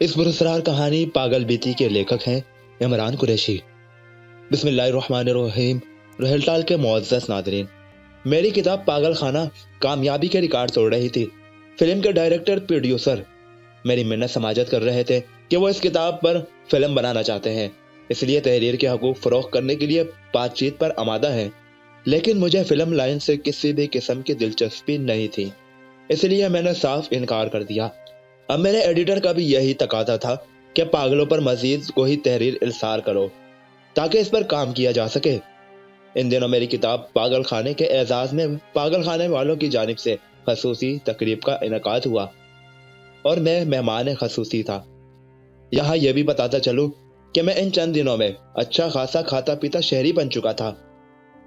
اس پراسرار کہانی پاگل بیتی کے لیکھک ہیں عمران قریشی۔ بسم اللہ الرحمن الرحیم۔ رحل ٹال کے معزز ناظرین، میری کتاب پاگل خانہ کامیابی کے ریکارڈ توڑ رہی تھی۔ فلم کے ڈائریکٹر پروڈیوسر میری منت سماجت کر رہے تھے کہ وہ اس کتاب پر فلم بنانا چاہتے ہیں، اس لیے تحریر کے حقوق فروخت کرنے کے لیے بات چیت پر آمادہ ہیں، لیکن مجھے فلم لائن سے کسی بھی قسم کی دلچسپی نہیں تھی، اس لیے میں نے صاف انکار کر دیا۔ اب میرے ایڈیٹر کا بھی یہی تقاضا تھا کہ پاگلوں پر مزید کوئی تحریر ارسال کرو تاکہ اس پر کام کیا جا سکے۔ ان دنوں میری کتاب پاگل خانے کے اعزاز میں پاگل خانے والوں کی جانب سے خصوصی تقریب کا انعقاد ہوا اور میں مہمان خصوصی تھا۔ یہاں یہ بھی بتاتا چلوں کہ میں ان چند دنوں میں اچھا خاصا کھاتا پیتا شہری بن چکا تھا۔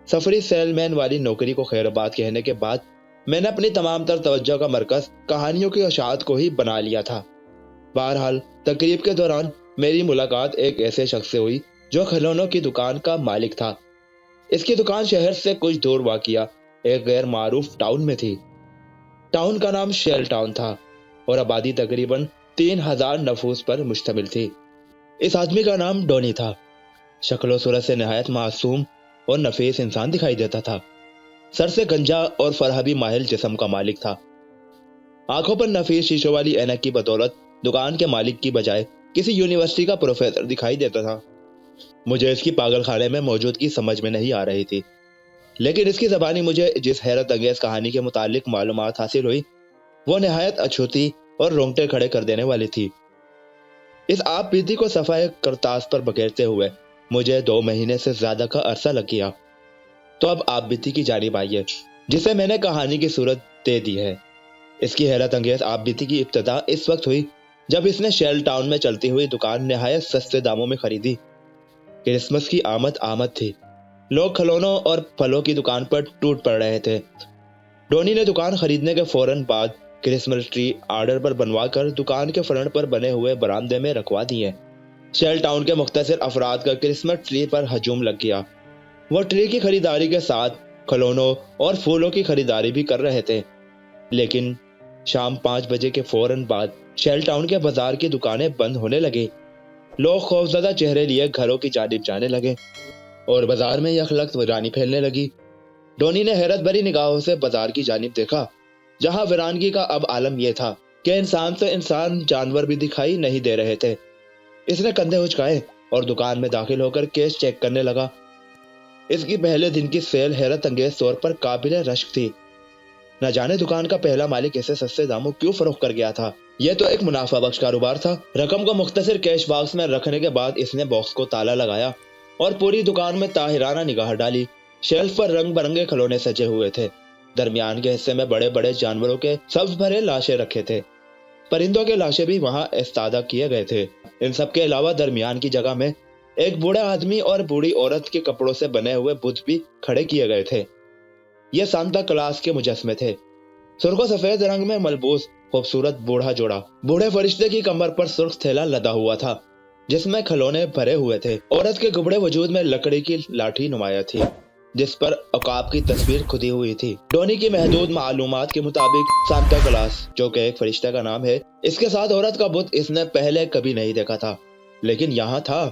سفری سیل مین والی نوکری کو خیر بات کہنے کے بعد میں نے اپنی تمام تر توجہ کا مرکز کہانیوں کی اشاعت کو ہی بنا لیا تھا۔ بہرحال تقریب کے دوران میری ملاقات ایک ایسے شخص سے ہوئی جو کھلونوں کی دکان کا مالک تھا۔ اس کی دکان شہر سے کچھ دور واقع ایک غیر معروف ٹاؤن میں تھی۔ ٹاؤن کا نام شیل ٹاؤن تھا اور آبادی تقریباً 3000 نفوس پر مشتمل تھی۔ اس آدمی کا نام ڈونی تھا۔ شکل و صورت سے نہایت معصوم اور نفیس انسان دکھائی دیتا تھا۔ سر سے گنجا اور فرہبی ماہل جسم کا مالک تھا۔ آنکھوں پر نفیس شیشوں والی اینک کی بدولت دکان کے مالک کی بجائے کسی یونیورسٹی کا پروفیسر دکھائی دیتا تھا۔ مجھے اس کی پاگل خانے میں موجودگی سمجھ میں نہیں آ رہی تھی، لیکن اس کی زبانی مجھے جس حیرت انگیز کہانی کے متعلق معلومات حاصل ہوئی وہ نہایت اچھوتی اور رونگٹے کھڑے کر دینے والی تھی۔ اس آپ بیتی کو صفحہ کرتاس پر بکھیرتے ہوئے مجھے 2 مہینے سے زیادہ کا عرصہ لگ گیا۔ تو اب آپ بیتی کی جانب آئیے جسے میں نے کہانی کی صورت دے دی ہے۔ اس کی حیرت انگیز آپ بیتی کی ابتدا اس وقت ہوئی جب اس نے شیل ٹاؤن میں چلتی ہوئی دکان نہایت سستے داموں میں خریدی۔ کرسمس کی آمد تھی۔ لوگ کھلونوں اور پھلوں کی دکان پر ٹوٹ پڑ رہے تھے۔ ڈونی نے دکان خریدنے کے فوراً بعد کرسمس ٹری آرڈر پر بنوا کر دکان کے فرنٹ پر بنے ہوئے برآمدے میں رکھوا دیے۔ شیل ٹاؤن کے مختصر افراد کا کرسمس ٹری پر ہجوم لگ گیا۔ وہ ٹری کی خریداری کے ساتھ کھلونوں اور پھولوں کی خریداری بھی کر رہے تھے، لیکن شام 5 بجے کے فوراً بعد شیل ٹاؤن کے بازار کی دکانیں بند ہونے لگی۔ لوگ خوفزدہ چہرے لیے گھروں کی جانب جانے لگے اور بازار میں یکلخت ویرانی پھیلنے لگی۔ ڈونی نے حیرت بھری نگاہوں سے بازار کی جانب دیکھا، جہاں ویرانگی کا اب عالم یہ تھا کہ انسان سے انسان جانور بھی دکھائی نہیں دے رہے تھے۔ اس نے کندھے اچکائے اور دکان میں داخل ہو کر کیش چیک کرنے لگا۔ اس کی پہلے دن کی سیل حیرت انگیز طور پر قابل رشک تھی۔ نہ جانے دکان کا پہلا مالک ایسے سستے داموں کیوں فروخت کر گیا تھا۔ یہ تو ایک منافع بخش کاروبار تھا۔ رقم کو مختصر کیش باکس میں رکھنے کے بعد اس نے باکس کو تالا لگایا اور پوری دکان میں طاہرانہ نگاہ ڈالی۔ شیلف پر رنگ برنگے کھلونے سجے ہوئے تھے۔ درمیان کے حصے میں بڑے بڑے جانوروں کے سبز بھرے لاشیں رکھے تھے۔ پرندوں کے لاشیں بھی وہاں استادہ کیے گئے تھے۔ ان سب کے علاوہ درمیان کی جگہ میں ایک بوڑھا آدمی اور بوڑھی عورت کے کپڑوں سے بنے ہوئے بت بھی کھڑے کیے گئے تھے۔ یہ سانتا کلاس کے مجسمے تھے۔ سرخ و سفید رنگ میں ملبوس خوبصورت بوڑھا جوڑا بوڑھے فرشتے کی کمر پر سرخ تھیلا لدا ہوا تھا جس میں کھلونے بھرے ہوئے تھے۔ عورت کے گبڑے وجود میں لکڑی کی لاٹھی نمایاں تھی جس پر عقاب کی تصویر کھدی ہوئی تھی۔ ڈونی کی محدود معلومات کے مطابق سانتا کلاس، جو کہ ایک فرشتے کا نام ہے، اس کے ساتھ عورت کا بت اس نے پہلے کبھی نہیں دیکھا تھا، لیکن یہاں تھا۔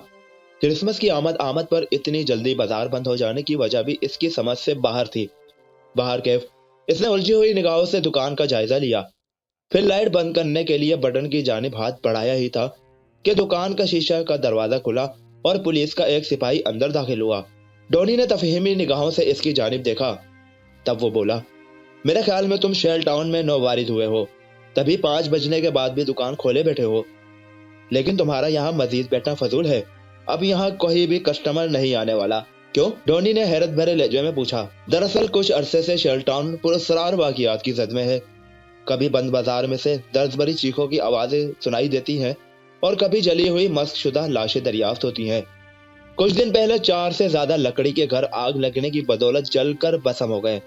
کرسمس کی آمد پر اتنی جلدی بازار بند ہو جانے کی وجہ بھی اس کی سمجھ سے باہر تھی۔ باہر کیف اس نے الجھی ہوئی نگاہوں سے دکان کا جائزہ لیا، پھر لائٹ بند کرنے کے لیے بٹن کی جانب ہاتھ بڑھایا ہی تھا کہ دکان کا شیشہ کا دروازہ کھلا اور پولیس کا ایک سپاہی اندر داخل ہوا۔ ڈونی نے تفہیمی نگاہوں سے اس کی جانب دیکھا، تب وہ بولا، میرے خیال میں تم شیل ٹاؤن میں نو وارد ہوئے ہو، تبھی 5 بجنے کے بعد بھی دکان کھولے بیٹھے ہو، لیکن تمہارا یہاں مزید بیٹھنا فضول ہے، اب یہاں کوئی بھی کسٹمر نہیں آنے والا۔ کیوں؟ ڈونی نے حیرت بھرے لہجے میں پوچھا۔ دراصل کچھ عرصے سے شیل ٹاؤن پراسرار واقعات کی زد میں ہے۔ کبھی بند بازار میں سے درد بھری چیخوں کی آوازیں سنائی دیتی ہیں اور کبھی جلی ہوئی مسخ شدہ لاشیں دریافت ہوتی ہیں۔ کچھ دن پہلے 4 سے زیادہ لکڑی کے گھر آگ لگنے کی بدولت جل کر بھسم ہو گئے۔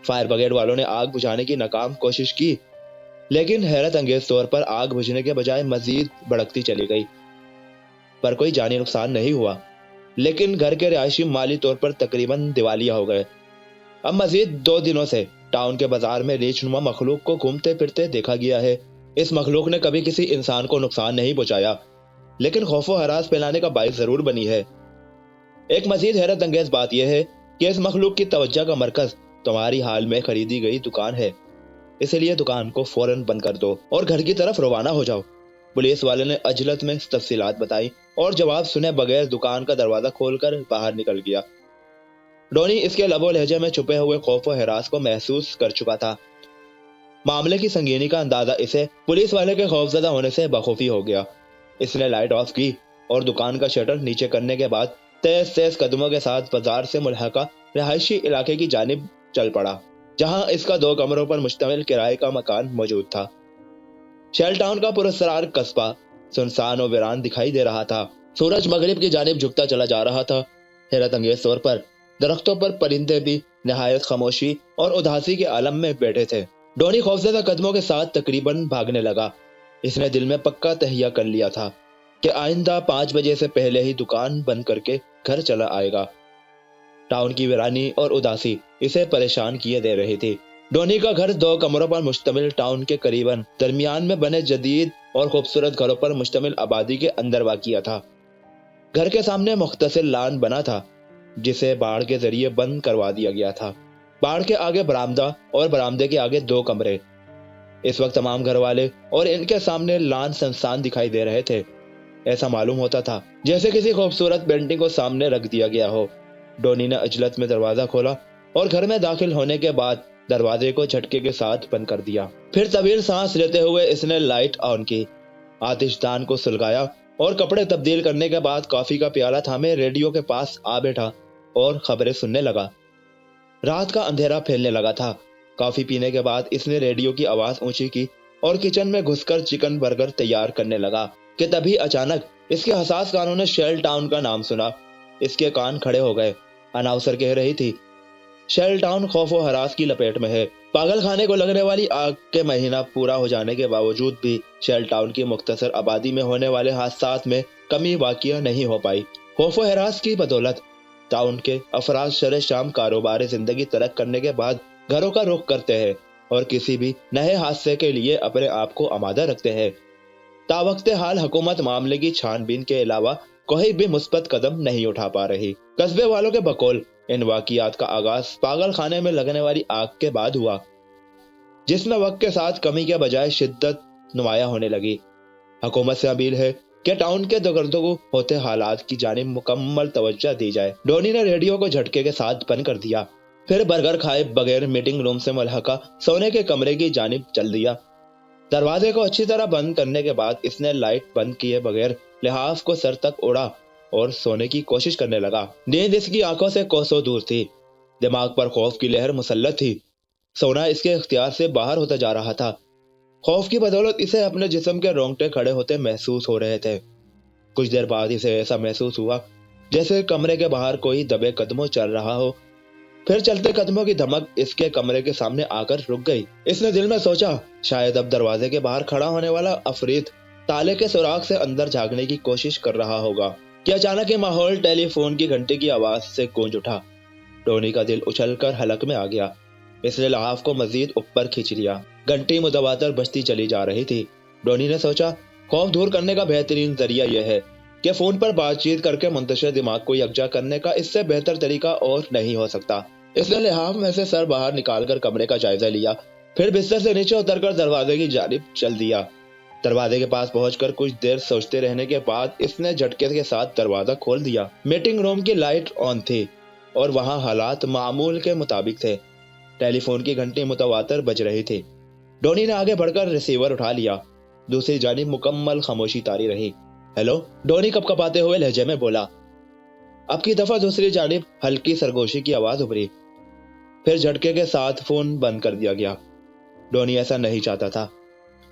فائر بریگیڈ والوں نے آگ بجھانے کی ناکام کوشش کی، لیکن حیرت انگیز طور پر آگ بجھنے کے بجائے مزید بھڑکتی چلی گئی، پر کوئی جانی نقصان نہیں ہوا، لیکن گھر کے رہائشی مالی طور پر تقریباً دیوالیہ ہو گئے۔ اب مزید 2 دنوں سے ٹاؤن کے بازار میں ریچھ نما مخلوق کو گھومتے پھرتے دیکھا گیا ہے۔ اس مخلوق نے کبھی کسی انسان کو نقصان نہیں پہنچایا، لیکن خوف و ہراس پھیلانے کا باعث ضرور بنی ہے۔ ایک مزید حیرت انگیز بات یہ ہے کہ اس مخلوق کی توجہ کا مرکز تمہاری حال میں خریدی گئی دکان ہے، اس لیے دکان کو فوراً بند کر دو اور گھر کی طرف روانہ ہو جاؤ۔ پولیس والے نے عجلت میں تفصیلات بتائی اور جواب سنے بغیر دکان کا دروازہ کھول کر باہر نکل گیا۔ ڈونی اس کے لب و لہجے میں چھپے ہوئے خوف و ہراس کو محسوس کر چکا تھا۔ معاملے کی سنگینی کا اندازہ اسے پولیس والے کے خوفزدہ ہونے سے بخوفی ہو گیا۔ اس نے لائٹ آف کی اور دکان کا شٹر نیچے کرنے کے بعد تیز تیز قدموں کے ساتھ بازار سے ملحقہ رہائشی علاقے کی جانب چل پڑا، جہاں اس کا 2 کمروں پر مشتمل کرائے کا مکان موجود تھا۔ شیل ٹاؤن کا پراسرار قصبہ سنسان و ویران دکھائی دے رہا تھا۔ سورج مغرب کی جانب جھکتا چلا جا رہا تھا۔ حیرت انگیز طور پر درختوں پر پرندے بھی نہایت خاموشی اور اداسی کے عالم میں بیٹھے تھے۔ ڈونی خوفزدہ قدموں کے ساتھ تقریباً بھاگنے لگا۔ اس نے دل میں پکا تہیہ کر لیا تھا کہ آئندہ 5 بجے سے پہلے ہی دکان بند کر کے گھر چلا آئے گا۔ ٹاؤن کی ویرانی اور اداسی اسے پریشان کیے دے رہی تھی۔ ڈونی کا گھر 2 کمروں پر مشتمل ٹاؤن کے قریباً درمیان میں بنے جدید اور خوبصورت گھروں پر مشتمل آبادی کے اندر واقع تھا۔ گھر کے سامنے مختصر لان بنا تھا جسے باڑ کے ذریعے بند کروا دیا گیا تھا۔ باڑ کے آگے برآمدہ اور برآمدے کے آگے 2 کمرے۔ اس وقت تمام گھر والے اور ان کے سامنے لان سنسان دکھائی دے رہے تھے۔ ایسا معلوم ہوتا تھا جیسے کسی خوبصورت پینٹنگ کو سامنے رکھ دیا گیا ہو۔ ڈونی نے عجلت میں دروازہ کھولا اور گھر میں داخل ہونے کے بعد دروازے کو جھٹکے کے ساتھ بند کر دیا۔ پھر طویل سانس لیتے ہوئے اس نے لائٹ آن کی، آتش دان کو سلگایا اور کپڑے تبدیل کرنے کے بعد کافی کا پیالہ تھامے ریڈیو کے پاس آ بیٹھا اور خبریں سننے لگا۔ رات کا اندھیرا پھیلنے لگا تھا۔ کافی پینے کے بعد اس نے ریڈیو کی آواز اونچی کی اور کچن میں گھس کر چکن برگر تیار کرنے لگا کہ تبھی اچانک اس کے حساس کانوں نے شیل ٹاؤن کا نام سنا۔ اس کے کان کھڑے ہو گئے۔ اناؤنسر کہہ رہی تھی، شیل ٹاؤن خوف و ہراس کی لپیٹ میں ہے۔ پاگل خانے کو لگنے والی آگ کے مہینہ پورا ہو جانے کے باوجود بھی شیل ٹاؤن کی مختصر آبادی میں ہونے والے حادثات میں کمی واقع نہیں ہو پائی۔ خوف و ہراس کی بدولت ٹاؤن کے افراد شرِ شام کاروبار زندگی ترک کرنے کے بعد گھروں کا رخ کرتے ہیں اور کسی بھی نئے حادثے کے لیے اپنے آپ کو آمادہ رکھتے ہیں۔ تاوقت حال حکومت معاملے کی چھان بین کے علاوہ کوئی بھی مثبت قدم نہیں اٹھا پا رہی۔ قصبے والوں کے بقول ان واقعات کا آغاز پاگل خانے میں لگنے والی آگ کے بعد ہوا، جس میں وقت کے ساتھ کمی کے بجائے شدت نمایاں ہونے لگی۔ حکومت سے اپیل ہے کہ ٹاؤن کے دگردگو ہوتے حالات کی جانب مکمل توجہ دی جائے۔ ڈونی نے ریڈیو کو جھٹکے کے ساتھ بند کر دیا، پھر برگر کھائے بغیر میٹنگ روم سے ملحقہ سونے کے کمرے کی جانب چل دیا۔ دروازے کو اچھی طرح بند کرنے کے بعد اس نے لائٹ بند کیے بغیر لحاف کو سر تک اڑا اور سونے کی کوشش کرنے لگا۔ نیند اس کی آنکھوں سے کوسوں دور تھی، دماغ پر خوف کی لہر مسلط تھی۔ سونا اس کے اختیار سے باہر ہوتا جا رہا تھا۔ خوف کی بدولت اسے اپنے جسم کے رونگٹے کھڑے ہوتے محسوس ہو رہے تھے۔ کچھ دیر بعد اسے ایسا محسوس ہوا جیسے کمرے کے باہر کوئی دبے قدموں چل رہا ہو، پھر چلتے قدموں کی دھمک اس کے کمرے کے سامنے آ کر رک گئی۔ اس نے دل میں سوچا، شاید اب دروازے کے باہر کھڑا ہونے والا عفریت تالے کے سوراخ سے اندر جھانکنے کی کوشش کر رہا ہوگا کہ اچانک یہ ماحول ٹیلی فون کی گھنٹی کی آواز سے گونج اٹھا۔ ڈونی کا دل اچھل کر حلق میں آ گیا۔ اس نے لحاف کو مزید اوپر کھینچ لیا۔ گھنٹی متواتر بجتی چلی جا رہی تھی۔ ڈونی نے سوچا، خوف دور کرنے کا بہترین ذریعہ یہ ہے کہ فون پر بات چیت کر کے منتشر دماغ کو یکجا کرنے کا اس سے بہتر طریقہ اور نہیں ہو سکتا۔ اس نے لحاف میں سے سر باہر نکال کر کمرے کا جائزہ لیا، پھر بستر سے نیچے اتر کر دروازے کی جانب چل دیا۔ دروازے کے پاس پہنچ کر کچھ دیر سوچتے رہنے کے بعد اس نے جھٹکے کے ساتھ دروازہ کھول دیا۔ میٹنگ روم کی لائٹ آن تھی اور وہاں حالات معمول کے مطابق تھے۔ ٹیلی فون کی گھنٹی متواتر بج رہی تھی۔ ڈونی نے آگے بڑھ کر ریسیور اٹھا لیا۔ دوسری جانب مکمل خاموشی طاری رہی۔ ہیلو، ڈونی کپکپاتے ہوئے لہجے میں بولا۔ اب کی دفعہ دوسری جانب ہلکی سرگوشی کی آواز ابھری، پھر جھٹکے کے ساتھ فون بند کر دیا گیا۔ ڈونی ایسا نہیں چاہتا تھا۔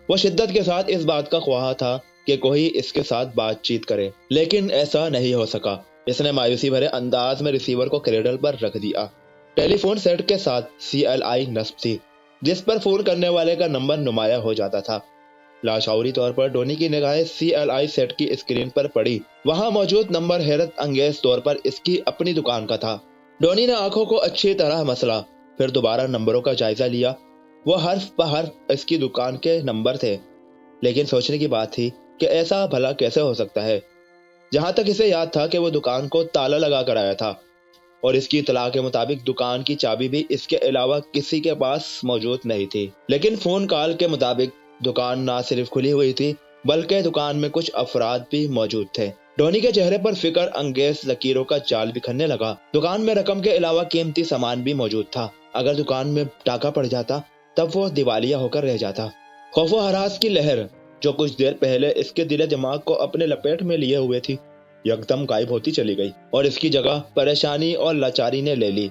وہ شدت کے ساتھ اس بات کا خواہاں تھا کہ کوئی اس کے ساتھ بات چیت کرے، لیکن ایسا نہیں ہو سکا۔ اس نے مایوسی بھرے انداز میں ریسیور کو کریڈل پر رکھ دیا۔ ٹیلی فون سیٹ کے ساتھ CLI نصب تھی، جس پر فون کرنے والے کا نمبر نمایاں ہو جاتا تھا۔ لاشعوری طور پر ڈونی کی نگاہیں CLI سیٹ کی اسکرین پر پڑی۔ وہاں موجود نمبر حیرت انگیز طور پر اس کی اپنی دکان کا تھا۔ ڈونی نے آنکھوں کو اچھی طرح مسلا، پھر دوبارہ نمبروں کا جائزہ لیا۔ وہ حرف بحرف اس کی دکان کے نمبر تھے۔ لیکن سوچنے کی بات تھی کہ ایسا بھلا کیسے ہو سکتا ہے۔ جہاں تک اسے یاد تھا کہ وہ دکان کو تالا لگا کر آیا تھا اور اس کی اطلاع کے مطابق دکان کی چابی بھی اس کے علاوہ کسی کے پاس موجود نہیں تھی، لیکن فون کال کے مطابق دکان نہ صرف کھلی ہوئی تھی بلکہ دکان میں کچھ افراد بھی موجود تھے۔ ڈونی کے چہرے پر فکر انگیز لکیروں کا جال بکھرنے لگا۔ دکان میں رقم کے علاوہ قیمتی سامان بھی موجود تھا۔ اگر دکان میں ڈاکہ پڑ جاتا تب وہ دیوالیہ ہو کر رہ جاتا۔ خوف و ہراس کی لہر جو کچھ دیر پہلے اس کے دل دماغ کو اپنے لپیٹ میں لیے ہوئے تھی یکدم غائب ہوتی چلی گئی اور اس کی جگہ پریشانی اور لاچاری نے لے لی۔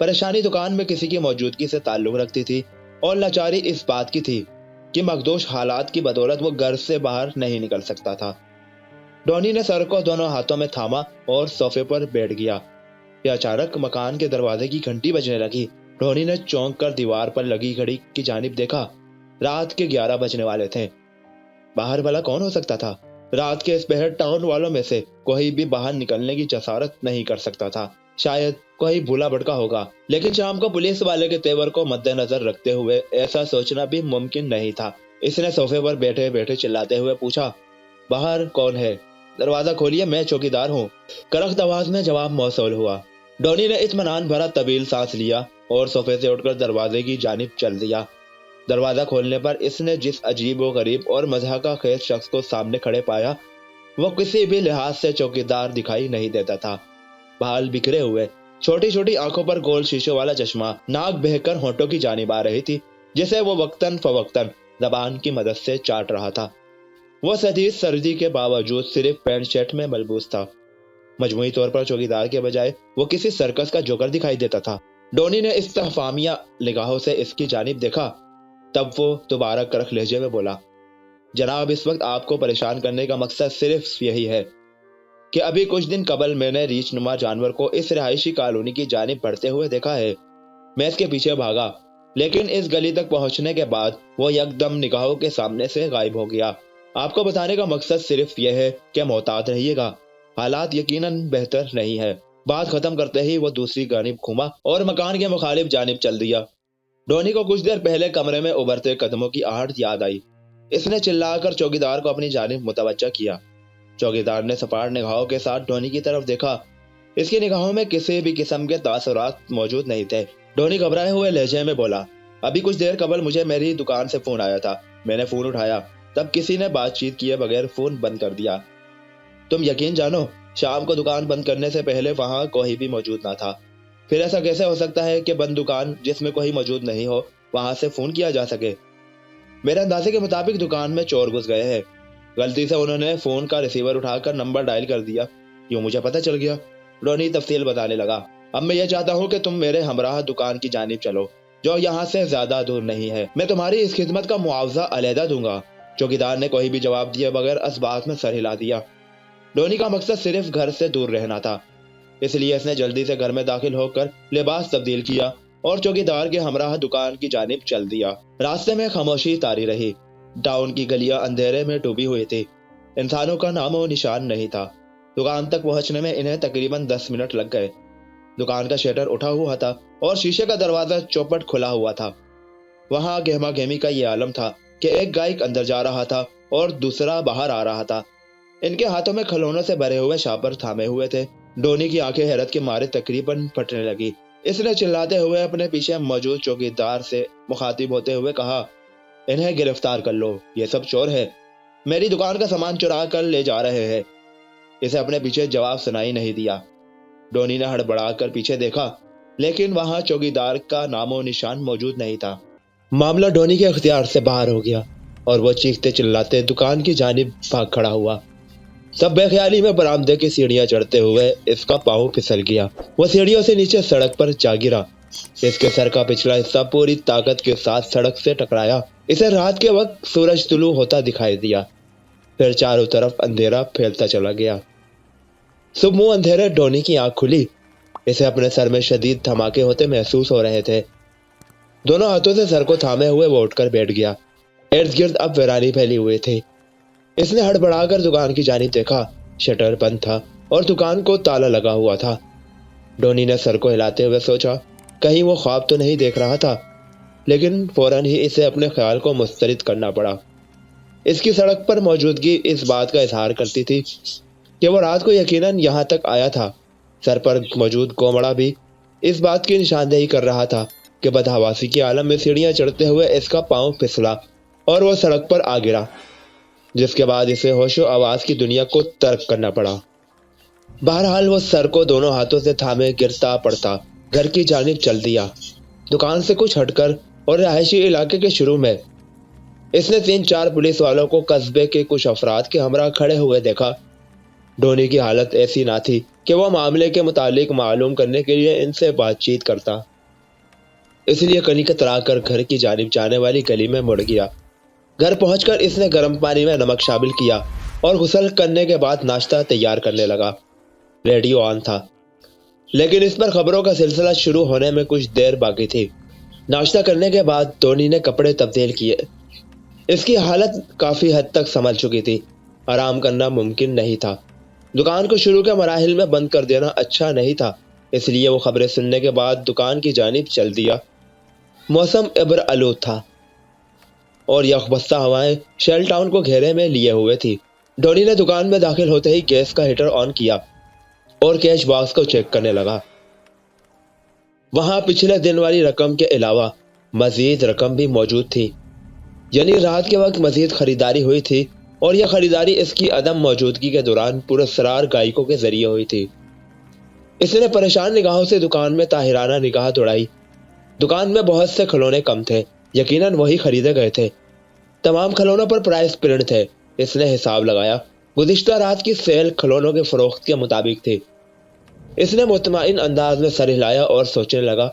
پریشانی دکان میں کسی کی موجودگی سے تعلق رکھتی تھی اور لاچاری اس بات کی تھی کہ مخدوش حالات کی بدولت وہ گھر سے باہر نہیں نکل سکتا تھا۔ ڈونی نے سر کو دونوں ہاتھوں میں تھاما اور صوفے پر بیٹھ گیا کہ اچانک مکان کے دروازے کی گھنٹی بجنے لگی۔ ڈونی نے چونک کر دیوار پر لگی گھڑی کی جانب دیکھا۔ رات کے 11 بجنے والے تھے۔ باہر بھلا کون ہو سکتا تھا؟ رات کے اس پہر ٹاؤن والوں میں سے کوئی بھی باہر نکلنے کی جسارت نہیں کر سکتا تھا۔ شاید کوئی بھولا بھٹکا ہوگا، لیکن شام کو پولیس والے کے تیور کو مد نظر رکھتے ہوئے ایسا سوچنا بھی ممکن نہیں تھا۔ اس نے صوفے پر بیٹھے بیٹھے چلاتے ہوئے پوچھا، باہر کون ہے؟ دروازہ کھولیے، میں چوکیدار ہوں، کرخت آواز میں جواب موصول ہوا۔ ڈونی نے اطمینان بھرا طویل سانس لیا اور صوفے سے اٹھ کر دروازے کی جانب چل دیا۔ دروازہ کھولنے پر اس نے جس عجیب و غریب اور مضحکہ خیز شخص کو سامنے کھڑے پایا وہ کسی بھی لحاظ سے چوکیدار دکھائی نہیں دیتا تھا۔ بال بکھرے ہوئے، چھوٹی چھوٹی آنکھوں پر گول شیشوں والا چشمہ، ناک بہہ کر ہونٹوں کی جانب آ رہی تھی جسے وہ وقتاً فوقتاً زبان کی مدد سے چاٹ رہا تھا۔ وہ شدید سردی کے باوجود صرف پینٹ شرٹ میں ملبوس تھا۔ مجموعی طور پر چوکیدار کے بجائے وہ کسی سرکس کا جوکر دکھائی دیتا تھا۔ ڈونی نے استفہامیہ نگاہوں سے اس کی جانب دیکھا، تب وہ دوبارہ کرخ لہجے میں بولا، جناب اس وقت آپ کو پریشان کرنے کا مقصد صرف یہی ہے کہ ابھی کچھ دن قبل میں نے ریچھ نما جانور کو اس رہائشی کالونی کی جانب بڑھتے ہوئے دیکھا ہے۔ میں اس کے پیچھے بھاگا، لیکن اس گلی تک پہنچنے کے بعد وہ یکدم نگاہوں کے سامنے سے غائب ہو گیا۔ آپ کو بتانے کا مقصد صرف یہ ہے کہ محتاط رہیے گا، حالات یقیناً بہتر نہیں ہے۔ بات ختم کرتے ہی وہ دوسری جانب گھوما اور مکان کے مخالف جانب چل دیا۔ ڈونی کو کچھ دیر پہلے کمرے میں ابھرتے قدموں کی آہٹ یاد آئی۔ اس نے چلا کر چوکیدار کو اپنی جانب متوجہ کیا۔ چوکیدار نے سپاٹ نگاہوں کے ساتھ ڈونی کی طرف دیکھا۔ اس کی نگاہوں میں کسی بھی قسم کے تاثرات موجود نہیں تھے۔ ڈونی گھبرائے ہوئے لہجے میں بولا، ابھی کچھ دیر قبل مجھے میری دکان سے فون آیا تھا، میں نے فون اٹھایا، تب کسی نے بات چیت کیے بغیر فون بند کر دیا۔ تم یقین جانو، شام کو دکان بند کرنے سے پہلے وہاں کوئی بھی موجود نہ تھا۔ پھر ایسا کیسے ہو سکتا ہے کہ بند دکان جس میں کوئی موجود نہیں ہو وہاں سے فون کیا جا سکے؟ میرے اندازے کے مطابق دکان میں چور گھس گئے ہیں۔ غلطی سے انہوں نے فون کا ریسیور اٹھا کر نمبر ڈائل کر دیا، یوں مجھے پتہ چل گیا۔ ڈونی تفصیل بتانے لگا، اب میں یہ چاہتا ہوں کہ تم میرے ہمراہ دکان کی جانب چلو جو یہاں سے زیادہ دور نہیں ہے، میں تمہاری اس خدمت کا معاوضہ علیحدہ دوں گا۔ چوکیدار نے کوئی بھی جواب دیے بغیر اسبات میں سر ہلا دیا۔ ڈونی کا مقصد صرف گھر سے دور رہنا تھا، اس لیے اس نے جلدی سے گھر میں داخل ہو کر لباس تبدیل کیا اور چوکیدار کے ہمراہ دکان کی جانب چل دیا۔ راستے میں خاموشی طاری رہی۔ ٹاؤن کی گلیاں اندھیرے میں ڈوبی ہوئی تھی، انسانوں کا نام و نشان نہیں تھا۔ دکان تک پہنچنے میں انہیں تقریباً 10 منٹ لگ گئے۔ دکان کا شٹر اٹھا ہوا تھا اور شیشے کا دروازہ چوپٹ کھلا ہوا تھا۔ وہاں گہما گہمی کا یہ عالم تھا کہ ایک گائک اندر جا رہا تھا اور دوسرا باہر آ رہا تھا۔ ان کے ہاتھوں میں کھلونوں سے بھرے ہوئے شاپر تھامے ہوئے تھے۔ ڈونی کی آنکھیں حیرت کے مارے تقریباً پھٹنے لگی۔ اس نے چلاتے ہوئے اپنے پیچھے موجود چوکیدار سے مخاطب ہوتے ہوئے کہا، انہیں گرفتار کر لو، یہ سب چور ہے، میری دکان کا سامان چرا کر لے جا رہے ہیں۔ اسے اپنے پیچھے جواب سنائی نہیں دیا۔ ڈونی نے ہڑبڑا کر پیچھے دیکھا، لیکن وہاں چوکیدار کا نام و نشان موجود نہیں تھا۔ معاملہ ڈونی کے اختیار سے باہر ہو گیا اور وہ چیختے چلاتے دکان کی جانب بھاگ کھڑا ہوا۔ تب بے خیالی میں برآمدے کی سیڑھیاں چڑھتے ہوئے اس کا پاؤں پھسل گیا۔ وہ سیڑھیوں سے نیچے سڑک پر جا گرا۔ اس کے سر کا پچھلا حصہ پوری طاقت کے ساتھ سڑک سے ٹکرایا۔ اسے رات کے وقت سورج طلوع ہوتا دکھائی دیا، پھر چاروں طرف اندھیرا پھیلتا چلا گیا۔ صبح اندھیرے ڈونی کی آنکھ کھلی۔ اسے اپنے سر میں شدید دھماکے ہوتے محسوس ہو رہے تھے۔ دونوں ہاتھوں سے سر کو تھامے ہوئے وہ اٹھ کر بیٹھ گیا۔ ارد گرد اب ویرانی پھیلی ہوئی تھی۔ اس نے ہڑبڑا کر دکان کی جانب دیکھا، شٹر بند تھا اور دکان کو تالا لگا ہوا تھا۔ ڈونی نے سر کو ہلاتے ہوئے سوچا کہیں وہ خواب تو نہیں دیکھ رہا تھا، لیکن فوراً ہی اسے اپنے خیال کو مسترد کرنا پڑا۔ اس کی سڑک پر موجودگی اس بات کا اظہار کرتی تھی کہ وہ رات کو یقیناً یہاں تک آیا تھا۔ سر پر موجود کومڑا بھی اس بات کی نشاندہی کر رہا تھا کہ بدحواسی کے عالم میں سیڑھیاں چڑھتے ہوئے اس کا پاؤں پھسلا اور وہ سڑک پر آ گرا، جس کے بعد اسے ہوش و آواز کی دنیا کو ترک کرنا پڑا۔ بہرحال وہ سر کو دونوں ہاتھوں سے تھامے گرتا پڑتا گھر کی جانب چل دیا۔ دکان سے کچھ ہٹ کر اور رہائشی علاقے کے شروع میں اس نے 3-4 پولیس والوں کو قصبے کے کچھ افراد کے ہمراہ کھڑے ہوئے دیکھا۔ ڈونی کی حالت ایسی نہ تھی کہ وہ معاملے کے متعلق معلوم کرنے کے لیے ان سے بات چیت کرتا، اس لیے کنی کترا کر گھر کی جانب جانے والی گلی میں مڑ گیا۔ گھر پہنچ کر اس نے گرم پانی میں نمک شامل کیا اور غسل کرنے کے بعد ناشتہ تیار کرنے لگا۔ ریڈیو آن تھا، لیکن اس پر خبروں کا سلسلہ شروع ہونے میں کچھ دیر باقی تھی۔ ناشتہ کرنے کے بعد ٹونی نے کپڑے تبدیل کیے۔ اس کی حالت کافی حد تک سنبھل چکی تھی، آرام کرنا ممکن نہیں تھا۔ دکان کو شروع کے مراحل میں بند کر دینا اچھا نہیں تھا، اس لیے وہ خبریں سننے کے بعد دکان کی جانب چل دیا۔ موسم ابر آلود تھا اور یخبستہ ہوائیں شیل ٹاؤن کو گھیرے میں لیے ہوئے تھی۔ ڈونی نے دکان میں داخل ہوتے ہی گیس کا ہیٹر آن کیا اور کیش باکس کو چیک کرنے لگا۔ وہاں پچھلے دن والی رقم کے علاوہ مزید رقم بھی موجود تھی، یعنی رات کے وقت مزید خریداری ہوئی تھی، اور یہ خریداری اس کی عدم موجودگی کے دوران پراسرار گاہکوں کے ذریعے ہوئی تھی۔ اس نے پریشان نگاہوں سے دکان میں طاہرانہ نگاہ دوڑائی۔ دکان میں بہت سے کھلونے کم تھے، یقیناً وہی خریدے گئے تھے۔ تمام کھلونوں پر پرائس پرنٹ تھے۔ اس نے حساب لگایا، گزشتہ رات کی سیل کھلونوں کے فروخت کے مطابق تھی۔ اس نے مطمئن انداز میں سر ہلایا اور سوچنے لگا،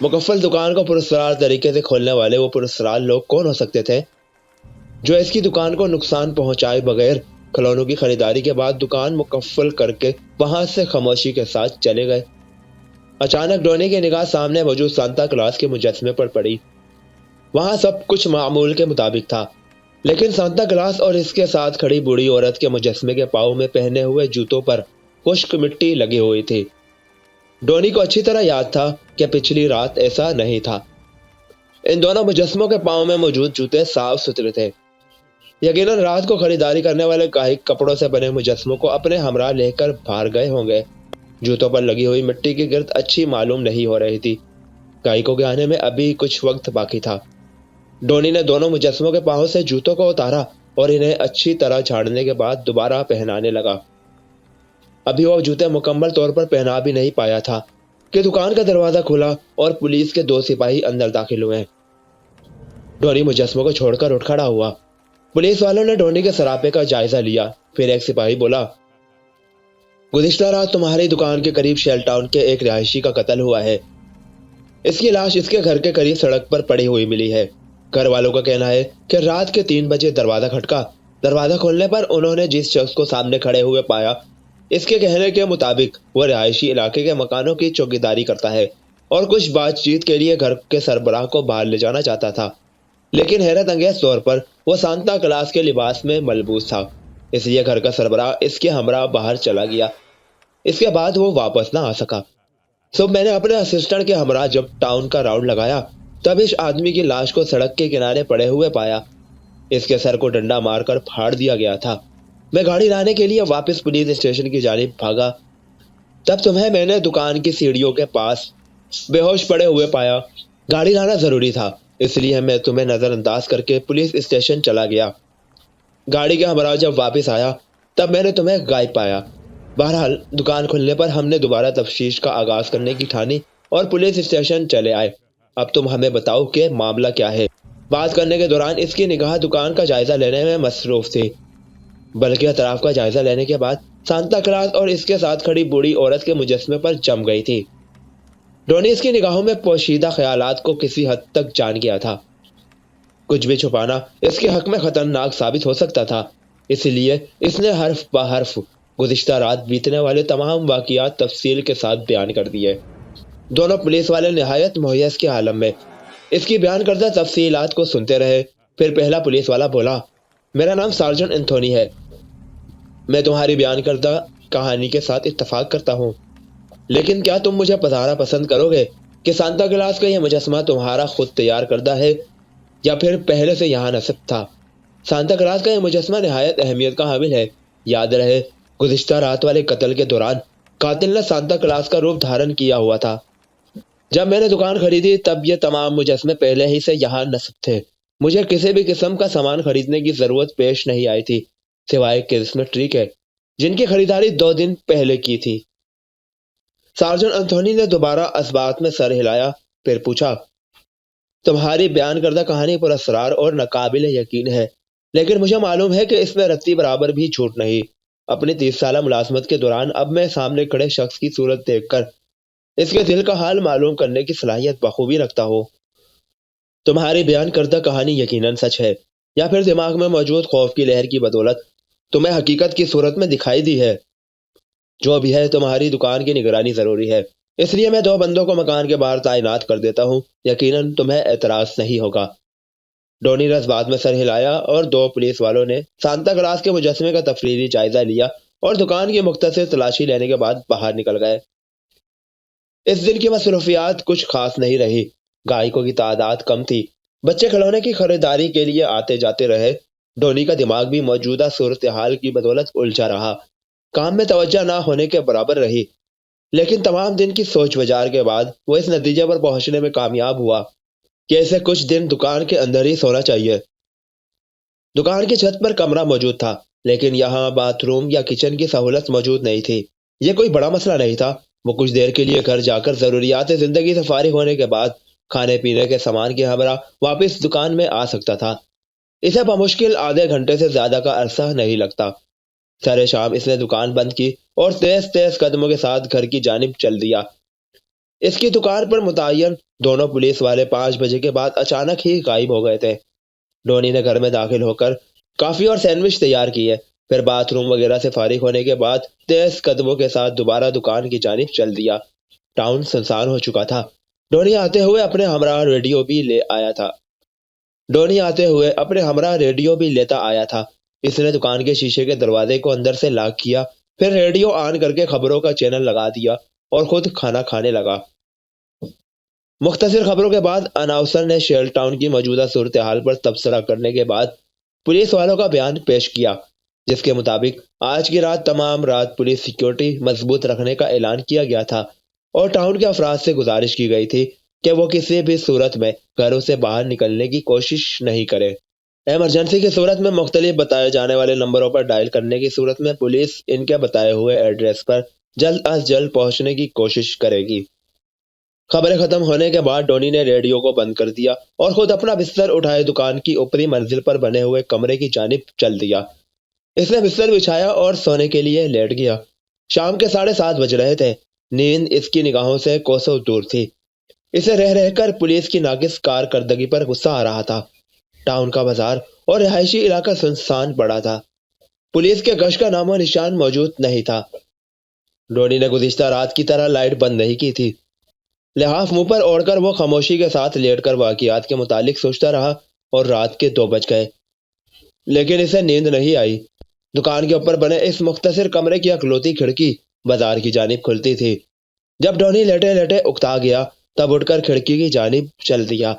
مکفل دکان کو پراسرار طریقے سے کھولنے والے وہ پراسرار لوگ کون ہو سکتے تھے جو اس کی دکان کو نقصان پہنچائے بغیر کھلونوں کی خریداری کے بعد دکان مکفل کر کے وہاں سے خاموشی کے ساتھ چلے گئے۔ اچانک ڈونی کی نگاہ سامنے موجود سانتا کلاس کے مجسمے پر پڑی۔ وہاں سب کچھ معمول کے مطابق تھا، لیکن سانتا کلاس اور اس کے ساتھ کھڑی بوڑھی عورت کے مجسمے کے پاؤں میں پہنے ہوئے جوتوں پر خشک مٹی لگی ہوئی تھی۔ ڈونی کو اچھی طرح یاد تھا کہ پچھلی رات ایسا نہیں تھا۔ ان دونوں مجسموں کے پاؤں میں موجود جوتے صاف ستھرے تھے۔ یقیناً رات کو خریداری کرنے والے گاہک کپڑوں سے بنے مجسموں کو اپنے ہمراہ لے کر باہر گئے ہوں گے۔ جوتوں پر لگی ہوئی مٹی کی گرد اچھی معلوم نہیں ہو رہی تھی۔ گاہکوں کے آنے میں ابھی کچھ وقت باقی تھا۔ ڈونی نے دونوں مجسموں کے پاؤں سے جوتوں کو اتارا اور انہیں اچھی طرح جھاڑنے کے بعد دوبارہ پہنانے لگا۔ ابھی وہ جوتے مکمل طور پر پہنا بھی نہیں پایا تھا کہ دکان کا دروازہ کھلا اور پولیس کے 2 سپاہی اندر داخل ہوئے۔ ڈونی مجسموں کو چھوڑ کر اٹھ کھڑا ہوا۔ پولیس والوں نے ڈونی کے سراپے کا جائزہ لیا۔ پھر ایک سپاہی بولا، گزشتہ رات تمہاری دکان کے قریب شیل ٹاؤن کے ایک رہائشی کا قتل ہوا ہے۔ اس کی لاش اس کے گھر کے قریب سڑک پر پڑی ہوئی ملی ہے۔ گھر والوں کا کہنا ہے کہ رات کے 3 بجے دروازہ کھٹکا۔ دروازہ کھولنے پر انہوں نے جس شخص کو سامنے کھڑے ہوئے پایا، اس کے کہنے کے مطابق وہ رہائشی علاقے کے مکانوں کی چوکیداری کرتا ہے اور کچھ بات چیت کے لیے گھر کے سربراہ کو باہر لے جانا چاہتا تھا، لیکن حیرت انگیز طور پر وہ سانتا کلاس کے لباس میں ملبوس تھا، اس لیے گھر کا سربراہ اس کے ہمراہ باہر چلا گیا۔ اس کے بعد وہ واپس نہ آ سکا۔ صبح میں نے اپنے اسسٹنٹ کے ہمراہ جب ٹاؤن کا راؤنڈ لگایا تب اس آدمی کی لاش کو سڑک کے کنارے پڑے ہوئے پایا۔ اس کے سر کو ڈنڈا مار کر پھاڑ دیا گیا تھا۔ میں گاڑی لانے کے لیے واپس پولیس اسٹیشن کی جانب بھاگا، تب تمہیں میں نے دکان کی سیڑھیوں کے پاس بے ہوش پڑے ہوئے پایا۔ گاڑی لانا ضروری تھا، اس لیے میں تمہیں نظر انداز کر کے پولیس اسٹیشن چلا گیا۔ گاڑی کے ہمراہ جب واپس آیا تب میں نے تمہیں غائب پایا۔ بہرحال دکان کھلنے پر ہم نے دوبارہ تفتیش کا آغاز کرنے کی ٹھانی اور پولیس اسٹیشن چلے آئے۔ اب تم ہمیں بتاؤ کہ معاملہ کیا ہے۔ بات کرنے کے دوران اس کی نگاہ دکان کا جائزہ لینے میں مصروف تھی، بلکہ اطراف کا جائزہ لینے کے بعد سانتا کلاس اور اس کے ساتھ کھڑی بوڑھی عورت کے مجسمے پر جم گئی تھی۔ ڈونی اس کی نگاہوں میں پوشیدہ خیالات کو کسی حد تک جان گیا تھا۔ کچھ بھی چھپانا اس کے حق میں خطرناک ثابت ہو سکتا تھا، اس لیے اس نے حرف بہ حرف گزشتہ رات بیتنے والے تمام واقعات تفصیل کے ساتھ بیان کر دیے۔ دونوں پولیس والے نہایت مہیس کے عالم میں اس کی بیان کردہ تفصیلات کو سنتے رہے۔ پھر پہلا پولیس والا بولا، میرا نام سارجنٹ انتھونی ہے۔ میں تمہاری بیان کردہ کہانی کے ساتھ اتفاق کرتا ہوں، لیکن کیا تم مجھے بتانا پسند کرو گے کہ سانتا کلاس کا یہ مجسمہ تمہارا خود تیار کردہ ہے یا پھر پہلے سے یہاں نصب تھا؟ سانتا کلاس کا یہ مجسمہ نہایت اہمیت کا حامل ہے۔ یاد رہے گزشتہ رات والے قتل کے دوران قاتل نے سانتا کلاس کا روپ دھارن کیا ہوا تھا۔ جب میں نے دکان خریدی تب یہ تمام مجسمے پہلے ہی سے یہاں نصب تھے۔ مجھے کسی بھی قسم کا سامان خریدنے کی ضرورت پیش نہیں آئی تھی سوائے کرسمس ٹری کے، جن کی خریداری 2 دن پہلے کی تھی۔ سارجن انتھونی نے دوبارہ اس بات میں سر ہلایا، پھر پوچھا، تمہاری بیان کردہ کہانی پر اسرار اور ناقابل یقین ہے، لیکن مجھے معلوم ہے کہ اس میں رتی برابر بھی جھوٹ نہیں۔ اپنی 30 سالہ ملازمت کے دوران اب میں سامنے کھڑے شخص کی صورت دیکھ کر اس کے دل کا حال معلوم کرنے کی صلاحیت بخوبی رکھتا ہوں۔ تمہاری بیان کردہ کہانی یقیناً سچ ہے، یا پھر دماغ میں موجود خوف کی لہر کی بدولت تمہیں حقیقت کی صورت میں دکھائی دی ہے۔ جو بھی ہے، تمہاری دکان کی نگرانی ضروری ہے، اس لیے میں 2 بندوں کو مکان کے باہر تعینات کر دیتا ہوں۔ یقیناً تمہیں اعتراض نہیں ہوگا۔ ڈونی نے اس بات میں سر ہلایا اور 2 پولیس والوں نے سانتا کلاس کے مجسمے کا تفصیلی جائزہ لیا اور دکان کی مختصر تلاشی لینے کے بعد باہر نکل گئے۔ اس دن کی مصروفیات کچھ خاص نہیں رہی۔ گاہکوں کی تعداد کم تھی، بچے کھلونے کی خریداری کے لیے آتے جاتے رہے۔ ڈونی کا دماغ بھی موجودہ صورتحال کی بدولت الجھا رہا، کام میں توجہ نہ ہونے کے برابر رہی۔ لیکن تمام دن کی سوچ وچار کے بعد وہ اس نتیجے پر پہنچنے میں کامیاب ہوا کہ اسے کچھ دن دکان کے اندر ہی سونا چاہیے۔ دکان کی چھت پر کمرہ موجود تھا، لیکن یہاں باتھ روم یا کچن کی سہولت موجود نہیں تھی۔ یہ کوئی بڑا مسئلہ نہیں تھا۔ وہ کچھ دیر کے لیے گھر جا کر ضروریات زندگی سے فارغ ہونے کے بعد کھانے پینے کے سامان کے ہمراہ واپس دکان میں آ سکتا تھا۔ اسے بمشکل آدھے گھنٹے سے زیادہ کا عرصہ نہیں لگتا۔ سر شام اس نے دکان بند کی اور تیز تیز قدموں کے ساتھ گھر کی جانب چل دیا۔ اس کی دکان پر متعین 2 پولیس والے 5 بجے کے بعد اچانک ہی غائب ہو گئے تھے۔ ڈونی نے گھر میں داخل ہو کر کافی اور سینڈوچ تیار کیے، پھر باتھ روم وغیرہ سے فارغ ہونے کے بعد تیز قدموں کے ساتھ دوبارہ دکان کی جانب چل دیا۔ ٹاؤن سنسان ہو چکا تھا۔ ڈونی آتے ہوئے اپنے ہمراہ ریڈیو بھی لیتا آیا تھا۔ اس نے دکان کے شیشے کے دروازے کو اندر سے لاک کیا، پھر ریڈیو آن کر کے خبروں کا چینل لگا دیا اور خود کھانا کھانے لگا۔ مختصر خبروں کے بعد اناؤنسر نے شیل ٹاؤن کی موجودہ صورتحال پر تبصرہ کرنے کے بعد پولیس والوں کا بیان پیش کیا، جس کے مطابق آج کی رات تمام رات پولیس سیکیورٹی مضبوط رکھنے کا اعلان کیا گیا تھا اور ٹاؤن کے افراد سے گزارش کی گئی تھی کہ وہ کسی بھی صورت میں گھروں سے باہر نکلنے کی کوشش نہیں کرے۔ ایمرجنسی کی صورت میں مختلف بتائے جانے والے نمبروں پر ڈائل کرنے کی صورت میں پولیس ان کے بتائے ہوئے ایڈریس پر جلد از جلد پہنچنے کی کوشش کرے گی۔ خبریں ختم ہونے کے بعد ڈونی نے ریڈیو کو بند کر دیا اور خود اپنا بستر اٹھائے دکان کی اوپری منزل پر بنے ہوئے کمرے کی جانب چل دیا۔ اس نے بستر بچھایا اور سونے کے لیے لیٹ گیا۔ شام کے 7:30 بج رہے تھے۔ نیند اس کی نگاہوں سے کوسوں دور تھی۔ اسے رہ رہ کر پولیس کی ناقص کارکردگی پر غصہ آ رہا تھا۔ ٹاؤن کا بازار اور رہائشی علاقہ سنسان پڑا تھا۔ پولیس کے گشت کا نام و نشان موجود نہیں تھا۔ ڈونی نے گزشتہ رات کی طرح لائٹ بند نہیں کی تھی۔ لحاف منہ پر اوڑھ کر وہ خاموشی کے ساتھ لیٹ کر واقعات کے متعلق سوچتا رہا اور رات کے 2 بج گئے، لیکن اسے نیند نہیں آئی۔ دکان کے اوپر بنے اس مختصر کمرے کی اکلوتی کھڑکی بازار کی جانب کھلتی تھی۔ جب ڈونی لیٹے لیٹے اکتا گیا تب اٹھ کر کھڑکی کی جانب چل دیا۔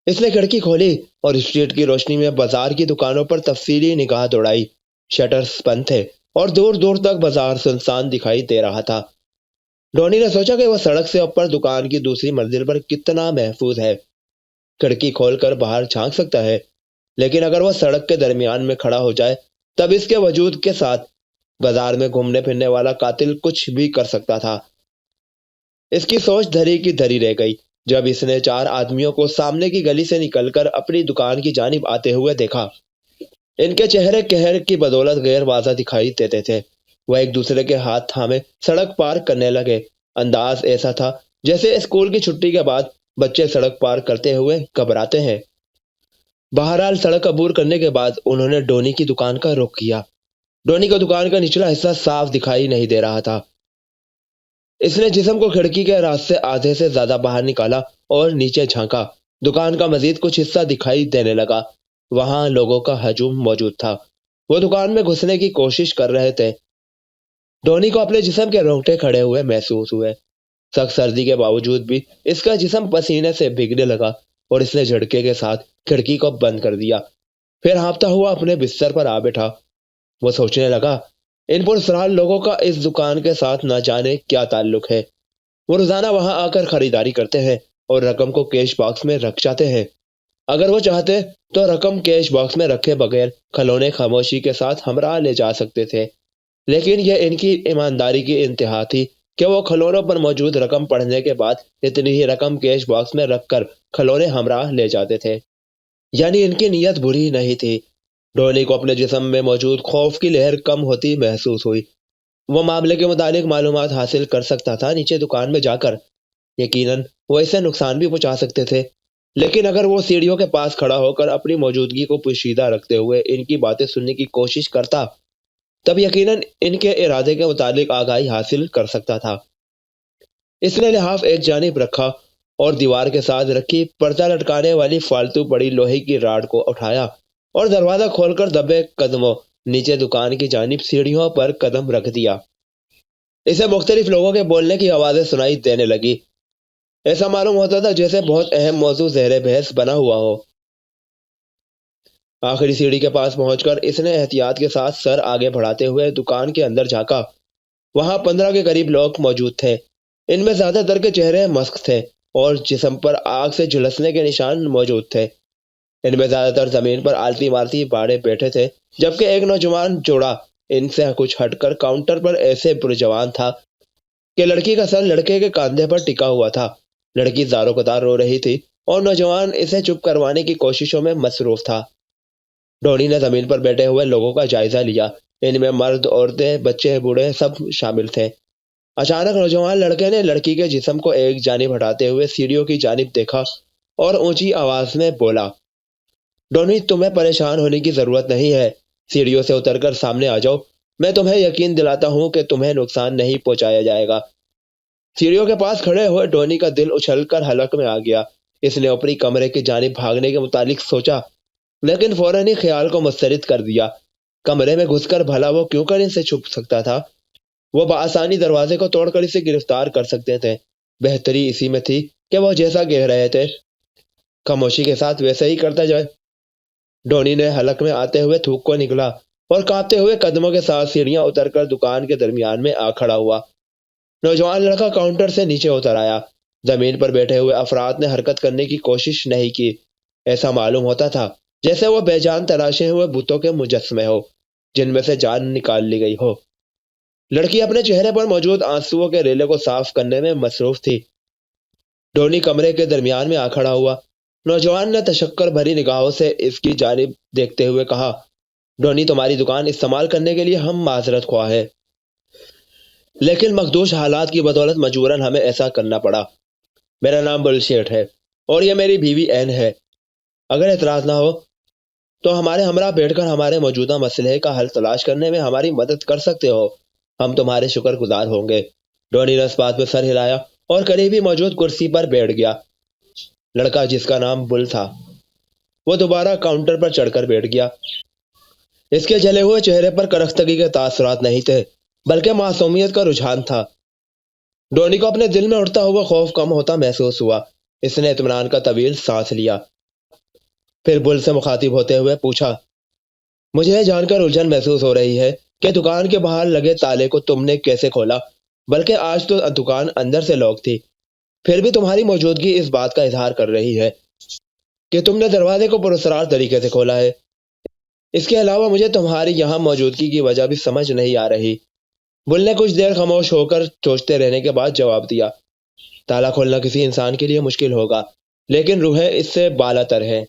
اس نے کھڑکی کھولی اور اسٹریٹ کی روشنی میں بازار کی دکانوں پر تفصیلی نگاہ دوڑائی۔ شٹرز بند تھے اور دور دور تک بازار سنسان دکھائی دے رہا تھا۔ ڈونی نے سوچا کہ وہ سڑک سے اوپر دکان کی دوسری منزل پر کتنا محفوظ ہے، کھڑکی کھول کر باہر جھانک سکتا ہے، لیکن اگر وہ سڑک کے درمیان میں کھڑا ہو جائے تب اس کے وجود کے ساتھ بازار میں گھومنے پھرنے والا قاتل کچھ بھی کر سکتا تھا۔ اس کی سوچ دھری کی دھری رہ گئی جب اس نے 4 آدمیوں کو سامنے کی گلی سے نکل کر اپنی دکان کی جانب آتے ہوئے دیکھا۔ ان کے چہرے قہر کی بدولت غیر واضح دکھائی دیتے تھے۔ وہ ایک دوسرے کے ہاتھ تھامے سڑک پار کرنے لگے۔ انداز ایسا تھا جیسے اسکول کی چھٹی کے بعد بچے سڑک پار کرتے ہوئے گھبراتے ہیں۔ بہرحال سڑک عبور کرنے کے بعد انہوں نے ڈونی کی دکان کا رخ کیا۔ ڈونی کو دکان کا نچلا حصہ صاف دکھائی نہیں دے رہا تھا۔ اس نے جسم کو کھڑکی کے راستے آدھے سے زیادہ باہر نکالا اور نیچے جھانکا۔ دکان کا مزید کچھ حصہ دکھائی دینے لگا۔ وہاں لوگوں کا ہجوم موجود تھا۔ وہ دکان میں گھسنے کی کوشش کر رہے تھے۔ ڈونی کو اپنے جسم کے رونگٹے کھڑے ہوئے محسوس ہوئے۔ سخت سردی کے باوجود بھی اس کا جسم پسینے سے بھیگنے لگا اور اس نے جھٹکے کے ساتھ کھڑکی کو بند کر دیا۔ پھر ہانپتا ہوا اپنے بستر پر آ بیٹھا۔ وہ سوچنے لگا، ان پرسرار لوگوں کا اس دکان کے ساتھ نہ جانے کیا تعلق ہے۔ وہ روزانہ وہاں آ کر خریداری کرتے ہیں اور رقم کو کیش باکس میں رکھ جاتے ہیں۔ اگر وہ چاہتے تو رقم کیش باکس میں رکھے بغیر کھلونے خاموشی کے ساتھ ہمراہ لے جا سکتے تھے، لیکن یہ ان کی ایمانداری کی انتہا تھی کہ وہ کھلونوں پر موجود رقم پڑھنے کے بعد اتنی ہی رقم کیش باکس میں رکھ کر کھلونے ہمراہ لے جاتے تھے۔ یعنی ان کی نیت بری نہیں تھی۔ ڈونی کو اپنے جسم میں موجود خوف کی لہر کم ہوتی محسوس ہوئی۔ وہ معاملے کے متعلق معلومات حاصل کر سکتا تھا نیچے دکان میں جا کر۔ یقیناً وہ اسے نقصان بھی پہنچا سکتے تھے، لیکن اگر وہ سیڑھیوں کے پاس کھڑا ہو کر اپنی موجودگی کو پوشیدہ رکھتے ہوئے ان کی باتیں سننے کی کوشش کرتا، تب یقیناً ان کے ارادے کے متعلق آگاہی حاصل کر سکتا تھا۔ اس نے لحاف ایک جانب رکھا اور دیوار کے ساتھ رکھی پردہ لٹکانے والی فالتو پڑی لوہے کی راڈ کو اٹھایا اور دروازہ کھول کر دبے قدموں نیچے دکان کی جانب سیڑھیوں پر قدم رکھ دیا۔ اسے مختلف لوگوں کے بولنے کی آوازیں سنائی دینے لگی۔ ایسا معلوم ہوتا تھا جیسے بہت اہم موضوع زیر بحث بنا ہوا ہو۔ آخری سیڑھی کے پاس پہنچ کر اس نے احتیاط کے ساتھ سر آگے بڑھاتے ہوئے دکان کے اندر جھانکا۔ وہاں 15 کے قریب لوگ موجود تھے۔ ان میں زیادہ تر کے چہرے مسک تھے اور جسم پر آگ سے جھلسنے کے نشان موجود تھے۔ ان میں زیادہ تر زمین پر آلتی مارتی باڑے بیٹھے تھے، جبکہ ایک نوجوان جوڑا ان سے کچھ ہٹ کر کاؤنٹر پر ایسے پرجوان تھا کہ لڑکی کا سر لڑکے کے کاندھے پر ٹکا ہوا تھا۔ لڑکی زاروں قطار رو رہی تھی اور نوجوان اسے چپ کروانے کی کوششوں میں مصروف تھا۔ ڈونی نے زمین پر بیٹھے ہوئے لوگوں کا جائزہ لیا۔ ان میں مرد، عورتیں، بچے، بوڑھے سب شامل تھے۔ اچانک نوجوان لڑکے نے لڑکی کے جسم کو ایک جانب ہٹاتے ہوئے سیڑھیوں کی جانب دیکھا اور اونچی آواز میں بولا، ڈونی، تمہیں پریشان ہونے کی ضرورت نہیں ہے۔ سیڑھیوں سے اتر کر سامنے آ جاؤ۔ میں تمہیں یقین دلاتا ہوں کہ تمہیں نقصان نہیں پہنچایا جائے گا۔ سیڑھیوں کے پاس کھڑے ہوئے ڈونی کا دل اچھل کر حلق میں آ گیا۔ اس نے اوپری کمرے کی جانب بھاگنے کے متعلق سوچا، لیکن فوراً ہی خیال کو مسترد کر دیا۔ کمرے میں گھس کر بھلا وہ کیوں کر ان سے چھپ سکتا تھا؟ وہ بآسانی دروازے کو توڑ کر اسے گرفتار کر سکتے تھے۔ بہتری اسی میں تھی کہ وہ جیسا کہہ رہے تھے خاموشی کے ساتھ ویسے ہی کرتا جائے۔ ڈونی نے حلق میں آتے ہوئے تھوک کو نکلا اور کانپتے ہوئے قدموں کے ساتھ سیڑھیاں اتر کر دکان کے درمیان میں آ کھڑا ہوا۔ نوجوان لڑکا کاؤنٹر سے نیچے اتر آیا۔ زمین پر بیٹھے ہوئے افراد نے حرکت کرنے کی کوشش نہیں کی۔ ایسا معلوم ہوتا تھا جیسے وہ بے جان تراشے ہوئے بتوں کے مجسمے ہو جن میں سے جان نکال لی گئی ہو۔ لڑکی اپنے چہرے پر موجود آنسوؤں کے ریلے کو صاف کرنے میں مصروف تھی۔ ڈونی کمرے کے درمیان میں آ کھڑا ہوا۔ نوجوان نے تشکر بھری نگاہوں سے اس کی جانب دیکھتے ہوئے کہا، ڈونی، تمہاری دکان استعمال کرنے کے لیے ہم معذرت خواہ ہیں، لیکن مخدوش حالات کی بدولت مجبوراً ہمیں ایسا کرنا پڑا۔ میرا نام بل شیٹ ہے اور یہ میری بیوی این ہے۔ اگر اعتراض نہ ہو تو ہمارے ہمراہ بیٹھ کر ہمارے موجودہ مسئلے کا حل تلاش کرنے میں ہماری مدد کر سکتے ہو۔ ہم تمہارے شکر گزار ہوں گے۔ ڈونی نے اس بات میں سر ہلایا اور قریب ہی موجود کرسی پر بیٹھ گیا۔ لڑکا جس کا نام بل تھا وہ دوبارہ کاؤنٹر پر چڑھ کر بیٹھ گیا۔ اس کے جلے ہوئے چہرے پر کرختگی کے تاثرات نہیں تھے، بلکہ معصومیت کا رجحان تھا۔ ڈونی کو اپنے دل میں اٹھتا ہوا خوف کم ہوتا محسوس ہوا۔ اس نے اطمینان کا طویل سانس لیا، پھر بل سے مخاطب ہوتے ہوئے پوچھا، مجھے یہ جان کر الجھن محسوس ہو رہی ہے کہ دکان کے باہر لگے تالے کو تم نے کیسے کھولا، بلکہ آج تو دکان اندر سے لاک تھی۔ پھر بھی تمہاری موجودگی اس بات کا اظہار کر رہی ہے کہ تم نے دروازے کو پراسرار طریقے سے کھولا ہے۔ اس کے علاوہ مجھے تمہاری یہاں موجودگی کی وجہ بھی سمجھ نہیں آ رہی۔ بل نے کچھ دیر خاموش ہو کر سوچتے رہنے کے بعد جواب دیا، تالا کھولنا کسی انسان کے لیے مشکل ہوگا، لیکن روحیں اس سے بالاتر ہیں۔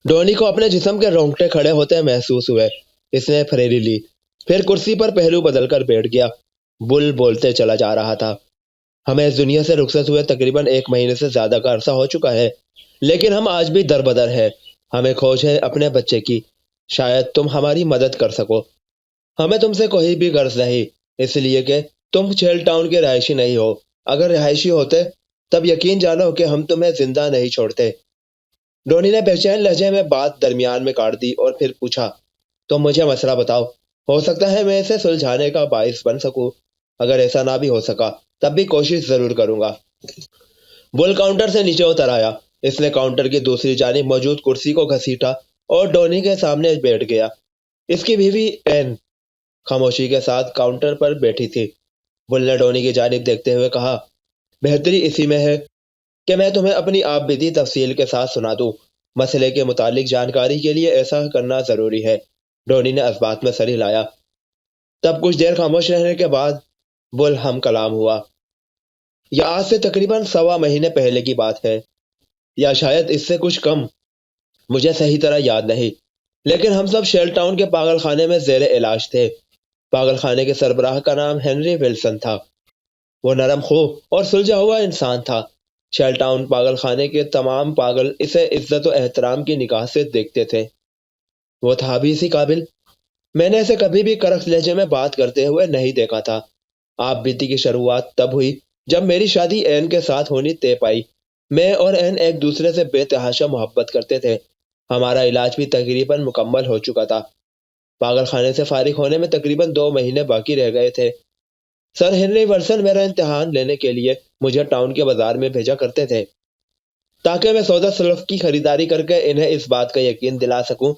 ڈونی کو اپنے جسم کے رونگٹے کھڑے ہوتے محسوس ہوئے۔ اس نے پھریری لی، پھر کرسی پر پہلو بدل کر بیٹھ گیا۔ بل بولتے چلا جا رہا تھا، ہمیں اس دنیا سے رخصت ہوئے تقریباً 1 مہینے سے زیادہ کا عرصہ ہو چکا ہے، لیکن ہم آج بھی دربدر ہیں۔ ہمیں کھوج ہے اپنے بچے کی۔ شاید تم ہماری مدد کر سکو۔ ہمیں تم سے کوئی بھی غرض نہیں، اس لیے کہ تم چیل ٹاؤن کے رہائشی نہیں ہو۔ اگر رہائشی ہوتے تب یقین جانو کہ ہم تمہیں زندہ نہیں چھوڑتے۔ ڈونی نے بے چین لہجے میں بات درمیان میں کاٹ دی اور پھر پوچھا، تم مجھے مسئلہ بتاؤ، ہو سکتا ہے میں اسے سلجھانے کا باعث بن سکوں۔ اگر ایسا نہ بھی ہو سکا تب بھی کوشش ضرور کروں گا۔ بل کاؤنٹر سے نیچے اتر آیا۔ اس نے کاؤنٹر کی دوسری جانب موجود کرسی کو گھسیٹا اور ڈونی کے سامنے بیٹھ گیا۔ اس کی بیوی این خاموشی کے ساتھ کاؤنٹر پر بیٹھی تھی۔ بل نے ڈونی کی جانب دیکھتے ہوئے کہا، بہتری اسی میں ہے کہ میں تمہیں اپنی آپ بیتی تفصیل کے ساتھ سنا دوں۔ مسئلے کے متعلق جانکاری کے لیے ایسا کرنا ضروری ہے۔ ڈونی نے اسبات میں سر ہلایا۔ تب کچھ دیر خاموش رہنے کے بعد بل ہم کلام ہوا۔ یہ آج سے تقریباً 1.25 مہینے پہلے کی بات ہے، یا شاید اس سے کچھ کم، مجھے صحیح طرح یاد نہیں، لیکن ہم سب شیل ٹاؤن کے پاگل خانے میں زیر علاج تھے۔ پاگل خانے کے سربراہ کا نام ہنری ولسن تھا۔ وہ نرم خو اور سلجھا ہوا انسان تھا۔ شیل ٹاؤن پاگل خانے کے تمام پاگل اسے عزت و احترام کی نگاہ سے دیکھتے تھے۔ وہ تھا بھی اسی قابل۔ میں نے اسے کبھی بھی کرخت لہجے میں بات کرتے ہوئے نہیں دیکھا تھا۔ آپ بیتی کی شروعات تب ہوئی جب میری شادی این کے ساتھ ہونی طے پائی۔ میں اور این ایک دوسرے سے بے تحاشا محبت کرتے تھے۔ ہمارا علاج بھی تقریباً مکمل ہو چکا تھا۔ پاگل خانے سے فارغ ہونے میں تقریباً 2 مہینے باقی رہ گئے تھے۔ سر ہنری ولسن میرا امتحان لینے کے لیے مجھے ٹاؤن کے بازار میں بھیجا کرتے تھے تاکہ میں سودا سلف کی خریداری کر کے انہیں اس بات کا یقین دلا سکوں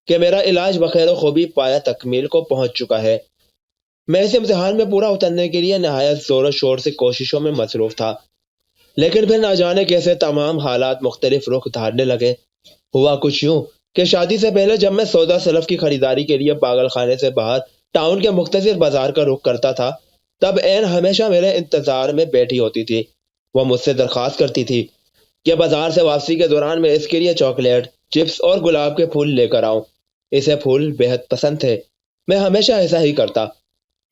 کہ میرا علاج بخیر و خوبی پایا تکمیل کو پہنچ چکا ہے۔ میں اس امتحان میں پورا اترنے کے لیے نہایت زور و شور سے کوششوں میں مصروف تھا، لیکن پھر نہ جانے کیسے تمام حالات مختلف رخ دھارنے لگے۔ ہوا کچھ یوں کہ شادی سے پہلے جب میں سودا سلف کی خریداری کے لیے پاگل خانے سے باہر ٹاؤن کے مختصر بازار کا رخ کرتا تھا، تب این ہمیشہ میرے انتظار میں بیٹھی ہوتی تھی۔ وہ مجھ سے درخواست کرتی تھی کہ بازار سے واپسی کے دوران میں اس کے لیے چاکلیٹ، چپس اور گلاب کے پھول لے کر آؤں۔ اسے پھول بہت پسند تھے۔ میں ہمیشہ ایسا ہی کرتا۔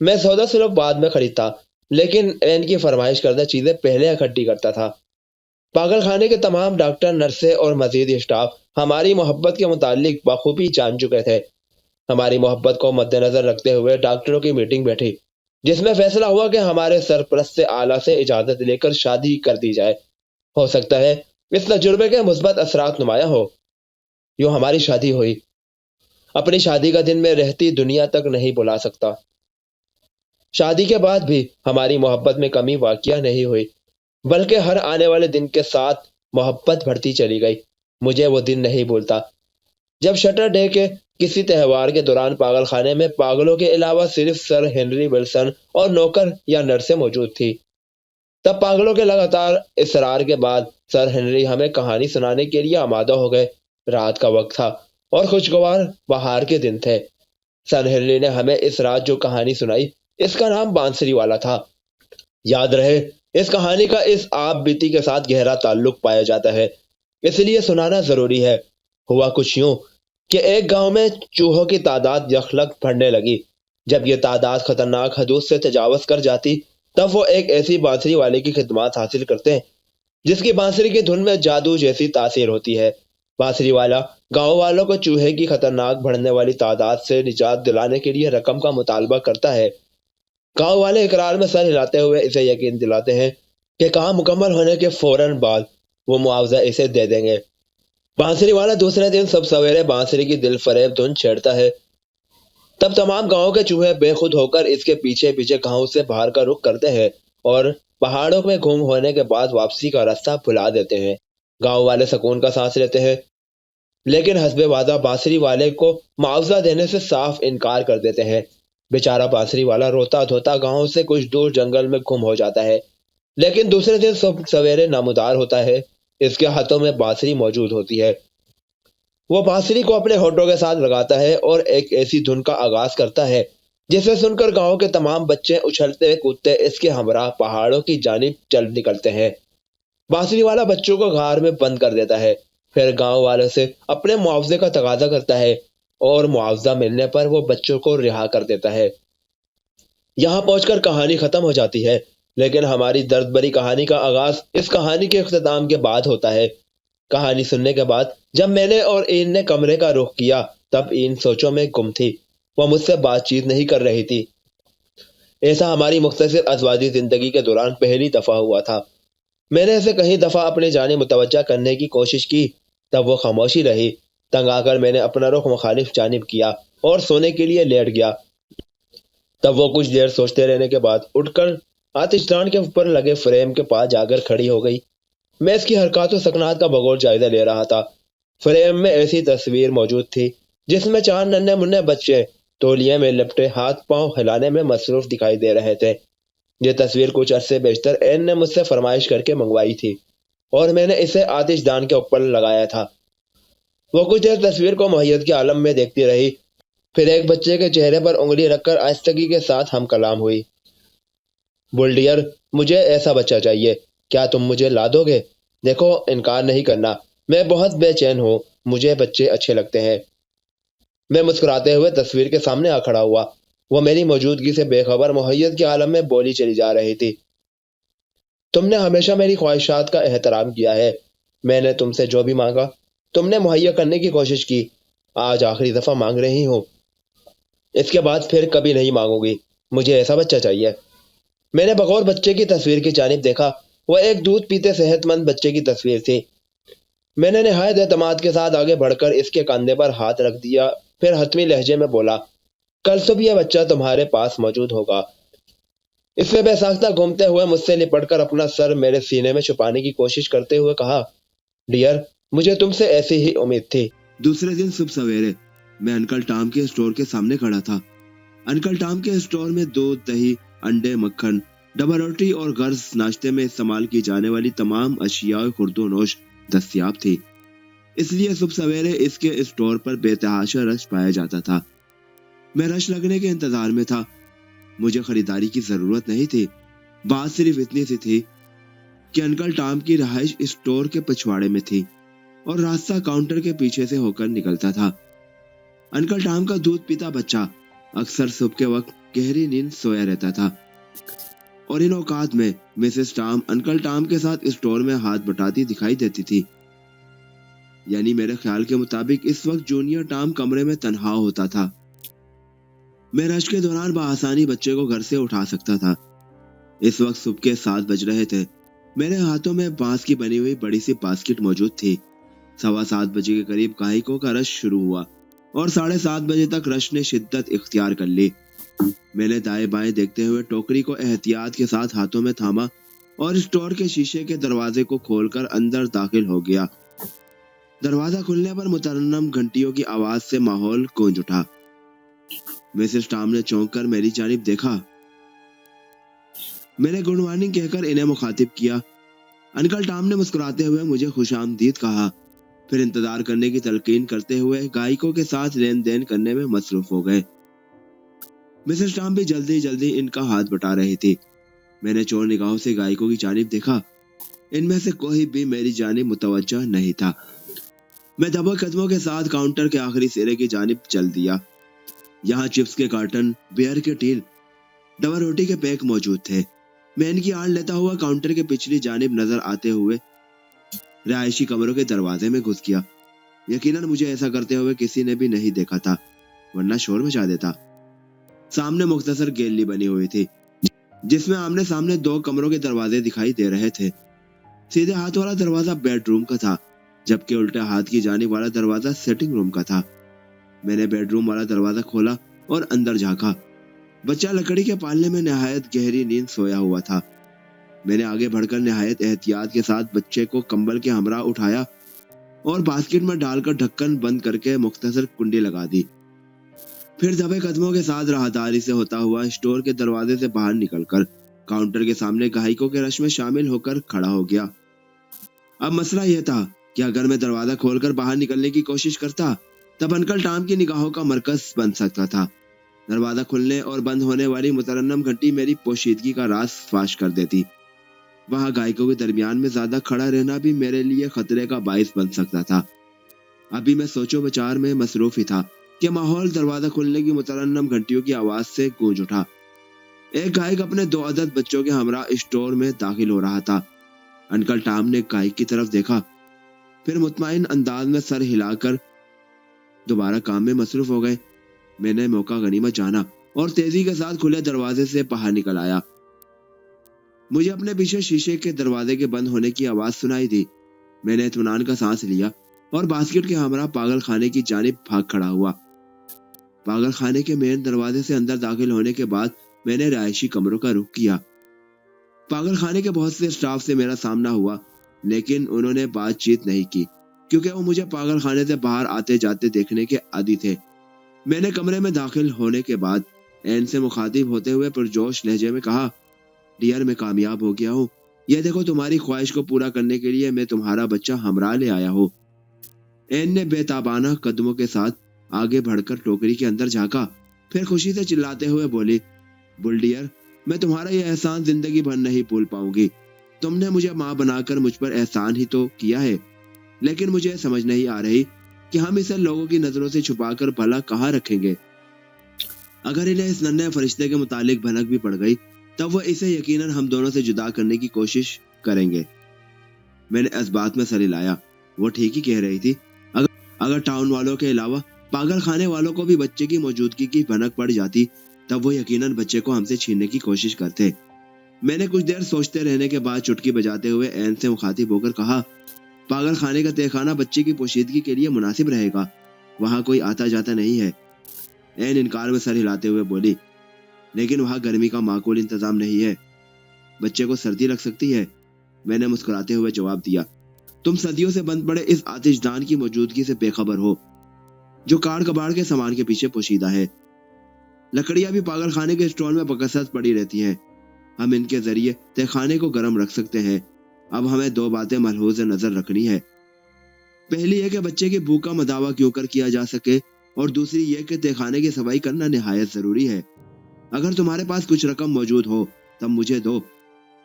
میں سودا سلف بعد میں خریدتا، لیکن این کی فرمائش کردہ چیزیں پہلے اکٹھی کرتا تھا۔ پاگل خانے کے تمام ڈاکٹر، نرسیں اور مزید اسٹاف ہماری محبت کے متعلق بخوبی جان چکے تھے۔ ہماری محبت کو مد نظر رکھتے ہوئے ڈاکٹروں کی میٹنگ بیٹھی، جس میں فیصلہ ہوا کہ ہمارے سرپرست اعلیٰ سے اجازت لے کر شادی کر دی جائے۔ ہو سکتا ہے اس تجربے کے مثبت اثرات نمایاں ہو۔ یوں ہماری شادی ہوئی۔ اپنی شادی کا دن میں رہتی دنیا تک نہیں بلا سکتا۔ شادی کے بعد بھی ہماری محبت میں کمی واقع نہیں ہوئی، بلکہ ہر آنے والے دن کے ساتھ محبت بڑھتی چلی گئی۔ مجھے وہ دن نہیں بھولتا جب شٹر ڈے کے کسی تہوار کے دوران پاگل خانے میں پاگلوں کے علاوہ صرف سر ہنری ولسن اور نوکر یا نرسیں موجود تھی۔ تب پاگلوں کے لگاتار اصرار کے بعد سر ہنری ہمیں کہانی سنانے کے لیے آمادہ ہو گئے۔ رات کا وقت تھا اور خوشگوار بہار کے دن تھے۔ سر ہنری نے ہمیں اس رات جو کہانی سنائی، اس کا نام بانسری والا تھا۔ یاد رہے، اس کہانی کا اس آپ بیتی کے ساتھ گہرا تعلق پایا جاتا ہے، اس لیے سنانا ضروری ہے۔ ہوا کچھ یوں کہ ایک گاؤں میں چوہوں کی تعداد یخلک بڑھنے لگی۔ جب یہ تعداد خطرناک حدود سے تجاوز کر جاتی، تب وہ ایک ایسی بانسری والے کی خدمات حاصل کرتے ہیں جس کی بانسری کی دھن میں جادو جیسی تاثیر ہوتی ہے۔ بانسری والا گاؤں والوں کو چوہے کی خطرناک بڑھنے والی تعداد سے نجات دلانے کے لیے رقم کا مطالبہ کرتا ہے۔ گاؤں والے اقرار میں سر ہلاتے ہوئے اسے یقین دلاتے ہیں کہ کام مکمل ہونے کے فوراً بعد وہ معاوضہ اسے دے دیں گے۔ بانسری والا دوسرے دن سب سویرے بانسری کی دل فریب دھن چھیڑتا ہے۔ تب تمام گاؤں کے چوہے بے خود ہو کر اس کے پیچھے پیچھے گاؤں سے باہر کا رخ کرتے ہیں اور پہاڑوں میں گم ہونے کے بعد واپسی کا راستہ بھلا دیتے ہیں۔ گاؤں والے سکون کا سانس لیتے ہیں، لیکن حسب وعدہ بانسری والے کو معاوضہ دینے سے صاف انکار کر دیتے ہیں۔ بیچارہ بانسری والا روتا دھوتا گاؤں سے کچھ دور جنگل میں گم ہو جاتا ہے، لیکن دوسرے دن صبح سویرے نامدار ہوتا ہے۔ اس کے ہاتھوں میں بانسری موجود ہوتی ہے۔ وہ بانسری کو اپنے ہونٹوں کے ساتھ لگاتا ہے اور ایک ایسی دھن کا آغاز کرتا ہے جسے سن کر گاؤں کے تمام بچے اچھلتے کودتے اس کے ہمراہ پہاڑوں کی جانب چل نکلتے ہیں۔ بانسری والا بچوں کو غار میں بند کر دیتا ہے، پھر گاؤں والوں سے اپنے معاوضے کا تقاضا کرتا ہے اور معاوضہ ملنے پر وہ بچوں کو رہا کر دیتا ہے۔ یہاں پہنچ کر کہانی ختم ہو جاتی ہے، لیکن ہماری درد بری کہانی کا آغاز اس کہانی کے اختتام کے بعد ہوتا ہے۔ کہانی سننے کے بعد جب میں نے اور این نے کمرے کا رخ کیا، تب این سوچوں میں گم تھی۔ وہ مجھ سے بات چیت نہیں کر رہی تھی۔ ایسا ہماری مختصر ازواجی زندگی کے دوران پہلی دفعہ ہوا تھا۔ میں نے اسے کئی دفعہ اپنی جانب متوجہ کرنے کی کوشش کی، تب وہ خاموشی رہی۔ تنگ آ کر میں نے اپنا رخ مخالف جانب کیا اور سونے کے لیے لیٹ گیا۔ تب وہ کچھ دیر سوچتے رہنے کے بعد اٹھ کر آتش دان کے اوپر لگے فریم کے پاس جا کر کھڑی ہو گئی۔ میں اس کی حرکات و سکنات کا بغور جائزہ لے رہا تھا۔ فریم میں ایسی تصویر موجود تھی جس میں 4 ننھے منھے بچے تولیے میں لپٹے ہاتھ پاؤں ہلانے میں مصروف دکھائی دے رہے تھے۔ یہ تصویر کچھ عرصے بیشتر این نے مجھ سے فرمائش کر کے منگوائی تھی اور میں نے اسے آتش دان کے اوپر لگایا تھا۔ وہ کچھ دیر تصویر کو محیط کے عالم میں دیکھتی رہی، پھر ایک بچے کے چہرے پر انگلی رکھ کر آہستگی کے ساتھ ہم کلام ہوئی۔ بلڈیر، مجھے ایسا بچہ چاہیے، کیا تم مجھے لا دو گے؟ دیکھو، انکار نہیں کرنا، میں بہت بے چین ہوں، مجھے بچے اچھے لگتے ہیں۔ میں مسکراتے ہوئے تصویر کے سامنے آ کھڑا ہوا۔ وہ میری موجودگی سے بے خبر محیط کے عالم میں بولی چلی جا رہی تھی۔ تم نے ہمیشہ میری خواہشات کا احترام کیا ہے۔ میں نے تم سے جو بھی مانگا تم نے مہیا کرنے کی کوشش کی۔ آج آخری دفعہ مانگ رہی ہوں، اس کے بعد پھر کبھی نہیں مانگوں گی۔ مجھے ایسا بچہ چاہیے۔ میں نے بغور بچے کی تصویر کی جانب دیکھا۔ وہ ایک دودھ پیتے صحت مند بچے کی تصویر تھی۔ میں نے نہایت اعتماد کے ساتھ آگے بڑھ کر اس کے کاندھے پر ہاتھ رکھ دیا، پھر حتمی لہجے میں بولا، کل صبح یہ بچہ تمہارے پاس موجود ہوگا۔ اس نے بے ساختہ گھومتے ہوئے مجھ سے لپٹ کر اپنا سر میرے سینے میں چھپانے کی کوشش کرتے ہوئے کہا، ڈیئر، مجھے تم سے ایسی ہی امید تھی۔ دوسرے دن صبح سویرے میں انکل ٹام کے اسٹور کے سامنے کھڑا تھا۔ انکل ٹام کے اسٹور میں دودھ، دہی، انڈے، مکھن، ڈبل روٹی اور غرض ناشتے میں استعمال کی جانے والی تمام اشیاء خورد و نوش دستیاب تھی۔ اس لیے صبح سویرے اس کے اسٹور پر بے تحاشا رش پایا جاتا تھا۔ میں رش لگنے کے انتظار میں تھا۔ مجھے خریداری کی ضرورت نہیں تھی۔ بات صرف اتنی سی تھی کہ انکل ٹام کی رہائش اسٹور کے پچھواڑے میں تھی اور راستہ کاؤنٹر کے پیچھے سے ہو کر نکلتا تھا۔ انکل ٹام کا دودھ پیتا بچہ اکثر صبح کے وقت گہری نیند سویا رہتا تھا اور ان اوقات میں مسز ٹام انکل ٹام کے ساتھ اسٹور میں ہاتھ بٹاتی دکھائی دیتی تھی۔ یعنی میرے خیال کے مطابق اس وقت جونیئر ٹام کمرے میں تنہا ہوتا تھا۔ میں رش کے دوران بآسانی بچے کو گھر سے اٹھا سکتا تھا۔ اس وقت صبح کے 7 بج رہے تھے۔ میرے ہاتھوں میں بانس کی بنی ہوئی بڑی سی باسکٹ موجود تھی۔ 7:15 بجے کے قریب گاہکوں کا رش شروع ہوا اور 7:30 بجے تک رش نے شدت اختیار کر لی۔ میں نے دائیں بائیں دیکھتے ہوئے ٹوکری کو احتیاط کے ساتھ ہاتھوں میں تھاما اور اسٹور کے شیشے کے دروازے کو کھول کر اندر داخل ہو گیا۔ دروازہ کھلنے پر مترنم گھنٹیوں کی آواز سے ماحول گونج اٹھا۔ مسز ٹام نے چونک کر میری جانب دیکھا۔ میں نے گڈ مارننگ کہہ کر انہیں مخاطب کیا۔ انکل ٹام نے مسکراتے ہوئے مجھے خوش آمدید کہا، پھر انتظار کرنے کی تلقین کرتے ہوئے گاہکوں کے ساتھ لین دین کرنے میں مصروف ہو گئے۔ مسز ٹام بھی جلدی ان کا ہاتھ بٹا رہی تھی۔ میں نے چور نگاہوں سے گاہکوں کی جانب دیکھا۔ ان میں سے کوئی بھی میری جانب متوجہ نہیں تھا۔ میں دبا قدموں کے ساتھ کاؤنٹر کے آخری سرے کی جانب چل دیا۔ یہاں چپس کے کارٹن، بیئر کے ٹین، ڈبل روٹی کے پیک موجود تھے۔ میں ان کی آڑ لیتا ہوا کاؤنٹر کے پچھلی جانب نظر آتے ہوئے رہائشی کمروں کے دروازے میں گھس گیا۔ یقیناً مجھے ایسا کرتے ہوئے کسی نے بھی نہیں دیکھا تھا، ورنہ شور مچا دیتا۔ سامنے مختصر گیلری بنی ہوئی تھی جس میں آمنے سامنے 2 کمروں کے دروازے دکھائی دے رہے تھے۔ سیدھے ہاتھ والا دروازہ بیڈ روم کا تھا، جبکہ الٹے ہاتھ کی جانب والا دروازہ سیٹنگ روم کا تھا۔ میں نے بیڈ روم والا دروازہ کھولا اور اندر جھانکا۔ بچہ لکڑی کے پالنے میں نہایت گہری نیند سویا ہوا تھا۔ میں نے آگے بڑھ کر نہایت احتیاط کے ساتھ بچے کو کمبل کے ہمراہ اٹھایا اور باسکٹ میں ڈال کر ڈھکن بند کر کے مختصر کنڈی لگا دی۔ پھر دبے قدموں کے ساتھ راہداری سے ہوتا ہوا اسٹور کے دروازے سے باہر نکل کر کاؤنٹر کے سامنے گاہکوں کے رش میں شامل ہو کر کھڑا ہو گیا۔ اب مسئلہ یہ تھا کہ اگر میں دروازہ کھول کر باہر نکلنے کی کوشش کرتا تب انکل ٹام کی نگاہوں کا مرکز بن سکتا تھا۔ دروازہ کھلنے اور بند ہونے والی مترنم گھنٹی میری پوشیدگی کا راز فاش کر دیتی۔ وہاں گاہکوں کے درمیان میں زیادہ کھڑا رہنا بھی میرے لیے خطرے کا باعث بن سکتا تھا۔ ابھی میں سوچو بچار میں مصروف ہی تھا کہ ماحول دروازہ کھلنے کی مترنم گھنٹیوں کی آواز سے گونج اٹھا۔ ایک گاہک اپنے 2 عدد بچوں کے ہمراہ اسٹور میں داخل ہو رہا تھا۔ انکل ٹام نے گاہک کی طرف دیکھا، پھر مطمئن انداز میں سر ہلا کر دوبارہ کام میں مصروف ہو گئے۔ میں نے موقع غنیمت جانا اور تیزی کے ساتھ کھلے دروازے سے باہر نکل آیا۔ مجھے اپنے پیچھے شیشے کے دروازے کے بند ہونے کی آواز سنائی دی۔ میں نے اطمینان کا سانس لیا اور باسکٹ کے ہمراہ پاگل خانے کی جانب بھاگ کھڑا ہوا۔ پاگل خانے کے مین دروازے سے اندر داخل ہونے کے بعد میں نے رہائشی کمروں کا رخ کیا۔ پاگل خانے کے بہت سے اسٹاف سے میرا سامنا ہوا، لیکن انہوں نے بات چیت نہیں کی۔ کیونکہ وہ مجھے پاگل خانے سے باہر آتے جاتے دیکھنے کے عادی تھے۔ میں نے کمرے میں داخل ہونے کے بعد این سے مخاطب ہوتے ہوئے پرجوش لہجے میں کہا، ڈیئر میں کامیاب ہو گیا ہوں، یہ دیکھو تمہاری خواہش کو پورا کرنے کے لیے میں تمہارا بچہ ہمراہ لے آیا ہوں۔ این نے بے تابانہ قدموں کے ساتھ آگے بڑھ کر ٹوکری کے اندر جھانکا، پھر خوشی سے چلاتے ہوئے بولی، بل ڈیئر، میں تمہارا یہ احسان زندگی بھر نہیں بھول پاؤں گی۔ تم نے مجھے ماں بنا کر مجھ پر احسان ہی تو کیا ہے، لیکن مجھے سمجھ نہیں آ رہی کہ ہم اسے لوگوں کی نظروں سے چھپا کر بھلا کہاں رکھیں گے۔ اگر انہیں اس ننھے فرشتے کے متعلق بھنک بھی پڑ گئی تب وہ اسے یقیناً ہم دونوں سے جدا کرنے کی کوشش کریں گے۔ میں نے اس بات میں سر ہلایا، وہ ٹھیک ہی کہہ رہی تھی۔ اگر ٹاؤن والوں کے علاوہ پاگل خانے والوں کو بھی بچے کی موجودگی کی بھنک پڑ جاتی تب وہ یقیناً بچے کو ہم سے چھیننے کی کوشش کرتے۔ میں نے کچھ دیر سوچتے رہنے کے بعد چٹکی بجاتے ہوئے این سے مخاطب ہو کر کہا، پاگل خانے کا تہہ خانہ بچے کی پوشیدگی کے لیے مناسب رہے گا، وہاں کوئی آتا جاتا نہیں ہے۔ این انکار میں سر ہلاتے ہوئے بولی، لیکن وہاں گرمی کا معقول انتظام نہیں ہے، بچے کو سردی لگ سکتی ہے۔ میں نے مسکراتے ہوئے جواب دیا، تم صدیوں سے بند پڑے اس آتش دان کی موجودگی سے بے خبر ہو جو کاڑ کباڑ کے سامان کے پیچھے پوشیدہ ہے۔ لکڑیاں بھی پاگل خانے کے اسٹور میں بکثرت پڑی رہتی ہیں، ہم ان کے ذریعے تہہ خانے کو گرم رکھ سکتے ہیں۔ اب ہمیں دو باتیں ملحوظ نظر رکھنی ہے، پہلی یہ کہ بچے کی بھوک کا مداوع کیوں کر کیا جا سکے، اور دوسری یہ کہ تہہ خانے کی صفائی کرنا نہایت ضروری ہے۔ اگر تمہارے پاس کچھ رقم موجود ہو تب مجھے دو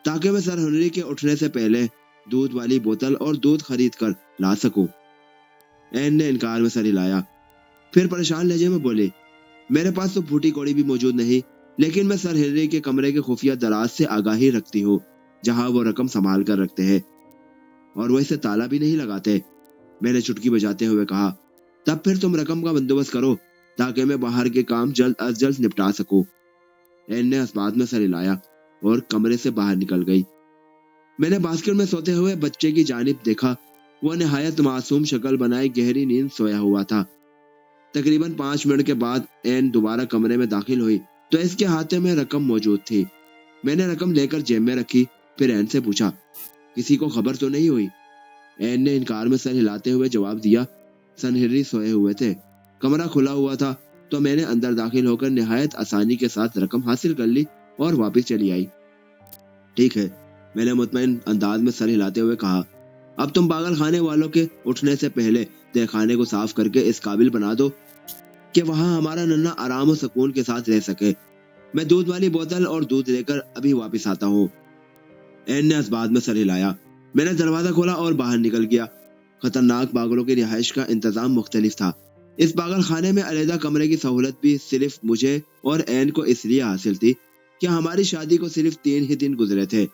تاکہ میں سر ہنری کے اٹھنے سے پہلے دودھ والی بوتل اور دودھ خرید کر لا سکوں۔ این نے انکار میں سر ہلایا، پھر پریشان لہجے میں بولے، میرے پاس تو پھوٹی کوڑی بھی موجود نہیں، لیکن میں سر ہنری کے کمرے کے خفیہ دراز سے آگاہی رکھتی ہوں جہاں وہ رقم سنبھال کر رکھتے ہیں، اور وہ اسے تالا بھی نہیں لگاتے۔ میں نے چٹکی بجاتے ہوئے کہا، تب پھر تم رقم کا بندوبست کرو تاکہ میں باہر کے کام جلد از جلد نپٹا سکوں۔ این نے اس بات میں سر ہلایا اور کمرے سے باہر نکل گئی۔ میں نے باسکٹ میں سوتے ہوئے بچے کی جانب دیکھا، وہ نہایت معصوم شکل بنائے گہری نیند سویا ہوا تھا۔ تقریباً 5 منٹ کے بعد این دوبارہ کمرے میں داخل ہوئی تو اس کے ہاتھے میں رقم موجود تھی۔ میں نے رقم لے کر جیب میں رکھی، پھر این سے پوچھا، کسی کو خبر تو نہیں ہوئی؟ این نے انکار میں سر ہلاتے ہوئے جواب دیا، سر ہنری سوئے ہوئے تھے، کمرہ کھلا ہوا تھا تو میں نے اندر داخل ہو کر نہایت آسانی کے ساتھ رقم حاصل کر لی اور واپس چلی آئی۔ ٹھیک ہے، میں نے مطمئن انداز میں سر ہلاتے ہوئے کہا، اب تم پاگل خانے والوں کے اٹھنے سے پہلے تہہ خانے کو صاف کر کے اس قابل بنا دو کہ وہاں ہمارا ننھا آرام و سکون کے ساتھ رہ سکے۔ میں دودھ والی بوتل اور دودھ لے کر ابھی واپس آتا ہوں۔ این نے اس بات میں سر ہلایا۔ میں نے دروازہ کھولا اور باہر نکل گیا۔ خطرناک پاگلوں کی رہائش کا انتظام مختلف تھا۔ اس پاگل خانے میں علیحدہ کمرے کی سہولت بھی صرف مجھے اور این کو اس لیے حاصل تھی کہ ہماری شادی کو صرف 3 ہی دن گزرے تھے۔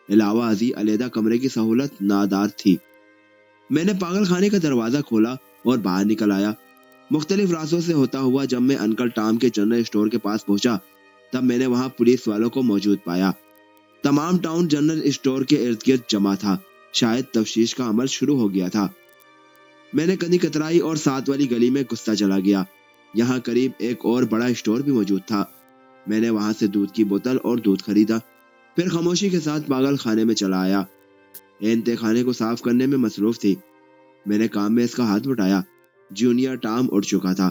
علاوہ ازیں علیحدہ کمرے کی سہولت نادار تھی۔ میں نے پاگل خانے کا دروازہ کھولا اور باہر نکل آیا۔ مختلف راستوں سے ہوتا ہوا جب میں انکل ٹام کے جنرل اسٹور کے پاس پہنچا تب میں نے وہاں پولیس والوں کو موجود پایا۔ تمام ٹاؤن جنرل اسٹور کے ارد گرد جمع تھا، شاید تفتیش کا عمل شروع ہو گیا تھا۔ میں نے کدی کترائی اور 7 والی گلی میں گھستا چلا گیا۔ یہاں قریب ایک اور بڑا اسٹور بھی موجود تھا۔ میں نے وہاں سے دودھ کی بوتل اور دودھ خریدا، پھر خاموشی کے ساتھ پاگل خانے میں چلا آیا۔ این تہہ خانے کو صاف کرنے میں مصروف تھی۔ میں نے کام میں اس کا ہاتھ بٹایا۔ جونیئر ٹام اٹھ چکا تھا،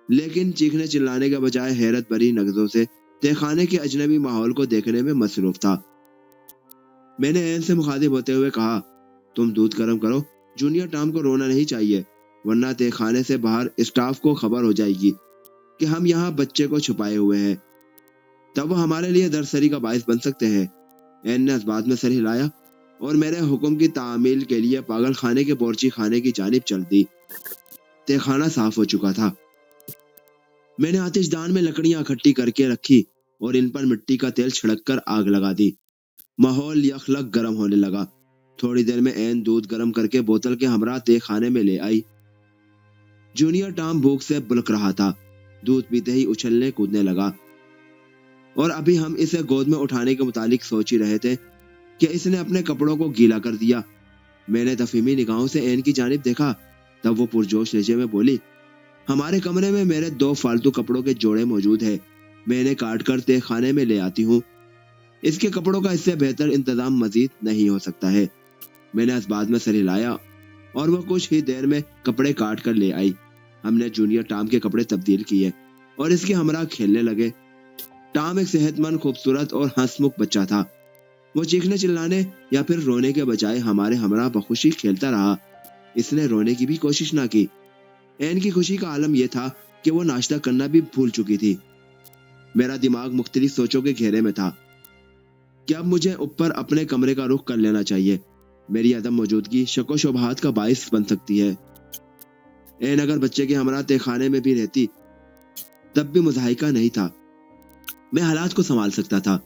لیکن چیخنے چلانے کے بجائے حیرت بھری نظروں سے تہہ خانے کے اجنبی ماحول کو دیکھنے میں مصروف تھا۔ میں نے این سے مخاطب ہوتے ہوئے کہا، تم دودھ گرم کرو، جونیئر ٹام کو رونا نہیں چاہیے، ورنہ تہہ خانے سے باہر اسٹاف کو خبر ہو جائے گی کہ ہم یہاں بچے کو چھپائے ہوئے ہیں، تب وہ ہمارے لیے درسری کا باعث بن سکتے ہیں۔ این نے اس بات میں سر ہلایا اور میرے حکم کی تعمیل کے لیے پاگل خانے کے بورچی خانے کی جانب چل دی۔ تہہ خانہ صاف ہو چکا تھا۔ میں نے آتش دان میں لکڑیاں اکٹھی کر کے رکھی اور ان پر مٹی کا تیل چھڑک کر آگ لگا دی۔ ماحول یخلک گرم ہونے لگا۔ تھوڑی دیر میں این دودھ گرم کر کے بوتل کے ہمراہ تہہ خانے میں لے آئی۔ جونیئر ٹام بھوک سے بلک رہا تھا، دودھ پیتے ہی اچھلنے کودنے لگا، اور ابھی ہم اسے گود میں اٹھانے کے متعلق سوچ ہی رہے تھے کہ اس نے اپنے کپڑوں کو گیلا کر دیا۔ میں نے تفہیمی نگاہوں سے این کی جانب دیکھا، تب وہ پرجوش لہجے میں بولی، ہمارے کمرے میں میرے 2 فالتو کپڑوں کے جوڑے موجود ہیں، میں انہیں کاٹ کر تہہ خانے میں لے آتی ہوں، اس کے کپڑوں کا اس سے بہتر انتظام مزید نہیں ہو سکتا ہے۔ میں نے اس بات میں سر ہلایا اور وہ کچھ ہی دیر میں کپڑے کاٹ کر لے آئی۔ ہم نے جونیئر ٹام کے کپڑے تبدیل کیے اور اس کے ہمراہ کھیلنے لگے۔ ٹام ایک صحت مند، خوبصورت اور ہنسمکھ بچہ تھا۔ وہ چیخنے چلانے یا پھر رونے کے بجائے ہمارے ہمراہ بخوشی کھیلتا رہا۔ اس نے رونے کی بھی کوشش نہ کی۔ این کی خوشی کا عالم یہ تھا کہ وہ ناشتہ کرنا بھی بھول چکی تھی۔ میرا دماغ مختلف سوچوں کے گھیرے میں تھا کہ اب مجھے اوپر اپنے کمرے کا رخ کر لینا چاہیے۔ میری عدم موجودگی شک و شبہات کا باعث بن سکتی ہے۔ این اگر بچے کے ہمراہ تہ خانے میں بھی رہتی تب بھی مضحکہ نہیں تھا۔ میں حالات کو سنبھال سکتا تھا۔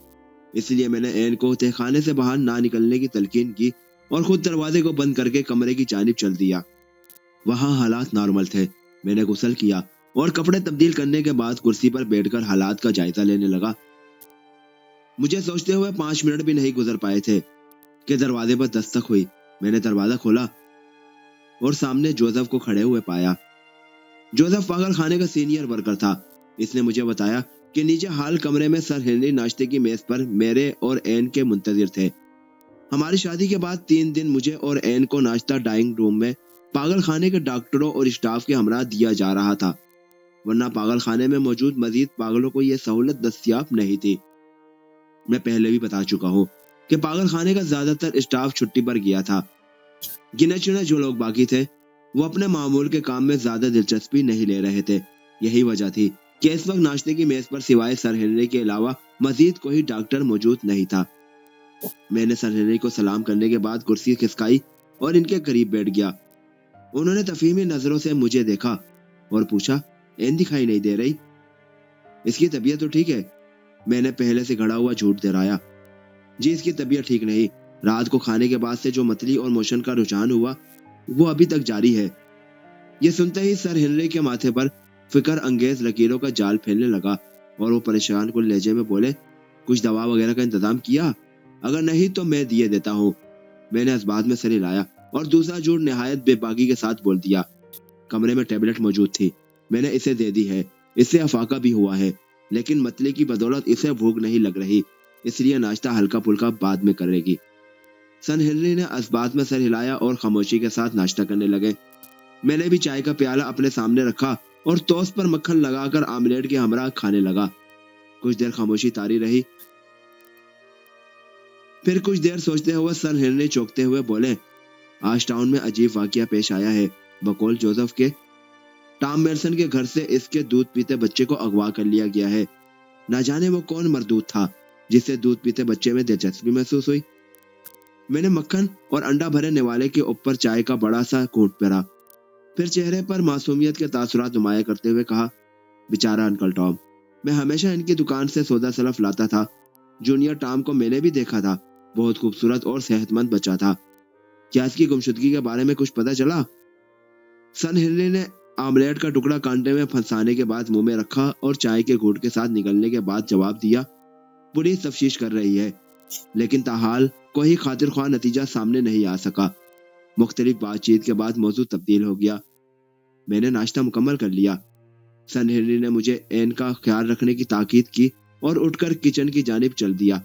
اس لیے میں نے این کو تہ خانے سے باہر نہ نکلنے کی تلقین کی اور خود دروازے کو بند کر کے کمرے کی جانب چل دیا۔ وہاں حالات نارمل تھے۔ میں نے غسل کیا اور کپڑے تبدیل کرنے کے بعد کرسی پر بیٹھ کر حالات کا جائزہ لینے لگا۔ مجھے سوچتے ہوئے 5 منٹ بھی نہیں گزر پائے تھے کہ دروازے پر دستک ہوئی۔ میں نے دروازہ کھولا اور سامنے جوزف کو کھڑے ہوئے پایا۔ جوزف پاگل خانے کا سینئر ورکر تھا۔ اس نے مجھے بتایا کہ نیچے ہال کمرے میں سر ہنری ناشتے کی میز پر میرے اور این کے منتظر تھے۔ ہماری شادی کے بعد 3 دن مجھے اور این کو ناشتہ ڈائننگ روم میں پاگل خانے کے ڈاکٹروں اور اسٹاف کے ہمراہ دیا جا رہا تھا، ورنہ پاگل خانے میں موجود مزید پاگلوں کو یہ سہولت دستیاب نہیں تھی۔ میں پہلے بھی بتا چکا ہوں کہ پاگل خانے کا زیادہ تر اسٹاف چھٹی پر گیا تھا۔ گنے چنے جو لوگ باقی تھے وہ اپنے معمول کے کام میں زیادہ دلچسپی نہیں لے رہے تھے۔ یہی وجہ تھی کہ اس وقت ناشتے کی میز پر سوائے سر ہنری کے علاوہ مزید کوئی ڈاکٹر موجود نہیں تھا۔ میں نے سر ہنری کو سلام کرنے کے بعد کرسی کھسکائی اور ان کے قریب بیٹھ گیا۔ انہوں نے تفہیمی نظروں سے مجھے دیکھا اور پوچھا، این دکھائی نہیں دے رہی؟ اس کی طبیعت تو ٹھیک ہے؟ میں نے پہلے سے گھڑا ہوا جھوٹ دہرایا۔ جی اس کی طبیعت ٹھیک نہیں۔ رات کو کھانے کے بعد سے جو متلی اور موشن کا رجحان ہوا وہ ابھی تک جاری ہے۔ یہ سنتے ہی سر ہنری کے ماتھے پر فکر انگیز لکیروں کا جال پھیلنے لگا اور وہ پریشان کن لہجے میں بولے، کچھ دوا وغیرہ کا انتظام کیا؟ اگر نہیں تو میں دیے دیتا ہوں۔ میں نے اس بات میں سر ہلایا اور دوسرا جھوٹ نہایت بے باکی کے ساتھ بول دیا، کمرے میں ٹیبلٹ موجود تھی، میں نے اسے دے دی ہے، اس سے افاقہ بھی ہوا ہے، لیکن متلی کی بدولت اسے بھوک نہیں لگ رہی، اس لیے ناشتہ ہلکا پھلکا بعد میں کرے گی۔ سن ہنری نے اس بات میں سر ہلایا اور خاموشی کے ساتھ ناشتہ کرنے لگے۔ میں نے بھی چائے کا پیالہ اپنے سامنے رکھا اور ٹوسٹ پر مکھن لگا کر آملیٹ کے ہمراہ کھانے لگا۔ کچھ دیر خاموشی طاری رہی، پھر کچھ دیر سوچتے ہوئے سر ہنری چونکتے ہوئے بولے، آج ٹاؤن میں عجیب واقعہ پیش آیا ہے۔ بقول جوزف کے ٹام میرسن کے گھر سے اس کے دودھ پیتے بچے کو اغوا کر لیا گیا ہے۔ نہ جانے وہ کون مردود تھا جس سے دودھ پیتے بچے میں دلچسپی محسوس ہوئی۔ میں نے مکھن اور انڈا بھرے نوالے کے اوپر چائے کا بڑا سا گھونٹ پھیرا، پھر چہرے پر معصومیت کے تاثرات نمایاں کرتے ہوئے کہا، بیچارہ انکل ٹام، میں ہمیشہ ان کی دکان سے سودا سلف لاتا تھا۔ جونیئر ٹام کو میں نے بھی دیکھا تھا، بہت خوبصورت اور صحت مند بچہ تھا۔ کیا اس کی گمشدگی کے بارے میں کچھ پتہ چلا؟ سن ہنری نے آملیٹ کا ٹکڑا کانٹے میں پھنسانے کے بعد منہ میں رکھا اور چائے کے گھونٹ کے ساتھ نگلنے کے بعد جواب دیا، پولیس تفتیش کر رہی ہے، لیکن تاحال کوئی خاطر خواہ نتیجہ سامنے نہیں آ سکا۔ مختلف بات چیت کے بعد موضوع تبدیل ہو گیا۔ میں نے ناشتہ مکمل کر لیا۔ سن ہنری نے مجھے این کا خیال رکھنے کی تاکید کی اور اٹھ کر کچن کی جانب چل دیا۔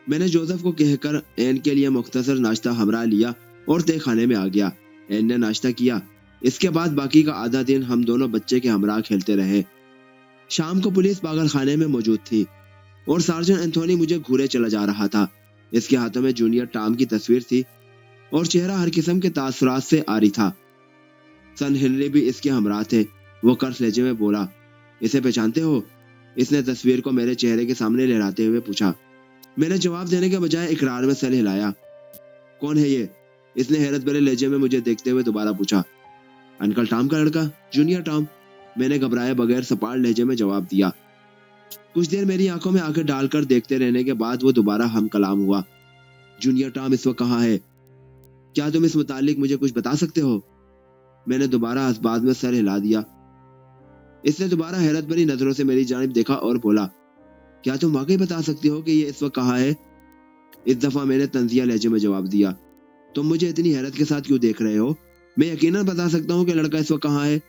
میں نے جوزف کو کہہ کر این کے لیے مختصر ناشتہ ہمراہ لیا اور تہ خانے میں آ گیا۔ این نے ناشتہ کیا۔ اس کے بعد باقی کا آدھا دن ہم دونوں بچے کے ہمراہ کھیلتے رہے۔ شام کو پولیس پاگل خانے میں موجود تھی اور سارجن اینتھونی مجھے گھورے چلا جا رہا تھا۔ اس کے ہاتھوں میں جونیئر ٹام کی تصویر تھی اور چہرہ ہر قسم کے تاثرات سے عاری تھا۔ سن ہنری بھی اس کے ہمراہ تھے۔ وہ کرس لہجے میں بولا، اسے پہچانتے ہو؟ اس نے تصویر کو میرے چہرے کے سامنے لہراتے ہوئے پوچھا۔ میں نے جواب دینے کے بجائے اقرار میں سر ہلایا۔ کون ہے یہ؟ اس نے حیرت بھرے لہجے میں مجھے دیکھتے ہوئے دوبارہ پوچھا۔ انکل ٹام کا لڑکا، جونیئر ٹام، میں نے گھبرائے بغیر سپاٹ لہجے میں جواب دیا۔ کچھ دیر میری آنکھوں میں آنکھیں ڈال کر دیکھتے رہنے کے بعد وہ دوبارہ ہم کلام ہوا۔ جونیئر ٹام اس وقت کہاں ہے؟ کیا تم اس متعلق مجھے کچھ بتا سکتے ہو؟ میں نے دوبارہ اس بات میں سر ہلا دیا۔ اس نے دوبارہ حیرت بھری نظروں سے میری جانب دیکھا اور بولا، کیا تم واقعی بتا سکتے ہو کہ یہ اس وقت کہاں ہے؟ اس دفعہ میں نے طنزیہ لہجے میں جواب دیا، تم مجھے اتنی حیرت کے ساتھ کیوں دیکھ رہے ہو؟ میں یقیناً بتا سکتا ہوں کہ لڑکا اس وقت کہاں ہے۔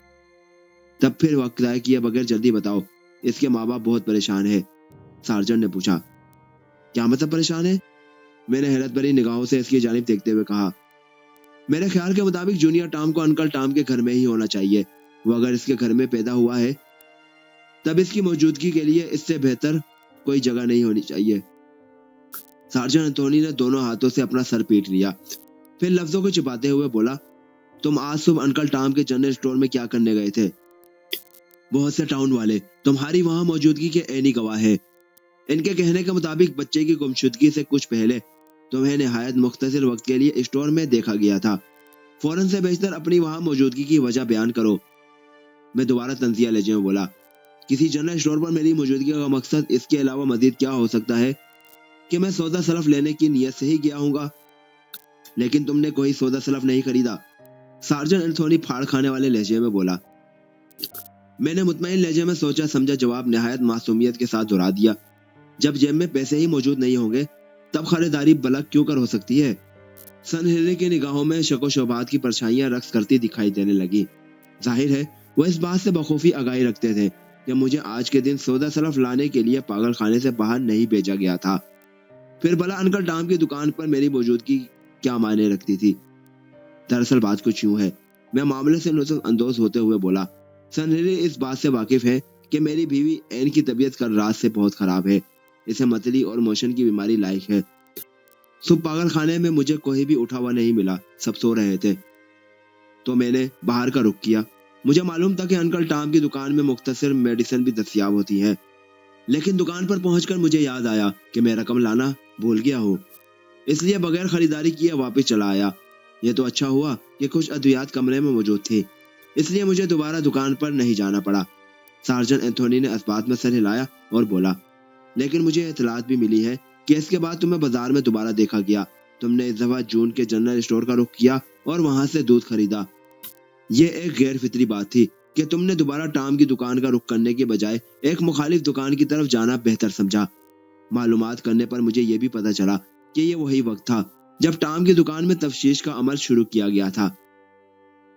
تب پھر وقت ضائع کیے بغیر جلدی بتاؤ، اس کے ماں باپ بہت پریشان ہے۔ سارجن نے پوچھا۔ کیا مطلب پریشان ہے؟ میں نے حیرت بھری نگاہوں سے اس کی جانب دیکھتے ہوئے کہا۔ میرے خیال کے مطابق جونیئر ٹام کو انکل ٹام کے گھر میں ہی ہونا چاہیے۔ وہ اگر اس کے گھر میں پیدا ہوا ہے تب اس کی موجودگی کے لیے اس سے بہتر کوئی جگہ نہیں ہونی چاہیے۔ سارجن انتھونی نے دونوں ہاتھوں سے اپنا سر پیٹ لیا، پھر لفظوں کو چھپاتے ہوئے بولا، تم آج صبح انکل ٹام کے جنرل اسٹور میں کیا کرنے گئے تھے؟ بہت سے ٹاؤن والے تمہاری وہاں موجودگی کے عینی گواہ ہیں۔ ان کے کہنے کے مطابق بچے کی گمشدگی سے کچھ پہلے تمہیں نہایت مختصر وقت کے لیے اسٹور میں دیکھا گیا تھا۔ فوراً سے بیشتر اپنی وہاں موجودگی کی وجہ بیان کرو۔ میں دوبارہ تنزیہ لہجے میں بولا، کسی جنرل اسٹور پر میری موجودگی کا مقصد اس کے علاوہ مزید کیا ہو سکتا ہے کہ میں سودا سلف لینے کی نیت سے ہی گیا ہوں گا؟ لیکن تم نے کوئی سودا سلف نہیں خریدا، سارجن انتھونی پھاڑ کھانے والے لہجے میں بولا۔ میں نے مطمئن لہجے میں سوچا سمجھا جواب نہایت معصومیت کے ساتھ دہرا دیا، جب جیب میں پیسے ہی موجود نہیں ہوں گے تب خریداری بلک کیوں کر ہو سکتی ہے؟ سن ہنری کی نگاہوں میں شک و شبہات کی پرچھائیاں رقص کرتی دکھائی دینے لگی۔ ظاہر ہے وہ اس بات سے بخوفی آگاہی رکھتے تھے کہ مجھے آج کے دن سودا سلف لانے کے لیے پاگل خانے سے باہر نہیں بھیجا گیا تھا۔ پھر بھلا انکل ٹام کی دکان پر میری موجودگی کیا معنی رکھتی تھی؟ دراصل بات کچھ یوں ہے، میں معاملے سے لطف اندوز ہوتے ہوئے بولا، سن ہنری اس بات سے واقف ہے کہ میری بیوی این کی طبیعت کل رات سے بہت خراب ہے۔ اسے متلی اور موشن کی بیماری لاحق ہے۔ صبح پاگل خانے میں مجھے کوئی بھی اٹھا ہوا نہیں ملا، سب سو رہے تھے، تو میں نے باہر کا رخ کیا۔ مجھے معلوم تھا کہ انکل ٹام کی دکان میں مختصر میڈیسن بھی دستیاب ہوتی ہے، لیکن دکان پر پہنچ کر مجھے یاد آیا کہ میں رقم لانا بھول گیا ہوں، اس لیے بغیر خریداری کیے واپس چلا آیا۔ یہ تو اچھا ہوا کہ کچھ ادویات کمرے میں موجود تھی، اس لیے مجھے دوبارہ دکان پر نہیں جانا پڑا۔ سارجن انتھونی نے اس بات میں سر ہلایا اور بولا، لیکن مجھے اطلاعات بھی ملی ہے کہ اس کے بعد تمہیں بازار میں دوبارہ دیکھا گیا۔ تم نے اس دفعہ جون کے جنرل اسٹور کا رخ کیا اور وہاں سے دودھ خریدا۔ یہ ایک غیر فطری بات تھی کہ تم نے دوبارہ ٹام کی دکان کا رخ کرنے کے بجائے ایک مخالف دکان کی طرف جانا بہتر سمجھا۔ معلومات کرنے پر مجھے یہ بھی پتہ چلا کہ یہ وہی وقت تھا جب ٹام کی دکان میں تفتیش کا عمل شروع کیا گیا تھا۔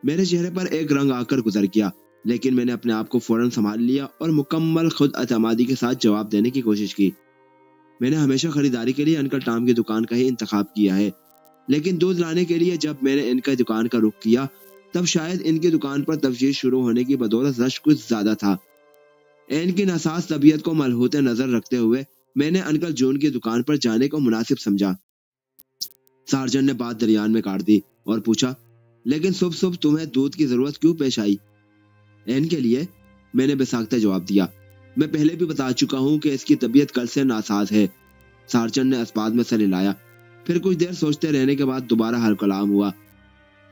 میرے چہرے پر ایک رنگ آ کر گزر گیا، لیکن میں نے اپنے آپ کو فوراً سنبھال لیا اور مکمل خود اعتمادی کے ساتھ جواب دینے کی کوشش کی۔ میں نے ہمیشہ خریداری کے لیے انکل ٹام کی دکان کا ہی انتخاب کیا ہے، لیکن دودھ لانے کے لیے جب میں نے ان کی دکان کا رخ کیا تب شاید ان کی دکان پر تفتیش شروع ہونے کی بدولت رش کچھ زیادہ تھا۔ ان کی ناساز طبیعت کو ملحوظ نظر رکھتے ہوئے میں نے انکل جون کی دکان پر جانے کو مناسب سمجھا۔ سارجن نے بات درمیان میں کاٹ دی اور پوچھا، لیکن صبح صبح تمہیں دودھ کی ضرورت کیوں پیش آئی؟ این کے لیے، میں نے بساختہ جواب دیا۔ میں پہلے بھی بتا چکا ہوں کہ اس کی طبیعت کل سے ناساز ہے۔ سارجن نے اس بات میں سر ہلایا، پھر کچھ دیر سوچتے رہنے کے بعد دوبارہ حل کلام ہوا۔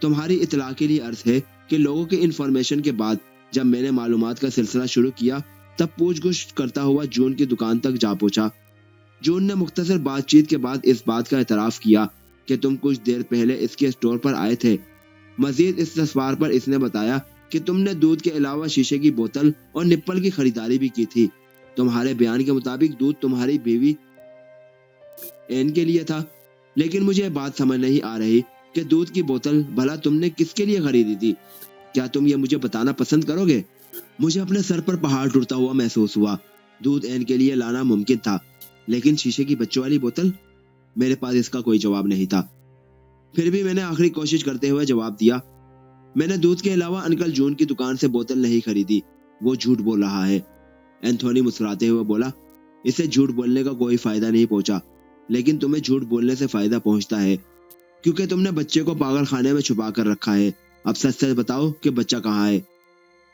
تمہاری اطلاع کے لیے عرض ہے کہ لوگوں کی انفارمیشن کے بعد جب میں نے معلومات کا سلسلہ شروع کیا تب پوچھ گچھ کرتا ہوا جون کی دکان تک جا پہنچا۔ جون نے مختصر بات چیت کے بعد اس بات کا اعتراف کیا کہ تم کچھ دیر پہلے اس کے اسٹور پر آئے تھے۔ مزید استفسار پر اس نے بتایا کہ تم نے دودھ کے علاوہ شیشے کی بوتل اور نپل کی خریداری بھی کی تھی۔ تمہارے بیان کے مطابق دودھ تمہاری بیوی این کے لیے تھا، لیکن مجھے بات سمجھ نہیں آ رہی کہ دودھ کی بوتل بھلا تم نے کس کے لیے خریدی تھی؟ کیا تم یہ مجھے بتانا پسند کرو گے؟ مجھے اپنے سر پر پہاڑ ٹوٹتا ہوا محسوس ہوا۔ دودھ این کے لیے لانا ممکن تھا، لیکن شیشے کی بچوں والی بوتل؟ میرے پاس اس کا کوئی جواب نہیں تھا۔ پھر بھی میں نے آخری کوشش کرتے ہوئے جواب دیا، میں نے دودھ کے علاوہ انکل جون کی دکان سے بوتل نہیں خریدی، وہ جھوٹ بول رہا ہے۔ انتھونی مسکراتے ہوئے بولا، اسے جھوٹ بولنے کا کوئی فائدہ نہیں پہنچا، لیکن تمہیں جھوٹ بولنے سے فائدہ پہنچتا ہے، کیونکہ تم نے بچے کو پاگل خانے میں چھپا کر رکھا ہے۔ اب سچ سچ بتاؤ کہ بچہ کہاں ہے؟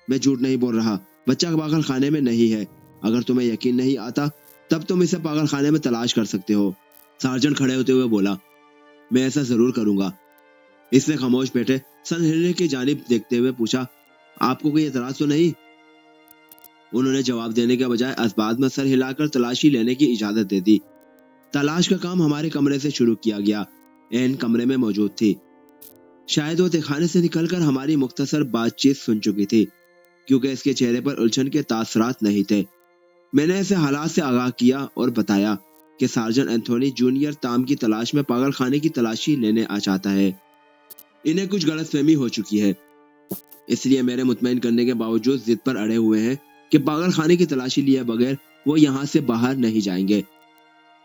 میں جھوٹ نہیں بول رہا، بچہ پاگل خانے میں نہیں ہے۔ اگر تمہیں یقین نہیں آتا تب تم اسے پاگل خانے میں تلاش کر سکتے ہو۔ سارجن کھڑے ہوتے ہوئے بولا، میں ایسا ضرور کروں گا۔ اس نے خاموش بیٹھے سن ہنری کی جانب دیکھتے ہوئے پوچھا، آپ کو کوئی اعتراض تو نہیں؟ انہوں نے جواب دینے کے بجائے اسباب میں سر ہلا کر تلاشی لینے کی اجازت دے دی۔ تلاش کا کام ہمارے کمرے سے شروع کیا گیا۔ این کمرے میں موجود تھی۔ شاید وہ تہخانے سے نکل کر ہماری مختصر بات چیت سن چکی تھی، کیونکہ اس کے چہرے پر الجھن کے تاثرات نہیں تھے۔ میں نے اسے حالات سے آگاہ کیا اور بتایا کہ سارجن انتھونی جونیئر ٹام کی تلاش میں پاگل خانے کی تلاشی لینے آ چاہتا ہے۔ انہیں کچھ غلط فہمی ہو چکی ہے، اس لیے میرے مطمئن کرنے کے باوجود ضد پر اڑے ہوئے ہیں کہ پاگل خانے کی تلاشی لیے بغیر وہ یہاں سے باہر نہیں جائیں گے۔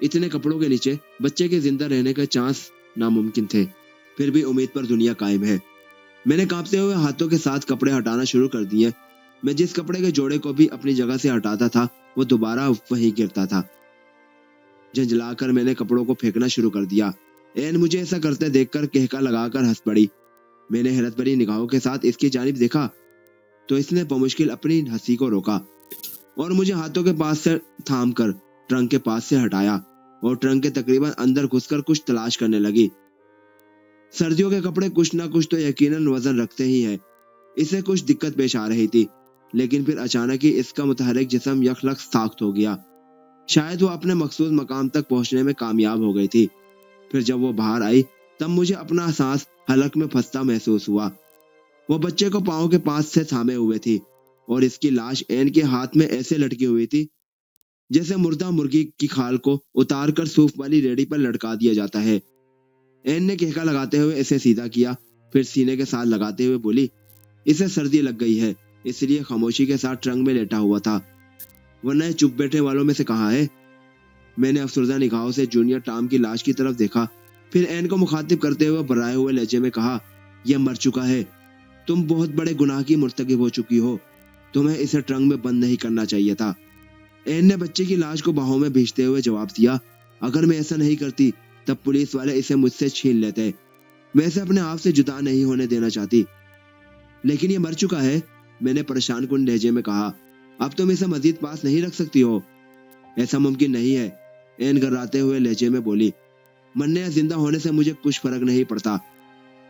اتنے کپڑوں کے نیچے بچے کے زندہ رہنے کا چانس ناممکن تھے، پھر بھی امید پر دنیا قائم ہے۔ میں نے کانپتے ہوئے ہاتھوں کے ساتھ کپڑے ہٹانا شروع کر دیے۔ میں جس کپڑے کے جوڑے کو بھی اپنی جگہ سے ہٹاتا تھا وہ دوبارہ وہیں گرتا تھا۔ جھنجھلا کر میں نے کپڑوں کو پھینکنا شروع کر دیا۔ این مجھے ایسا کرتے دیکھ کر کہکا لگا کر ہنس پڑی۔ میں نے حیرت بھری نگاہوں کے ساتھ اس کی جانب دیکھا تو اس نے بمشکل اپنی ہنسی کو روکا اور مجھے ہاتھوں کے پاس سے تھام کر ٹرنک کے پاس سے ہٹایا اور ٹرنک کے تقریباً اندر گھس کر کچھ تلاش کرنے لگی۔ سردیوں کے کپڑے کچھ نہ کچھ تو یقیناً وزن رکھتے ہی ہیں۔ اسے کچھ دقت پیش آ رہی تھی، لیکن پھر اچانک ہی اس کا متحرک جسم یکلخت ساخت ہو گیا۔ شاید وہ اپنے مقصود مقام تک پہنچنے میں کامیاب ہو گئی تھی۔ پھر جب وہ باہر آئی تب مجھے اپنا سانس حلق میں پھنستا محسوس ہوا۔ وہ بچے کو پاؤں کے پاس سے تھامے ہوئے تھی اور اس کی لاش این کے ہاتھ میں ایسے لٹکی ہوئی تھی جیسے مردہ مرغی کی کھال کو اتار کر صوف والی ریڑھی پر لٹکا دیا جاتا ہے۔ این نے کہکا لگاتے ہوئے اسے سیدھا کیا، پھر سینے کے ساتھ لگاتے ہوئے بولی، اسے سردی لگ گئی ہے اس لیے خاموشی کے ساتھ ٹرنک میں لیٹا ہوا تھا، ورنہ چپ بیٹھے والوں میں سے کہاں ہے۔ میں نے افسردہ نگاہوں سے جونیئر ٹام کی لاش کی طرف دیکھا، پھر این کو مخاطب کرتے ہوئے برائے ہوئے لہجے میں کہا، یہ مر چکا ہے، تم بہت بڑے گناہ کی مرتکب ہو چکی ہو، تمہیں اسے ٹرنک میں بند نہیں کرنا چاہیے تھا۔ این نے بچے کی لاش کو باہوں میں بھیجتے ہوئے جواب دیا، اگر میں ایسا نہیں کرتی تب پولیس والے اسے مجھ سے چھین لیتے، میں اسے اپنے آپ سے جدا نہیں ہونے دینا چاہتی۔ لیکن یہ مر چکا ہے، میں نے پریشان کن لہجے میں کہا، اب تم اسے مزید پاس نہیں رکھ سکتی ہو۔ ایسا ممکن نہیں ہے، این گھراتے ہوئے لہجے میں بولی، مرنے یا زندہ ہونے سے مجھے کچھ فرق نہیں پڑتا،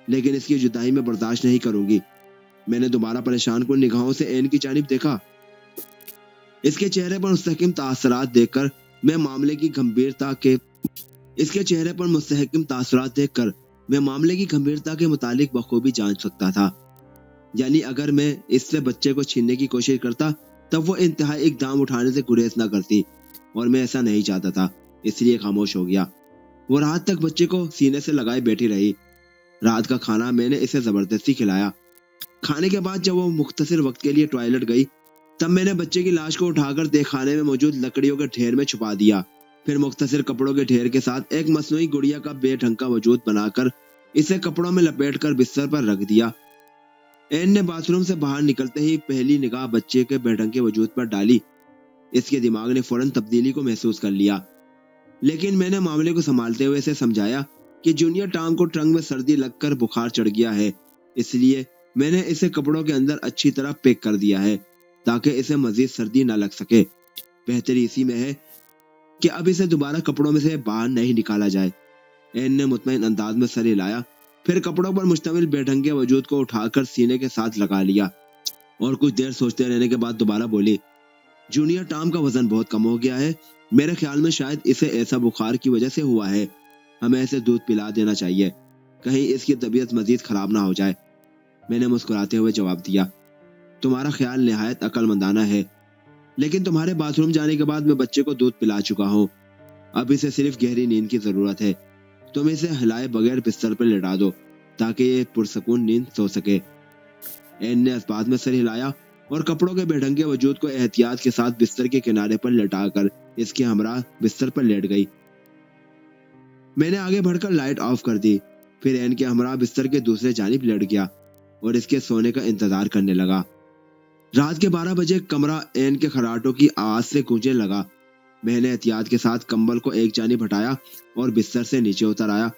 لیکن اس کی جدائی میں برداشت نہیں کروں گی۔ میں نے دوبارہ پریشان کن نگاہوں سے این کی جانب دیکھا۔ اس کے چہرے پر مستحکم تاثرات دیکھ کر میں معاملے کی گمبھیرتا کے متعلق بخوبی جان سکتا تھا۔ یعنی اگر میں اس سے بچے کو چھیننے کی کوشش کرتا تب وہ انتہائی اقدام اٹھانے سے گریز نہ کرتی، اور میں ایسا نہیں چاہتا تھا، اس لیے خاموش ہو گیا۔ وہ رات تک بچے کو سینے سے لگائے بیٹھی رہی۔ رات کا کھانا میں نے اسے زبردستی کھلایا۔ کھانے کے بعد جب وہ مختصر وقت کے لیے ٹوائلٹ گئی تب میں نے بچے کی لاش کو اٹھا کر دیکھ خانے میں موجود لکڑیوں کے ڈھیر میں چھپا دیا، پھر مختصر کپڑوں کے ڈھیر کے ساتھ ایک مصنوعی گڑیا کا بے ڈھنگ کا وجود بنا کر اسے کپڑوں میں لپیٹ کر بستر پر رکھ دیا۔ این نے باتھ روم سے باہر نکلتے ہی پہلی نگاہ بچے کے بے ڈھنگ کے وجود پر ڈالی۔ اس کے دماغ نے فوراً تبدیلی کو محسوس کر لیا، لیکن میں نے معاملے کو سنبھالتے ہوئے اسے سمجھایا کہ جونیئر ٹام کو ٹرنک میں سردی لگ کر بخار چڑھ گیا ہے، اس لیے میں نے اسے کپڑوں کے اندر اچھی طرح پیک کر دیا ہے تاکہ اسے مزید سردی نہ لگ سکے۔ بہتری اسی میں ہے کہ اب اسے دوبارہ کپڑوں میں سے باہر نہیں نکالا جائے۔ این نے مطمئن انداز میں سر ہلایا، پھر کپڑوں پر مشتمل بے ڈھنگ کے وجود کو اٹھا کر سینے کے ساتھ لگا لیا اور کچھ دیر سوچتے رہنے کے بعد دوبارہ بولی، جونیئر ٹام کا وزن بہت کم ہو گیا ہے، میرے خیال میں شاید اسے ایسا بخار کی وجہ سے ہوا ہے، ہمیں اسے دودھ پلا دینا چاہیے، کہیں اس کی طبیعت مزید خراب نہ ہو جائے۔ میں نے مسکراتے ہوئے جواب دیا، تمہارا خیال نہایت عقل مندانہ ہے، لیکن تمہارے باتھ روم جانے کے بعد میں بچے کو دودھ پلا چکا ہوں، اب اسے صرف گہری نیند کی ضرورت ہے، تم اسے ہلائے بغیر بستر پر لٹا دو تاکہ یہ پرسکون نیند سو سکے۔ این نے اس بات میں سر ہلایا اور کپڑوں کے بے ڈھنگ کے وجود کو احتیاط کے ساتھ بستر کے کنارے پر لٹا کر اس کے ہمراہ بستر پر لیٹ گئی۔ میں نے آگے بڑھ کر لائٹ آف کر دی، پھر این کے ہمراہ بستر کے دوسرے جانب لیٹ گیا اور اس کے سونے کا انتظار کرنے لگا۔ رات کے 12 بجے کمرہ این کے خراٹوں کی آواز سے گونجنے لگا۔ میں نے احتیاط کے ساتھ کمبل کو ایک جانب ہٹایا اور بستر سے نیچے اتر آیا۔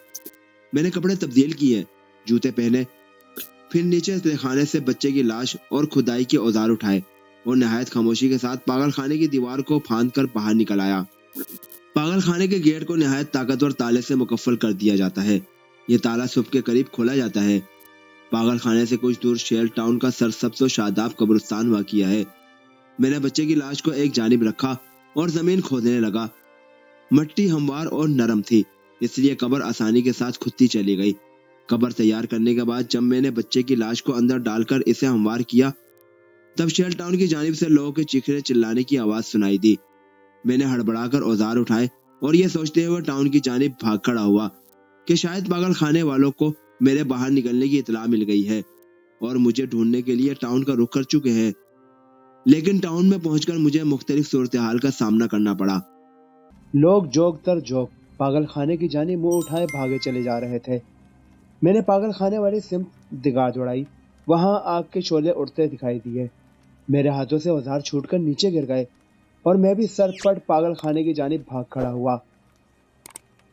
میں نے کپڑے تبدیل کیے، جوتے پہنے، پھر نیچے تہخانے سے بچے کی لاش اور کھدائی کے اوزار اٹھائے اور نہایت خاموشی کے ساتھ پاگل خانے کی دیوار کو پھاند کر باہر نکل آیا۔ پاگل خانے کے گیٹ کو نہایت طاقتور تالے سے مکفل کر دیا جاتا ہے۔ یہ تالا صبح کے قریب کھولا جاتا ہے۔ پاگل خانے سے کچھ دور شیل ٹاؤن کا سرسبز و شاداب قبرستان واقع ہے۔ میں نے بچے کی لاش کو ایک جانب رکھا اور زمین کھودنے لگا۔ مٹی ہموار اور نرم تھی، اس لیے قبر آسانی کے ساتھ کھدتی چلی گئی۔ قبر تیار کرنے کے بعد جب میں نے بچے کی لاش کو اندر ڈال کر اسے ہموار کیا تب شیل ٹاؤن کی جانب سے لوگوں کے چیخنے چلانے کی آواز سنائی دی۔ میں نے ہڑبڑا کر اوزار اٹھائے اور یہ سوچتے ہوئے ٹاؤن کی جانب بھاگ کھڑا ہوا کہ شاید پاگل خانے والوں کو میرے باہر نکلنے کی اطلاع مل گئی ہے اور مجھے ڈھونڈنے کے لیے ٹاؤن کا رخ کر چکے ہیں۔ لیکن ٹاؤن میں پہنچ کر مجھے مختلف صورتحال کا سامنا کرنا پڑا۔ لوگ جوگ تر جوگ پاگل خانے کی جانب منہ اٹھائے بھاگے چلے جا رہے تھے۔ میں نے پاگل خانے والی سمت نگاہ دوڑائی، وہاں آگ کے شعلے اڑتے دکھائی دیے۔ میرے ہاتھوں سے اوزار چھوٹ کر نیچے گر گئے اور میں بھی سر پٹ پاگل خانے کی جانب بھاگ کھڑا ہوا۔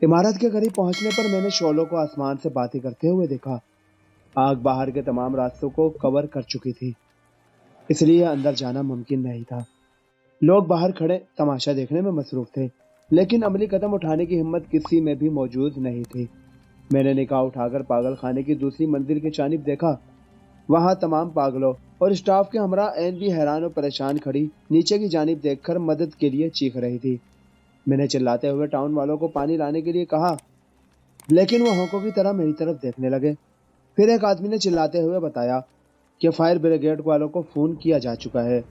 عمارت کے قریب پہنچنے پر میں نے شعلوں کو آسمان سے باتیں کرتے ہوئے دیکھا۔ آگ باہر کے تمام راستوں کو کور کر چکی تھی، اس لیے اندر جانا ممکن نہیں تھا۔ لوگ باہر کھڑے تماشا دیکھنے میں مصروف تھے، لیکن عملی قدم اٹھانے کی ہمت کسی میں بھی موجود نہیں تھی۔ میں نے نگاہ اٹھا کر پاگل خانے کی دوسری منزل کی جانب دیکھا۔ وہاں تمام پاگلوں اور اسٹاف کے ہمراہ عین بھی حیران اور پریشان کھڑی نیچے کی جانب دیکھ کر مدد کے لیے چیخ رہی تھی۔ میں نے چلاتے ہوئے ٹاؤن والوں کو پانی لانے کے لیے کہا، لیکن وہ ہونکوں کی طرح میری طرف دیکھنے لگے۔ پھر ایک آدمی نے چلاتے ہوئے بتایا کہ فائر بریگیڈ والوں کو فون کیا جا چکا ہے،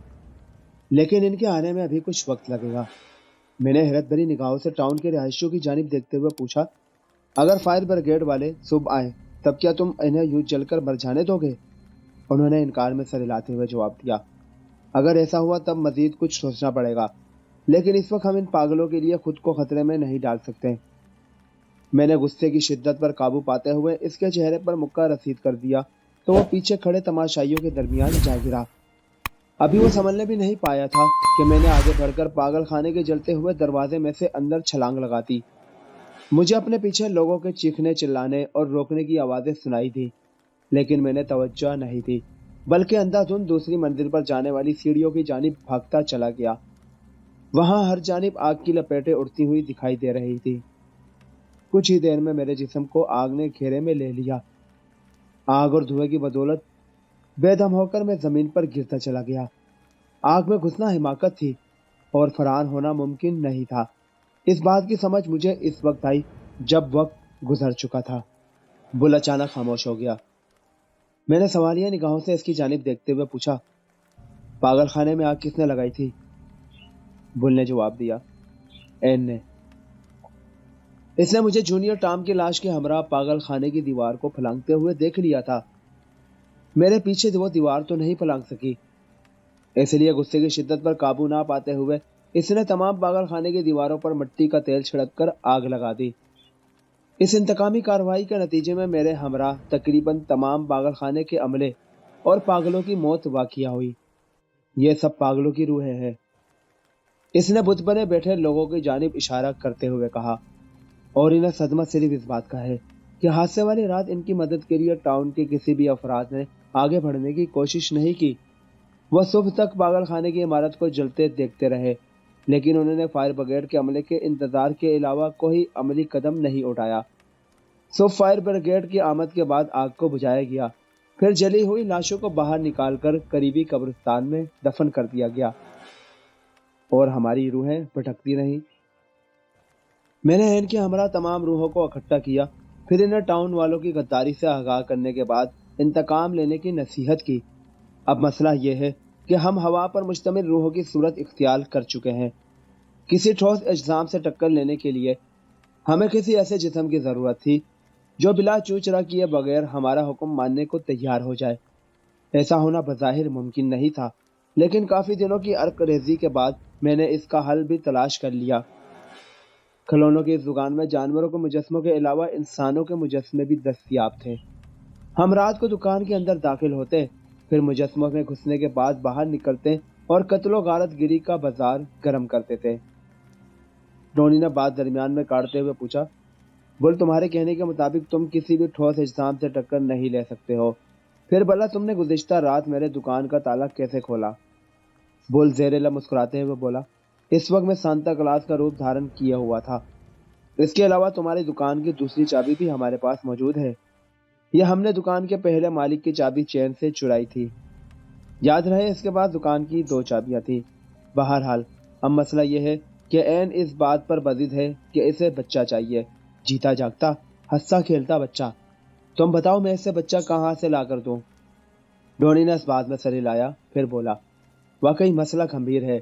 لیکن ان کے آنے میں ابھی کچھ وقت لگے گا۔ میں نے حیرت بھری نگاہوں سے ٹاؤن کے رہائشیوں کی جانب دیکھتے ہوئے پوچھا، اگر فائر بریگیڈ والے صبح آئیں تب کیا تم انہیں یوں جل کر مر جانے دو گے؟ انہوں نے انکار میں سر ہلاتے ہوئے جواب دیا، اگر ایسا ہوا تب مزید کچھ سوچنا پڑے گا، لیکن اس وقت ہم ان پاگلوں کے لیے خود کو خطرے میں نہیں ڈال سکتے۔ میں نے غصے کی شدت پر قابو پاتے ہوئے اس کے چہرے پر مکہ رسید کر دیا تو وہ پیچھے کھڑے تماشائیوں کے درمیان جا گرا۔ ابھی وہ سنبھلنے بھی نہیں پایا تھا کہ میں نے آگے بڑھ کر پاگل خانے کے جلتے ہوئے دروازے میں سے اندر چھلانگ لگاتی۔ مجھے اپنے پیچھے لوگوں کے چیخنے چلانے اور روکنے کی آوازیں سنائی تھی، لیکن میں نے توجہ نہیں دی، بلکہ اندھا دھند دوسری منزل پر جانے والی سیڑھیوں کی جانب بھاگتا چلا گیا۔ وہاں ہر جانب آگ کی لپیٹیں اڑتی ہوئی دکھائی دے رہی تھی۔ کچھ ہی دیر میں میرے جسم کو آگ نے گھیرے میں لے لیا۔ آگ اور دھوئے کی بدولت بے دم ہو کر میں زمین پر گرتا چلا گیا۔ آگ میں گھسنا حماقت تھی اور فرار ہونا ممکن نہیں تھا۔ اس بات کی سمجھ مجھے اس وقت آئی جب وقت گزر چکا تھا۔ بل اچانک خاموش ہو گیا۔ میں نے سوالیہ نگاہوں سے اس کی جانب دیکھتے ہوئے پوچھا، پاگل خانے میں آگ کس نے لگائی تھی؟ بل نے جواب دیا، این نے۔ اس نے مجھے جونیئر ٹام کی لاش کے ہمراہ پاگل خانے کی دیوار کو پھلانگتے ہوئے دیکھ لیا تھا۔ میرے پیچھے وہ دیوار تو نہیں پھلانگ سکی، اس لیے غصے کی شدت پر قابو نہ پاتے ہوئے اس نے تمام پاگل خانے کی دیواروں پر مٹی کا تیل چھڑک کر آگ لگا دی۔ اس انتقامی کارروائی کے نتیجے میں میرے ہمراہ تقریباً تمام پاگل خانے کے عملے اور پاگلوں کی موت واقع ہوئی۔ یہ سب پاگلوں کی روحیں ہیں، اس نے بت بنے بیٹھے لوگوں کی جانب اشارہ کرتے ہوئے کہا، اور انہیں صدمہ صرف اس بات کا ہے کہ حادثے والی رات ان کی مدد کے لیے ٹاؤن کے کسی بھی افراد نے آگے بڑھنے کی کوشش نہیں کی۔ وہ صبح تک پاگل خانے کی عمارت کو جلتے دیکھتے رہے، لیکن انہوں نے فائر بریگیڈ کے عملے کے انتظار کے علاوہ کوئی عملی قدم نہیں اٹھایا۔ صبح فائر بریگیڈ کی آمد کے بعد آگ کو بجھایا گیا، پھر جلی ہوئی لاشوں کو باہر نکال کر قریبی قبرستان میں دفن کر دیا گیا، اور ہماری روحیں بھٹکتی رہیں۔ میں نے ان کے ہمراہ تمام روحوں کو اکٹھا کیا، پھر انہیں ٹاؤن والوں کی غداری سے آگاہ کرنے کے بعد انتقام لینے کی نصیحت کی۔ اب مسئلہ یہ ہے کہ ہم ہوا پر مشتمل روحوں کی صورت اختیار کر چکے ہیں۔ کسی ٹھوس اجسام سے ٹکر لینے کے لیے ہمیں کسی ایسے جسم کی ضرورت تھی جو بلا چوچرا کیے بغیر ہمارا حکم ماننے کو تیار ہو جائے۔ ایسا ہونا بظاہر ممکن نہیں تھا، لیکن کافی دنوں کی عرق ریزی کے بعد میں نے اس کا حل بھی تلاش کر لیا۔ کھلونوں کی اس دکان میں جانوروں کے مجسموں کے علاوہ انسانوں کے مجسمے بھی دستیاب تھے۔ ہم رات کو دکان کے اندر داخل ہوتے، پھر مجسموں میں گھسنے کے بعد باہر نکلتے اور قتل و غارت گری کا بازار گرم کرتے تھے۔ ٹونی نے بات درمیان میں کاٹتے ہوئے پوچھا، بول تمہارے کہنے کے مطابق تم کسی بھی ٹھوس اجسام سے ٹکر نہیں لے سکتے ہو، پھر بھلا تم نے گزشتہ رات میرے دکان کا تالا کیسے کھولا؟ بول زیر لب مسکراتے ہوئے بولا، اس وقت میں سانتا کلاس کا روپ دھارن کیا ہوا تھا۔ اس کے علاوہ تمہاری دکان کی دوسری چابی بھی ہمارے پاس موجود ہے، یہ ہم نے دکان کے پہلے مالک کی چابی چین سے چرائی تھی۔ یاد رہے اس کے پاس دکان کی 2 چابیاں تھیں۔ بہرحال اب مسئلہ یہ ہے کہ این اس بات پر بضد ہے کہ اسے بچہ چاہیے، جیتا جاگتا ہنستا کھیلتا بچہ۔ تم بتاؤ میں اسے بچہ کہاں سے لا کر دوں؟ ڈونی نے اس بات میں سر ہلایا، پھر بولا، واقعی مسئلہ گمبھیر ہے۔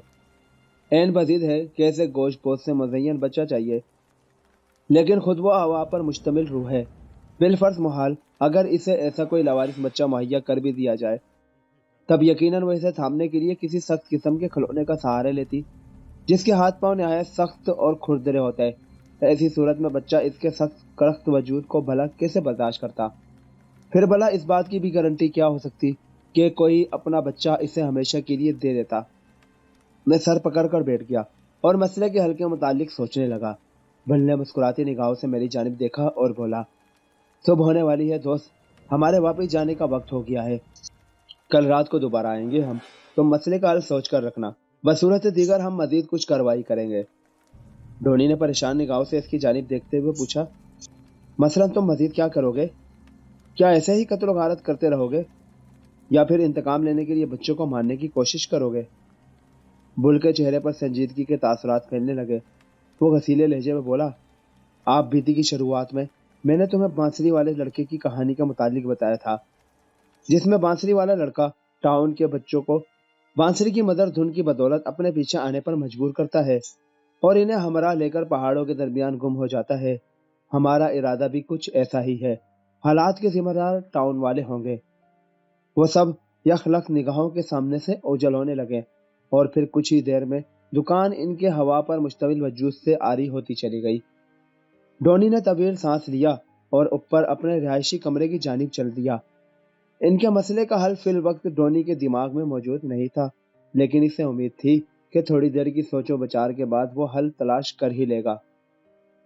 این بضد ہے کہ اسے گوشت پوست سے مزین بچہ چاہیے، لیکن خود وہ ہوا پر مشتمل روح ہے۔ بالفرض محال اگر اسے ایسا کوئی لاوارث بچہ مہیا کر بھی دیا جائے، تب یقیناً وہ اسے تھامنے کے لیے کسی سخت قسم کے کھلونے کا سہارا لیتی۔ جس کے ہاتھ پاؤں نہایت سخت اور کھردرے ہوتے ہیں۔ ایسی صورت میں بچہ اس کے سخت کرخت وجود کو بھلا کیسے برداشت کرتا؟ پھر بھلا اس بات کی بھی گارنٹی کیا ہو سکتی کہ کوئی اپنا بچہ اسے ہمیشہ کے لیے دے دیتا؟ میں سر پکڑ کر بیٹھ گیا اور مسئلے کے حل کے متعلق سوچنے لگا۔ بل نے مسکراتی نگاہوں سے میری جانب دیکھا اور بولا، صبح ہونے والی ہے دوست، ہمارے واپس جانے کا وقت ہو گیا ہے۔ کل رات کو دوبارہ آئیں گے ہم، تم مسئلے کا حل سوچ کر رکھنا، بصورت دیگر ہم مزید کچھ کارروائی کریں گے۔ ڈھونی نے پریشان نگاہوں سے اس کی جانب دیکھتے ہوئے پوچھا، مثلاً تم مزید کیا کرو گے؟ کیا ایسے ہی قتل و غارت کرتے رہو گے یا پھر انتقام لینے کے لیے بچوں کو مارنے کی کوشش کرو گے؟ بل کے چہرے پر سنجیدگی کے تاثرات پھیلنے لگے۔ وہ غسیلے لہجے میں بولا، آپ بیتی کی شروعات میں نے تمہیں بانسری والے لڑکے کی کہانی کے متعلق بتایا تھا، جس میں بانسری والا لڑکا ٹاؤن کے بچوں کو بانسری کی مدر دھن کی بدولت اپنے پیچھے آنے پر مجبور کرتا ہے اور انہیں ہمراہ لے کر پہاڑوں کے درمیان گم ہو جاتا ہے۔ ہمارا ارادہ بھی کچھ ایسا ہی ہے۔ حالات کے ذمہ دار ٹاؤن والے ہوں گے۔ وہ سب یخلق نگاہوں کے سامنے سے اوجل ہونے لگے اور پھر کچھ ہی دیر میں دکان ان کے ہوا پر مشتمل وجود سے آری ہوتی چلی گئی۔ ڈونی نے طویل سانس لیا اور اوپر اپنے رہائشی کمرے کی جانب چل دیا۔ ان کے مسئلے کا حل فی الوقت ڈونی کے دماغ میں موجود نہیں تھا، لیکن اسے امید تھی کہ تھوڑی دیر کی سوچ و بچار کے بعد وہ حل تلاش کر ہی لے گا۔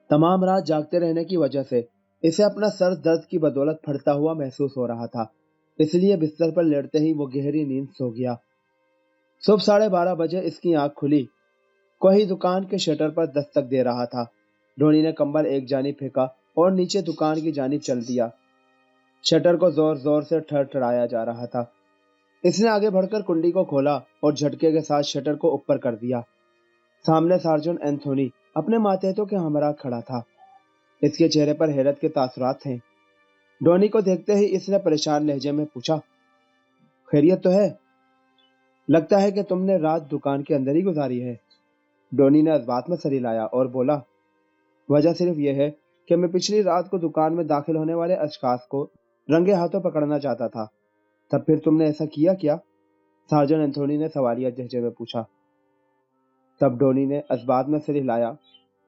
تمام رات جاگتے رہنے کی وجہ سے اسے اپنا سر درد کی بدولت پھٹتا ہوا محسوس ہو رہا تھا، اس لیے بستر پر لیٹتے ہی وہ گہری نیند سو گیا۔ صبح 12:30 بجے اس کی آنکھ کھلی۔ کوئی دکان کے شٹر پر دستک دے رہا تھا۔ ڈھونی نے کمبل ایک جانب پھینکا اور نیچے دکان کی جانب چل دیا۔ شٹر کو زور زور سے ٹھڑٹھڑایا جا رہا تھا۔ اس نے آگے بڑھ کر کنڈی کو کھولا اور جھٹکے کے ساتھ شٹر کو اوپر کر دیا۔ سامنے سارجن اینتھونی اپنے ماتحتوں کے ہمراہ کھڑا تھا۔ اس کے چہرے پر حیرت کے تاثرات تھے۔ ڈونی کو دیکھتے ہی اس نے پریشان لہجے میں پوچھا، خیریت تو ہے؟ لگتا ہے کہ تم نے رات دکان کے اندر ہی گزاری ہے۔ ڈونی نے اس بات میں سر ہلایا اور بولا، وجہ صرف یہ ہے کہ میں پچھلی رات کو دکان میں داخل ہونے والے اشخاص کو رنگے ہاتھوں پکڑنا چاہتا تھا۔ تب پھر تم نے ایسا کیا کیا؟ سارجن اینتھونی نے سوالیہ لہجے میں پوچھا۔ تب ڈونی نے اس بات میں سر ہلایا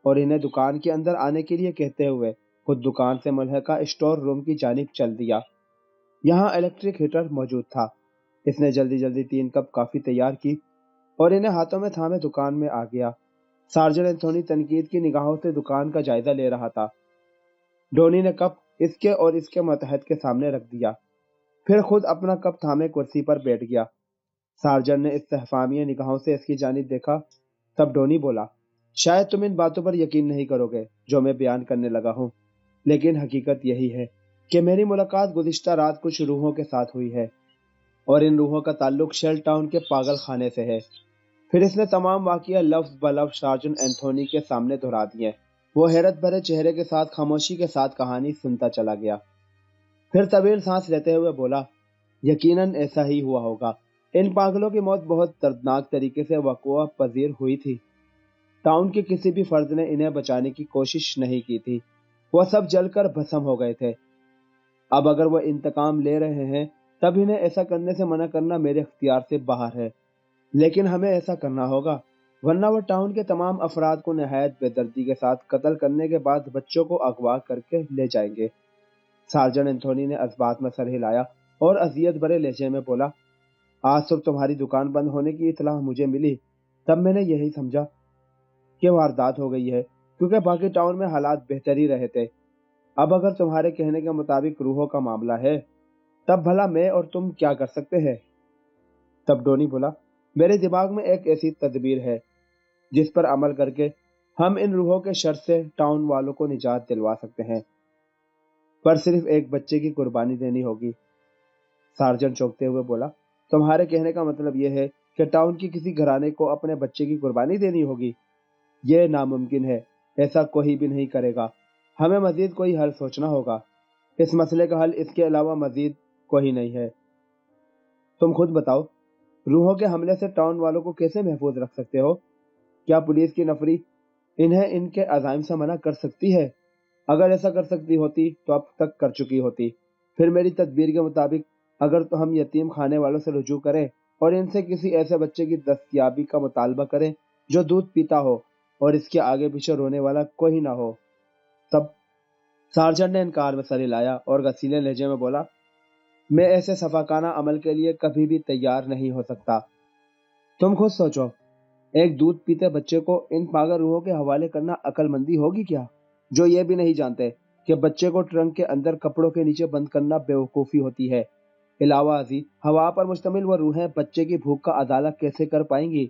اور انہیں دکان کے اندر آنے کے لیے کہتے ہوئے خود دکان سے ملحقہ اسٹور روم کی جانب چل دیا۔ یہاں الیکٹرک ہیٹر موجود تھا۔ اس نے جلدی جلدی 3 کپ کافی تیار کی اور انہیں ہاتھوں میں تھامے دکان میں آ گیا۔ سارجن اینتھونی تنقید کی نگاہوں سے دکان کا جائزہ لے رہا تھا۔ ڈونی نے کپ اس کے اور اس کے ماتحت کے سامنے رکھ دیا، پھر خود اپنا کپ تھامے کرسی پر بیٹھ گیا۔ سارجن نے استفہامیہ نگاہوں سے اس کی جانب دیکھا۔ تب ڈونی بولا، شاید تم ان باتوں پر یقین نہیں کرو گے جو میں بیان کرنے لگا ہوں، لیکن حقیقت یہی ہے کہ میری ملاقات گزشتہ رات کچھ روحوں کے ساتھ ہوئی ہے اور ان روحوں کا تعلق شیل ٹاؤن کے پاگل خانے سے ہے۔ پھر اس نے تمام واقعہ لفظ بلفظ سارجن اینتھونی کے سامنے دہرا دیے۔ وہ حیرت بھرے چہرے کے ساتھ خاموشی کے ساتھ کہانی سنتا چلا گیا، پھر طویل سانس لیتے ہوئے بولا، یقیناً ایسا ہی ہوا ہوگا۔ ان پاگلوں کی موت بہت دردناک طریقے سے وقوع پذیر ہوئی تھی۔ ٹاؤن کے کسی بھی فرد نے انہیں بچانے کی کوشش نہیں کی تھی۔ وہ سب جل کر بھسم ہو گئے تھے۔ اب اگر وہ انتقام لے رہے ہیں تب انہیں ایسا کرنے سے منع کرنا میرے اختیار سے باہر ہے، لیکن ہمیں ایسا کرنا ہوگا، ورنہ وہ ٹاؤن کے تمام افراد کو نہایت بے دردی کے ساتھ قتل کرنے کے بعد بچوں کو اغوا کر کے لے جائیں گے۔ سارجن اینتھونی نے اس بات میں سر ہلایا اور اذیت بھرے لہجے میں بولا، آج صبح تمہاری دکان بند ہونے کی اطلاع مجھے ملی، تب میں نے یہی سمجھا کہ واردات ہو گئی ہے، کیونکہ باقی ٹاؤن میں حالات بہتر ہی رہے تھے۔ اب اگر تمہارے کہنے کے مطابق روحوں کا معاملہ ہے، تب بھلا میں اور تم کیا کر سکتے ہیں؟ تب ڈونی بولا، میرے دماغ میں ایک ایسی تدبیر ہے جس پر عمل کر کے ہم ان روحوں کے شر سے ٹاؤن والوں کو نجات دلوا سکتے ہیں، پر صرف ایک بچے کی قربانی دینی ہوگی۔ سارجن چونکتے ہوئے بولا، تمہارے کہنے کا مطلب یہ ہے کہ ٹاؤن کی کسی گھرانے کو اپنے بچے کی قربانی دینی ہوگی؟ یہ ناممکن ہے، ایسا کوئی بھی نہیں کرے گا۔ ہمیں مزید کوئی حل سوچنا ہوگا۔ اس مسئلے کا حل اس کے علاوہ مزید کوئی نہیں ہے۔ تم خود بتاؤ، روحوں کے حملے سے ٹاؤن والوں کو کیسے محفوظ رکھ سکتے ہو؟ کیا پولیس کی نفری انہیں ان کے عزائم سے منع کر سکتی ہے؟ اگر ایسا کر سکتی ہوتی تو اب تک کر چکی ہوتی۔ پھر میری تدبیر کے مطابق اگر تو ہم یتیم خانے والوں سے رجوع کریں اور ان سے کسی ایسے بچے کی دستیابی کا مطالبہ کریں جو دودھ پیتا ہو اور اس کے آگے پیچھے رونے والا کوئی نہ ہو۔ تب سارجن نے انکار میں سر ہلایا اور غسیلے لہجے میں بولا، میں ایسے سفاکانہ عمل کے لیے کبھی بھی تیار نہیں ہو سکتا۔ تم خود سوچو، ایک دودھ پیتے بچے کو ان پاگل روحوں کے حوالے کرنا عقل مندی ہوگی کیا، جو یہ بھی نہیں جانتے کہ بچے کو ٹرنک کے اندر کپڑوں کے نیچے بند کرنا بیوقوفی ہوتی ہے۔ علاوہ ازیں ہوا پر مشتمل وہ روحیں بچے کی بھوک کا ازالہ کیسے کر پائیں گی؟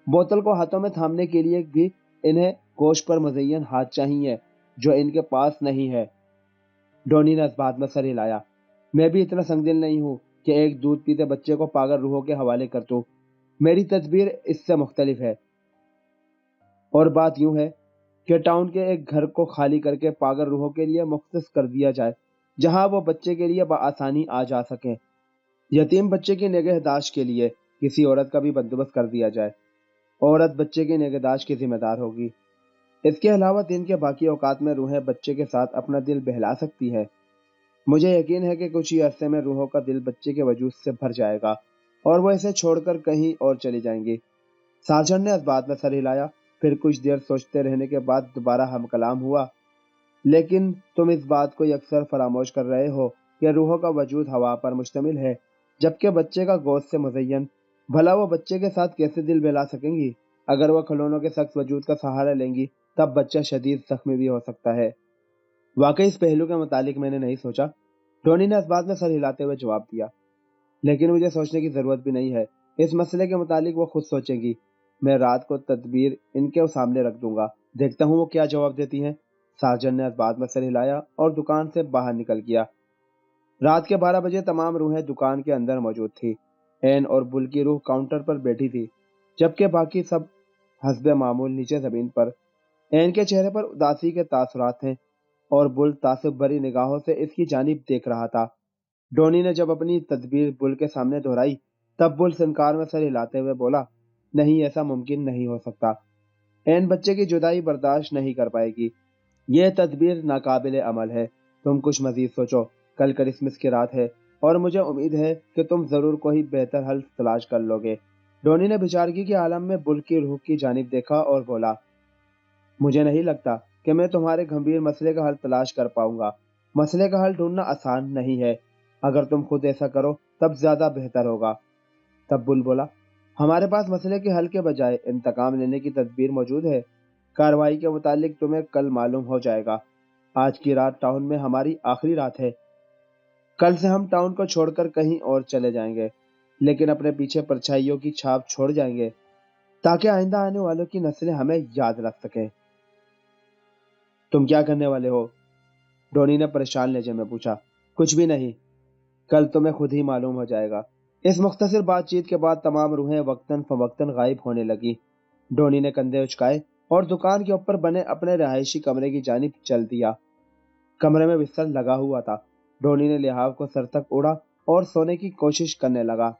بوتل کو ہاتھوں میں تھامنے کے لیے بھی انہیں گوشت پر مزین ہاتھ چاہیے، جو ان کے پاس نہیں ہے۔ ڈونی نے اس بات میں سر ہلایا۔ میں بھی اتنا سنگ دل نہیں ہوں کہ ایک دودھ پیتے بچے کو پاگل روحوں کے حوالے کر دوں۔ میری تدبیر اس سے مختلف ہے، اور بات یوں ہے کہ ٹاؤن کے ایک گھر کو خالی کر کے پاگل روحوں کے لیے مختص کر دیا جائے، جہاں وہ بچے کے لیے بآسانی آ جا سکیں۔ یتیم بچے کی نگہداشت کے لیے کسی عورت کا بھی بندوبست کر دیا جائے۔ عورت بچے کی نگہداشت کی ذمہ دار ہوگی۔ اس کے علاوہ دن کے باقی اوقات میں روحیں بچے کے ساتھ اپنا دل بہلا سکتی ہے۔ مجھے یقین ہے کہ کچھ ہی عرصے میں روحوں کا دل بچے کے وجود سے بھر جائے گا اور وہ اسے چھوڑ کر کہیں اور چلی جائیں گی۔ سارجن نے اس بات میں سر ہلایا، پھر کچھ دیر سوچتے رہنے کے بعد دوبارہ ہم کلام ہوا، لیکن تم اس بات کو یکسر فراموش کر رہے ہو کہ روحوں کا وجود ہوا پر مشتمل ہے، جبکہ بچے کا گوشت سے مزین۔ بھلا وہ بچے کے ساتھ کیسے دل بہلا سکیں گی؟ اگر وہ کھلونوں کے سخت وجود کا سہارا لیں گی تب بچہ شدید زخمی بھی ہو سکتا ہے۔ واقعی اس پہلو کے متعلق میں نے نہیں سوچا، ٹونی نے اس بات میں سر ہلاتے ہوئے جواب دیا۔ لیکن مجھے سوچنے کی ضرورت بھی نہیں ہے، اس مسئلے کے متعلق وہ خود سوچیں گی۔ میں رات کو تدبیر ان کے سامنے رکھ دوں گا، دیکھتا ہوں وہ کیا جواب دیتی ہیں۔ سارجن نے اس بات میں سر ہلایا اور دکان سے باہر نکل گیا۔ رات کے 12 بجے تمام روحیں دکان کے اندر موجود تھی۔ این اور بل کی روح کاؤنٹر پر بیٹھی تھی، جبکہ باقی سب حسب معمول نیچے زمین پر۔ این کے چہرے پر اداسی کے تاثرات ہیں اور بل تعصب بھری نگاہوں سے اس کی جانب دیکھ رہا تھا۔ ڈونی نے جب اپنی تدبیر بل کے سامنے دہرائی تب بل انکار میں سر ہلاتے ہوئے بولا، نہیں، ایسا ممکن نہیں ہو سکتا۔ این بچے کی جدائی برداشت نہیں کر پائے گی، یہ تدبیر ناقابل عمل ہے۔ تم کچھ مزید سوچو، کل کرسمس کی رات ہے اور مجھے امید ہے کہ تم ضرور کوئی بہتر حل تلاش کر لو گے۔ ڈونی نے بیچارگی کے عالم میں بل کی روح کی جانب دیکھا اور بولا، مجھے نہیں لگتا کہ میں تمہارے گھمبیر مسئلے کا حل تلاش کر پاؤں گا۔ مسئلے کا حل ڈھونڈنا آسان نہیں ہے، اگر تم خود ایسا کرو تب زیادہ بہتر ہوگا۔ تب بل بولا، ہمارے پاس مسئلے کے حل کے بجائے انتقام لینے کی تدبیر موجود ہے۔ کارروائی کے متعلق تمہیں کل معلوم ہو جائے گا۔ آج کی رات ٹاؤن میں ہماری آخری رات ہے۔ کل سے ہم ٹاؤن کو چھوڑ کر کہیں اور چلے جائیں گے، لیکن اپنے پیچھے پرچھائیوں کی چھاپ چھوڑ جائیں گے تاکہ آئندہ آنے والوں کی نسلیں ہمیں یاد رکھ سکیں۔ تم کیا کرنے والے ہو؟ ڈونی نے پریشان لہجے میں پوچھا۔ کچھ بھی نہیں، کل تمہیں خود ہی معلوم ہو جائے گا۔ اس مختصر بات چیت کے بعد تمام روحیں وقتاً فوقتاً غائب ہونے لگی۔ ڈونی نے کندھے اچکائے اور دکان کے اوپر بنے اپنے رہائشی کمرے کی جانب چل دیا۔ کمرے میں بستر لگا ہوا تھا۔ ڈونی نے لحاف کو سر تک اڑا اور سونے کی کوشش کرنے لگا۔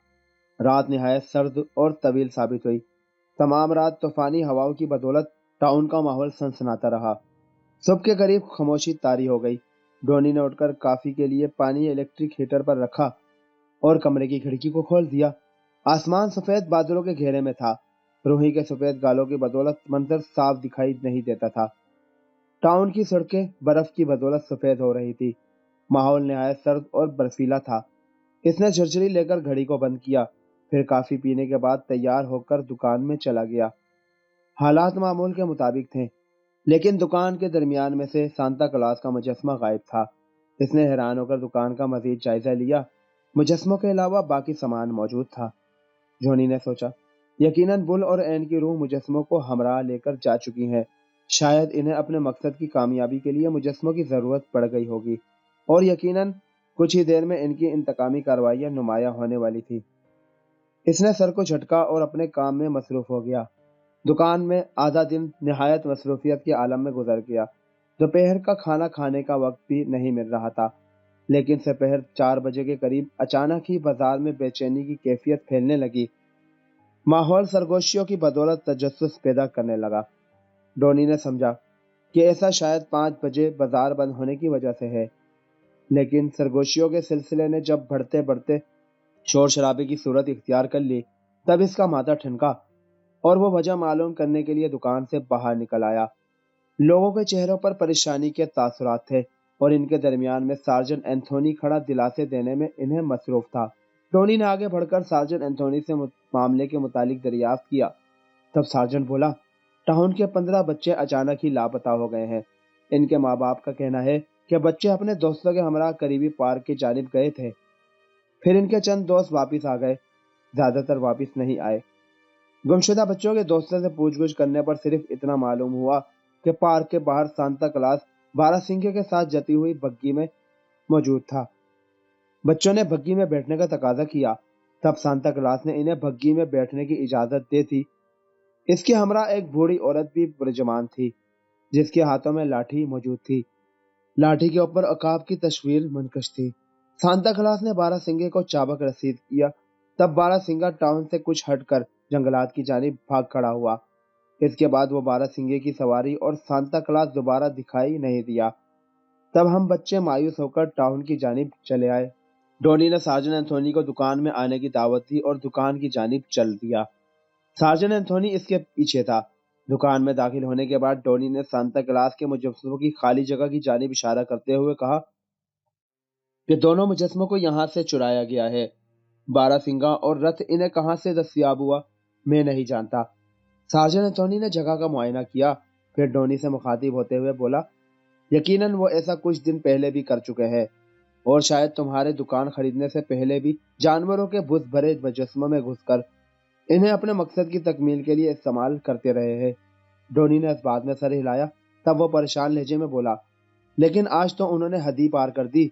رات نہایت سرد اور طویل ثابت ہوئی۔ تمام رات طوفانی ہواؤں کی بدولت ٹاؤن کا ماحول سنسناتا رہا۔ صبح کے قریب خاموشی طاری ہو گئی۔ ڈونی نے اٹھ کر کافی کے لیے پانی الیکٹرک ہیٹر پر رکھا اور کمرے کی کھڑکی کو کھول دیا۔ آسمان سفید بادلوں کے گھیرے میں تھا۔ روحی کے سفید گالوں کی بدولت منظر صاف دکھائی نہیں دیتا تھا۔ ٹاؤن کی سڑکیں برف کی بدولت سفید ہو رہی تھی۔ ماحول نہایت سرد اور برفیلا تھا۔ اس نے جھرجھری لے کر گھڑی کو بند کیا، پھر کافی پینے کے بعد تیار ہو کر دکان میں چلا گیا۔ حالات معمول کے مطابق تھے، لیکن دکان کے درمیان میں سے سانتا کلاس کا مجسمہ غائب تھا۔ اس نے حیران ہو کر دکان کا مزید جائزہ لیا۔ مجسموں کے علاوہ باقی سامان موجود تھا۔ جونی نے سوچا، یقیناً بل اور این کی روح مجسموں کو ہمراہ لے کر جا چکی ہیں۔ شاید انہیں اپنے مقصد کی کامیابی کے لیے مجسموں کی ضرورت پڑ گئی ہوگی، اور یقیناً کچھ ہی دیر میں ان کی انتقامی کارروائیاں نمایاں ہونے والی تھی۔ اس نے سر کو جھٹکا اور اپنے کام میں مصروف ہو گیا۔ دکان میں آدھا دن نہایت مصروفیت کے عالم میں گزر گیا۔ دوپہر کا کھانا کھانے کا وقت بھی نہیں مل رہا تھا، لیکن دوپہر 4 بجے کے قریب اچانک ہی بازار میں بے چینی کی کیفیت پھیلنے لگی۔ ماحول سرگوشیوں کی بدولت تجسس پیدا کرنے لگا۔ ڈونی نے سمجھا کہ ایسا شاید 5 بجے بازار بند ہونے کی وجہ سے ہے، لیکن سرگوشیوں کے سلسلے نے جب بڑھتے بڑھتے شور شرابے کی صورت اختیار کر لی تب اس کا ماتھا ٹھنکا۔ اور وہ وجہ معلوم کرنے کے لیے دکان سے باہر نکل آیا۔ لوگوں کے چہروں پر پریشانی کے تاثرات تھے اور ان کے درمیان میں سارجن اینتھونی کھڑا دلاسے دینے میں انہیں مصروف تھا۔ ٹونی نے آگے بڑھ کر سارجن اینتھونی سے معاملے کے متعلق دریافت کیا۔ تب سارجن بولا، ٹاؤن کے 15 بچے اچانک ہی لاپتہ ہو گئے ہیں۔ ان کے ماں باپ کا کہنا ہے کہ بچے اپنے دوستوں کے ہمراہ قریبی پارک کی جانب گئے تھے، پھر ان کے چند دوست واپس آ گئے، زیادہ تر واپس نہیں آئے۔ گمشدہ بچوں کے دوستوں سے پوچھ گچھ کرنے پر صرف اتنا معلوم ہوا کہ پارک کے باہر سانتا کلاس باراسنگھے کے ساتھ جتی ہوئی بگی میں موجود تھا۔ بچوں نے بگی میں بیٹھنے کا تقاضا کیا، تب سانتا کلاس نے انہیں بگی میں بیٹھنے کی اجازت دے دی۔ اس کے ہمراہ ایک بوڑھی عورت بھی برجمان تھی، جس کے ہاتھوں میں لاٹھی موجود تھی۔ لاٹھی کے اوپر عقاب کی تصویر منقش تھی۔ سانتا کلاس نے باراسنگھے کو چابک رسید کیا، تب باراسنگھا ٹاؤن سے کچھ ہٹ کر جنگلات کی جانب بھاگ کھڑا ہوا۔ اس کے بعد وہ باراسنگھے کی سواری اور سانتا کلاس دوبارہ دکھائی نہیں دیا۔ تب ہم بچے مایوس ہو کر ٹاؤن کی جانب چلے آئے۔ ڈونی نے سارجن اینتھونی کو دکان میں آنے کی دعوت دی اور دکان کی جانب چل دیا۔ سارجن اینتھونی اس کے پیچھے تھا۔ دکان میں داخل ہونے کے بعد ڈونی نے سانتا کلاس کے مجسموں کی خالی جگہ کی جانب اشارہ کرتے ہوئے کہا کہ دونوں مجسموں کو یہاں سے چرایا گیا ہے۔ باراسنگھا اور رتھ انہیں کہاں سے دستیاب ہوا میں نہیں جانتا۔ سارجن اینتھونی نے جگہ کا معائنہ کیا، پھر ڈونی سے مخاطب ہوتے ہوئے بولا، یقیناً وہ ایسا کچھ دن پہلے بھی کر چکے ہیں اور شاید تمہارے دکان خریدنے سے پہلے بھی جانوروں کے بت بھرے مجسموں میں گھس کر انہیں اپنے مقصد کی تکمیل کے لیے استعمال کرتے رہے ہیں۔ ڈونی نے اس بات میں سر ہلایا، تب وہ پریشان لہجے میں بولا، لیکن آج تو انہوں نے حد ہی پار کر دی۔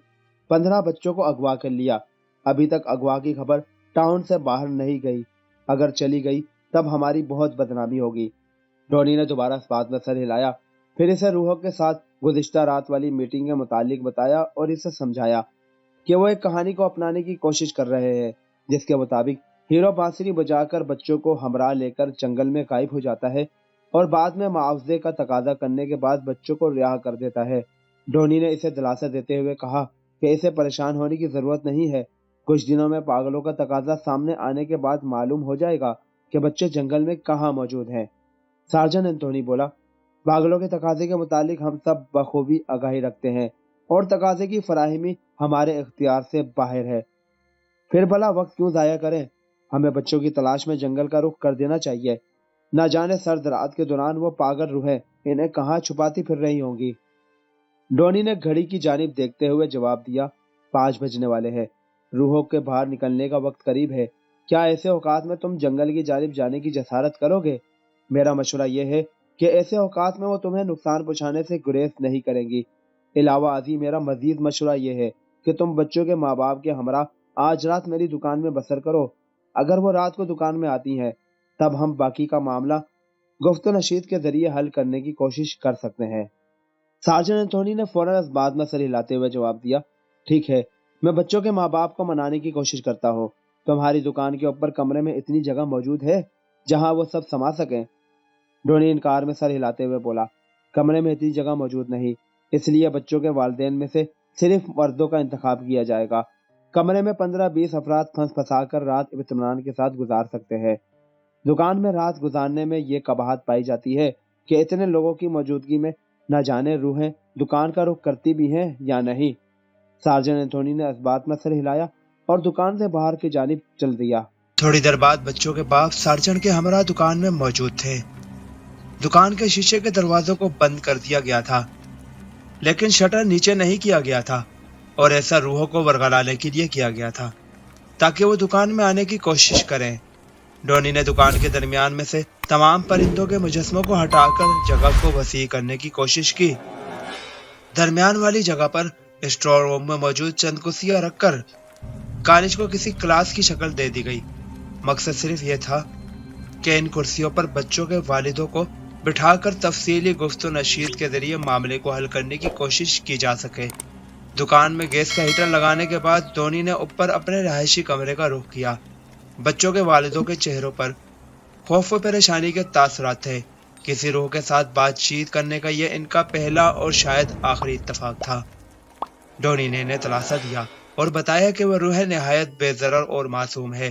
15 بچوں کو اغوا کر لیا۔ ابھی تک اغوا کی خبر ٹاؤن سے باہر نہیں گئی۔ اگر چلی گئی تب ہماری بہت بدنامی ہوگی۔ ڈونی نے دوبارہ اس بات میں سر ہلایا، پھر اسے روحوں کے ساتھ گزشتہ رات والی میٹنگ کے متعلق بتایا اور اسے سمجھایا کہ وہ ایک کہانی کو اپنانے کی کوشش کر رہے ہیں جس کے مطابق ہیرو بانسری بجا کر بچوں کو ہمراہ لے کر جنگل میں غائب ہو جاتا ہے اور بعد میں معاوضے کا تقاضا کرنے کے بعد بچوں کو رہا کر دیتا ہے۔ ڈونی نے اسے دلاسا دیتے ہوئے کہا کہ اسے پریشان ہونے کی ضرورت نہیں ہے، کچھ دنوں میں پاگلوں کا تقاضا سامنے آنے کے بعد معلوم ہو جائے گا کہ بچے جنگل میں کہاں موجود ہیں۔ سارجن اینتھونی بولا، پاگلوں کے تقاضے کے متعلق ہم سب بخوبی آگاہی رکھتے ہیں اور تقاضے کی فراہمی ہمارے اختیار سے باہر ہے، پھر بھلا وقت کیوں ضائع کریں؟ ہمیں بچوں کی تلاش میں جنگل کا رخ کر دینا چاہیے۔ نہ جانے سرد رات کے دوران وہ پاگل روحیں انہیں کہاں چھپاتی پھر رہی ہوں گی۔ ڈونی نے گھڑی کی جانب دیکھتے ہوئے جواب دیا، 5 بجنے والے ہیں، روحوں کے باہر نکلنے کا وقت قریب ہے۔ کیا ایسے اوقات میں تم جنگل کی جانب جانے کی جسارت کرو گے؟ میرا مشورہ یہ ہے کہ ایسے اوقات میں وہ تمہیں نقصان پہنچانے سے گریز نہیں کریں گی۔ علاوہ ازیں میرا مزید مشورہ یہ ہے کہ تم بچوں کے ماں باپ کے ہمراہ آج رات میری دکان میں بسر کرو۔ اگر وہ رات کو دکان میں آتی ہیں تب ہم باقی کا معاملہ گفت و نشید کے ذریعے حل کرنے کی کوشش کر سکتے ہیں۔ سارجن اینتھونی نے فوراً اس بات میں سر ہلاتے ہوئے جواب دیا، ٹھیک ہے، میں بچوں کے ماں باپ کو منانے کی کوشش کرتا ہوں۔ تمہاری دکان کے اوپر کمرے میں اتنی جگہ موجود ہے جہاں وہ سب سما سکیں؟ ڈونی انکار میں سر ہلاتے ہوئے بولا، کمرے میں اتنی جگہ موجود نہیں، اس لیے بچوں کے والدین میں سے صرف مردوں کا انتخاب کیا جائے گا۔ کمرے میں 15-20 افراد پھنس پھنسا کر رات اطمینان کے ساتھ گزار سکتے ہیں۔ دکان میں رات گزارنے میں یہ قباحت پائی جاتی ہے کہ اتنے لوگوں کی موجودگی میں نہ جانے روحیں دکان کا رخ کرتی بھی ہیں یا نہیں۔ سارجن اینتھونی نے اس بات میں سر ہلایا اور دکان سے باہر کی جانب چل دیا۔ تھوڑی دیر بعد بچوں کے باپ سارجن کے ہمراہ دکان میں موجود تھے۔ دکان کے شیشے کے دروازوں کو بند کر دیا گیا تھا، لیکن شٹر نیچے نہیں کیا گیا تھا اور ایسا روحوں کو ورگلانے کے لیے کیا گیا تھا تاکہ وہ دکان میں آنے کی کوشش کریں۔ ڈونی نے دکان کے درمیان میں سے تمام پرندوں کے مجسموں کو ہٹا کر جگہ کو وسیع کرنے کی کوشش کی۔ درمیان والی جگہ پر اسٹور روم میں موجود چند کرسیاں رکھ کر کالج کو کسی کلاس کی شکل دے دی گئی۔ مقصد صرف یہ تھا کہ ان کرسیوں پر بچوں کے والدوں کو بٹھا کر تفصیلی گفت و نشید کے ذریعے معاملے کو حل کرنے کی کوشش کی جا سکے۔ دکان میں گیس کا ہیٹر لگانے کے بعد ڈونی نے اوپر اپنے رہائشی کمرے کا رخ کیا۔ بچوں کے والدوں کے چہروں پر خوف و پریشانی کے تاثرات تھے۔ کسی روح کے ساتھ بات چیت کرنے کا یہ ان کا پہلا اور شاید آخری اتفاق تھا۔ ڈونی نے انہیں دلاسا دیا اور بتایا کہ وہ روح نہایت بے ضرر اور معصوم ہے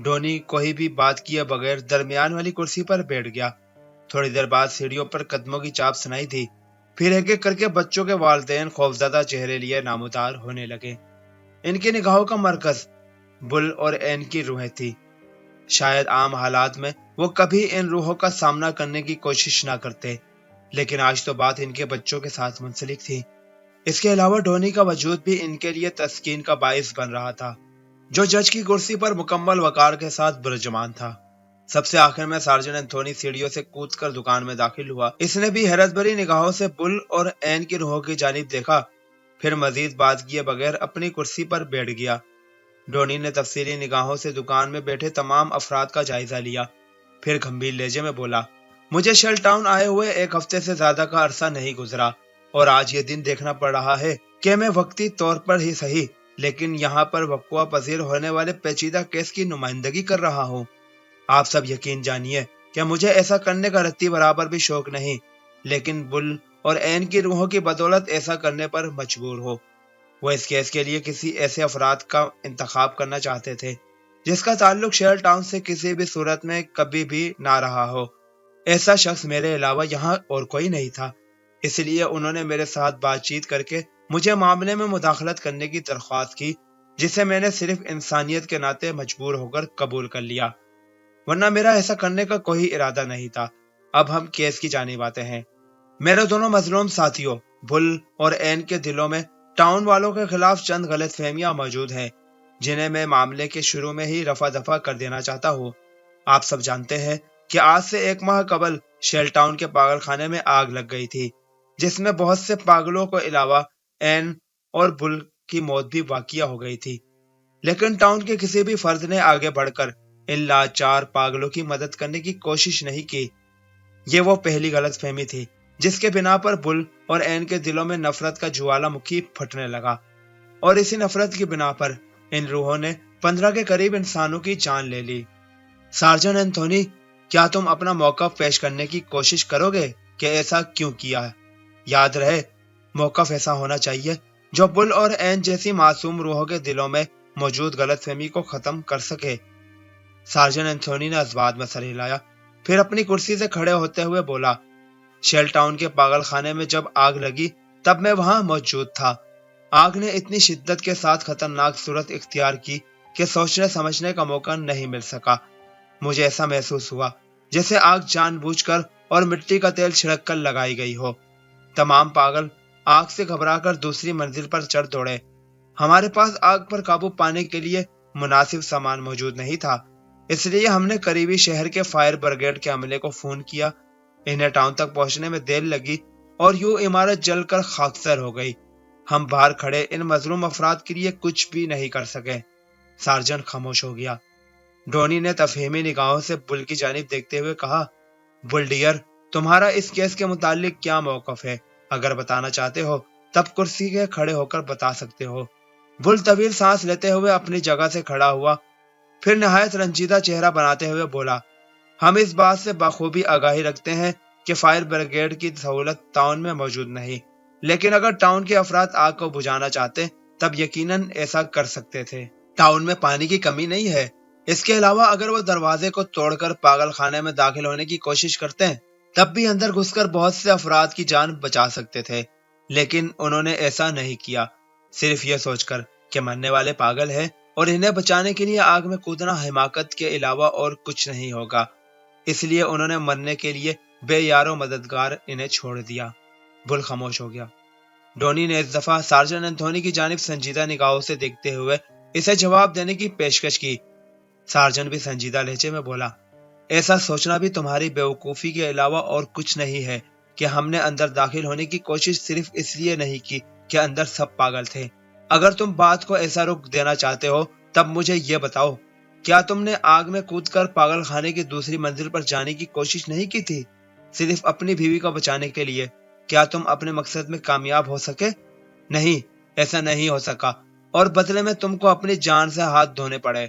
ڈونی کوئی بھی بات کیے بغیر درمیان والی کرسی پر بیٹھ گیا۔ تھوڑی دیر بعد سیڑھیوں پر قدموں کی چاپ سنائی دی، پھر ایک ایک کر کے بچوں کے والدین خوفزدہ چہرے لیے نامودار ہونے لگے۔ ان کی نگاہوں کا مرکز بل اور این کی روحیں تھی۔ شاید عام حالات میں وہ کبھی ان روحوں کا سامنا کرنے کی کوشش نہ کرتے، لیکن آج تو بات ان کے بچوں کے ساتھ منسلک تھی۔ اس کے علاوہ ڈونی کا وجود بھی ان کے لیے تسکین کا باعث بن رہا تھا، جو جج کی کرسی پر مکمل وقار کے ساتھ برجمان تھا۔ سب سے آخر میں سارجن اینتھونی سیڑھیوں سے کود کر دکان میں داخل ہوا۔ اس نے بھی حیرت بھری نگاہوں سے بل اور این کی روحوں کی جانب دیکھا، پھر مزید بات کیے بغیر اپنی کرسی پر بیٹھ گیا۔ ڈونی نے تفصیلی نگاہوں سے دکان میں بیٹھے تمام افراد کا جائزہ لیا، پھر گمبھیر لہجے میں بولا، مجھے شیل ٹاؤن آئے ہوئے ایک ہفتے سے زیادہ کا عرصہ نہیں گزرا، اور آج یہ دن دیکھنا پڑ رہا ہے کہ میں وقتی طور پر ہی صحیح لیکن یہاں پر وقوع پذیر ہونے والے پیچیدہ کیس کی نمائندگی کر رہا ہوں۔ آپ سب یقین جانیے کہ مجھے ایسا کرنے کا رتی برابر بھی شوق نہیں، لیکن بل اور این کی روحوں کی بدولت ایسا کرنے پر مجبور ہو۔ وہ اس کیس کے لیے کسی ایسے افراد کا انتخاب کرنا چاہتے تھے جس کا تعلق شیل ٹاؤن سے کسی بھی صورت میں کبھی بھی نہ رہا ہو۔ ایسا شخص میرے علاوہ یہاں اور کوئی نہیں تھا، اس لیے انہوں نے میرے ساتھ بات چیت کر کے مجھے معاملے میں مداخلت کرنے کی درخواست کی، جسے میں نے صرف انسانیت کے ناطے مجبور ہو کر قبول کر لیا، ورنہ میرا ایسا کرنے کا کوئی ارادہ نہیں تھا۔ اب ہم کیس کی جانب آتے ہیں۔ میرے دونوں مظلوم ساتھیوں بل اور این کے دلوں میں ٹاؤن والوں کے خلاف چند غلط فہمیاں موجود ہیں، جنہیں میں معاملے کے شروع میں ہی رفع دفع کر دینا چاہتا ہوں۔ آپ سب جانتے ہیں کہ آج سے 1 ماہ قبل شیل ٹاؤن کے پاگل خانے میں آگ لگ گئی تھی، جس میں بہت سے پاگلوں کو علاوہ این اور بل کی موت بھی واقع ہو گئی تھی، لیکن ٹاؤن کے کسی بھی فرد نے آگے بڑھ کر ان لاچار پاگلوں کی مدد کرنے کی کوشش نہیں کی۔ یہ وہ پہلی غلط فہمی تھی جس کے بنا پر بل اور این کے دلوں میں نفرت کا جوالا مکھی پھٹنے لگا، اور اسی نفرت کی بنا پر ان روحوں نے 15 کے قریب انسانوں کی جان لے لی۔ سارجن اینتھونی، کیا تم اپنا موقف پیش کرنے کی کوشش کرو گے کہ ایسا کیوں کیا ہے؟ یاد رہے، موقف ایسا ہونا چاہیے جو بل اور این جیسی معصوم روحوں کے دلوں میں موجود غلط فہمی کو ختم کر سکے۔ سارجن اینتھونی نے اسباد میں سر ہلایا، پھر اپنی کرسی سے کھڑے ہوتے ہوئے بولا، شیل ٹاؤن کے پاگل خانے میں جب آگ لگی تب میں وہاں موجود تھا۔ آگ نے اتنی شدت کے ساتھ خطرناک صورت اختیار کی کہ سوچنے سمجھنے کا موقع نہیں مل سکا۔ مجھے ایسا محسوس ہوا جیسے آگ جان بوجھ کر اور مٹی کا تیل چھڑک کر لگائی گئی ہو۔ تمام پاگل آگ سے گھبرا کر دوسری منزل پر چڑھ دوڑے۔ ہمارے پاس آگ پر قابو پانے کے لیے مناسب سامان موجود نہیں تھا، اس لیے ہم نے قریبی شہر کے فائر بریگیڈ کے عملے کو فون کیا۔ انہیں ٹاؤن تک پہنچنے میں دیر لگی اور یوں عمارت جل کر خاکسار ہو گئی۔ ہم باہر کھڑے ان مظلوم افراد کے لیے کچھ بھی نہیں کر سکے۔ سارجن خاموش ہو گیا۔ ڈونی نے تفہیمی نگاہوں سے بل کی جانب دیکھتے ہوئے کہا، بل ڈیئر، تمہارا اس کیس کے متعلق کیا موقف ہے؟ اگر بتانا چاہتے ہو تب کرسی کے کھڑے ہو کر بتا سکتے ہو۔ بل طویل سانس لیتے ہوئے اپنی جگہ سے کھڑا ہوا، پھر نہایت رنجیدہ چہرہ بناتے ہوئے بولا، ہم اس بات سے بخوبی آگاہی رکھتے ہیں کہ فائر بریگیڈ کی سہولت ٹاؤن میں موجود نہیں، لیکن اگر ٹاؤن کے افراد آگ کو بجھانا چاہتے تب یقیناً ایسا کر سکتے تھے۔ ٹاؤن میں پانی کی کمی نہیں ہے۔ اس کے علاوہ اگر وہ دروازے کو توڑ کر پاگل خانے میں داخل ہونے کی کوشش کرتے ہیں تب بھی اندر گھس کر بہت سے افراد کی جان بچا سکتے تھے، لیکن انہوں نے ایسا نہیں کیا، صرف یہ سوچ کر کہ مرنے والے پاگل ہیں اور انہیں بچانے کے لیے آگ میں کودنا حماقت کے علاوہ اور کچھ نہیں ہوگا، اس لیے انہوں نے مرنے کے لیے بے یار و مددگار انہیں چھوڑ دیا۔ بل خاموش ہو گیا۔ ڈونی نے اس دفعہ سارجن اینتھونی کی جانب سنجیدہ نگاہوں سے دیکھتے ہوئے اسے جواب دینے کی پیشکش کی۔ سارجن بھی سنجیدہ لہجے میں بولا، ایسا سوچنا بھی تمہاری بیوقوفی کے علاوہ اور کچھ نہیں ہے کہ ہم نے اندر داخل ہونے کی کوشش صرف اس لیے نہیں کی کہ اندر سب پاگل تھے۔ اگر تم بات کو ایسا رخ دینا چاہتے ہو تب مجھے یہ بتاؤ، کیا تم نے آگ میں کود کر پاگل خانے کی دوسری منزل پر جانے کی کوشش نہیں کی تھی صرف اپنی بیوی کو بچانے کے لیے؟ کیا تم اپنے مقصد میں کامیاب ہو سکے؟ نہیں، ایسا نہیں ہو سکا، اور بدلے میں تم کو اپنی جان سے ہاتھ دھونے پڑے۔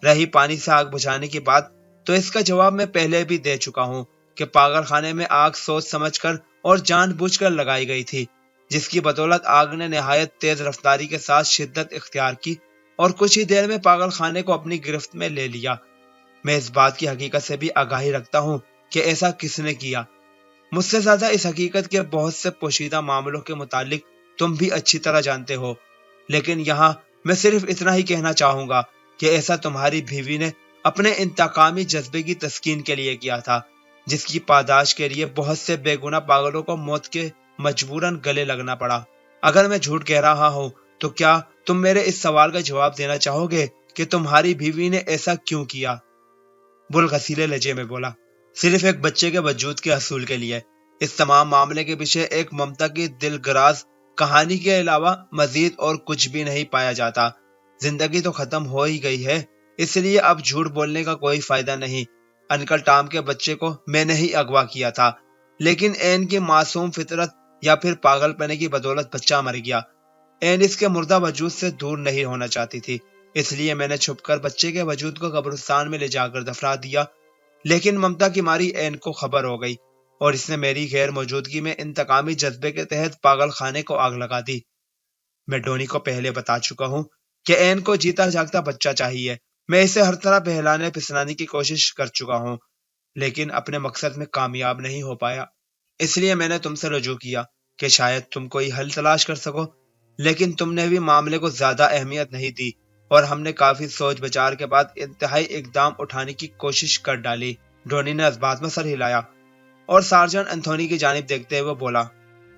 رہی پانی سے آگ بجھانے کی بات، تو اس کا جواب میں پہلے بھی دے چکا ہوں کہ پاگل خانے میں آگ سوچ سمجھ کر اور جان بوجھ کر لگائی گئی تھی، جس کی بدولت آگ نے نہایت تیز رفتاری کے ساتھ شدت اختیار کی اور کچھ ہی دیر میں پاگل خانے کو اپنی گرفت میں لے لیا۔ میں اس بات کی حقیقت سے بھی آگاہی رکھتا ہوں کہ ایسا کس نے کیا۔ مجھ سے زیادہ اس حقیقت کے بہت سے پوشیدہ معاملوں کے متعلق تم بھی اچھی طرح جانتے ہو، لیکن یہاں میں صرف اتنا ہی کہنا چاہوں گا کہ ایسا تمہاری بیوی نے اپنے انتقامی جذبے کی تسکین کے لیے کیا تھا، جس کی پاداش کے لیے بہت سے بے گناہ پاگلوں کو موت کے مجبوراً گلے لگنا پڑا۔ اگر میں جھوٹ کہہ رہا ہوں تو کیا تم میرے اس سوال کا جواب دینا چاہو گے کہ تمہاری بیوی نے ایسا کیوں کیا؟ بل غسیلے لہجے میں بولا، صرف ایک بچے کے وجود کے حصول کے لیے۔ اس تمام معاملے کے پیچھے ایک ممتا کی دل گراز کہانی کے علاوہ مزید اور کچھ بھی نہیں پایا جاتا۔ زندگی تو ختم ہو ہی گئی ہے، اس لیے اب جھوٹ بولنے کا کوئی فائدہ نہیں۔ انکل ٹام کے بچے کو میں نے ہی اغوا کیا تھا، لیکن این کی معصوم فطرت یا پھر پاگل پنے کی بدولت بچہ مر گیا۔ این اس کے مردہ وجود سے دور نہیں ہونا چاہتی تھی، اس لیے میں نے چھپ کر بچے کے وجود کو قبرستان میں لے جا کر دفنا دیا، لیکن ممتا کی ماری این کو خبر ہو گئی اور اس نے میری غیر موجودگی میں انتقامی جذبے کے تحت پاگل خانے کو آگ لگا دی۔ میں ڈونی کو پہلے بتا چکا ہوں کہ این کو جیتا جاگتا بچہ چاہیے۔ میں اسے ہر طرح بہلانے پھسلانے کی کوشش کر چکا ہوں، لیکن اپنے مقصد میں کامیاب نہیں ہو پایا۔ اس لیے میں نے تم سے رجوع کیا کہ شاید تم کوئی حل تلاش کر سکو، لیکن تم نے بھی معاملے کو زیادہ اہمیت نہیں دی اور ہم نے کافی سوچ بچار کے بعد انتہائی اقدام اٹھانے کی کوشش کر ڈالی۔ ڈونی نے اس بات میں سر ہلایا اور سارجنٹ انتھونی کی جانب دیکھتے ہوئے بولا،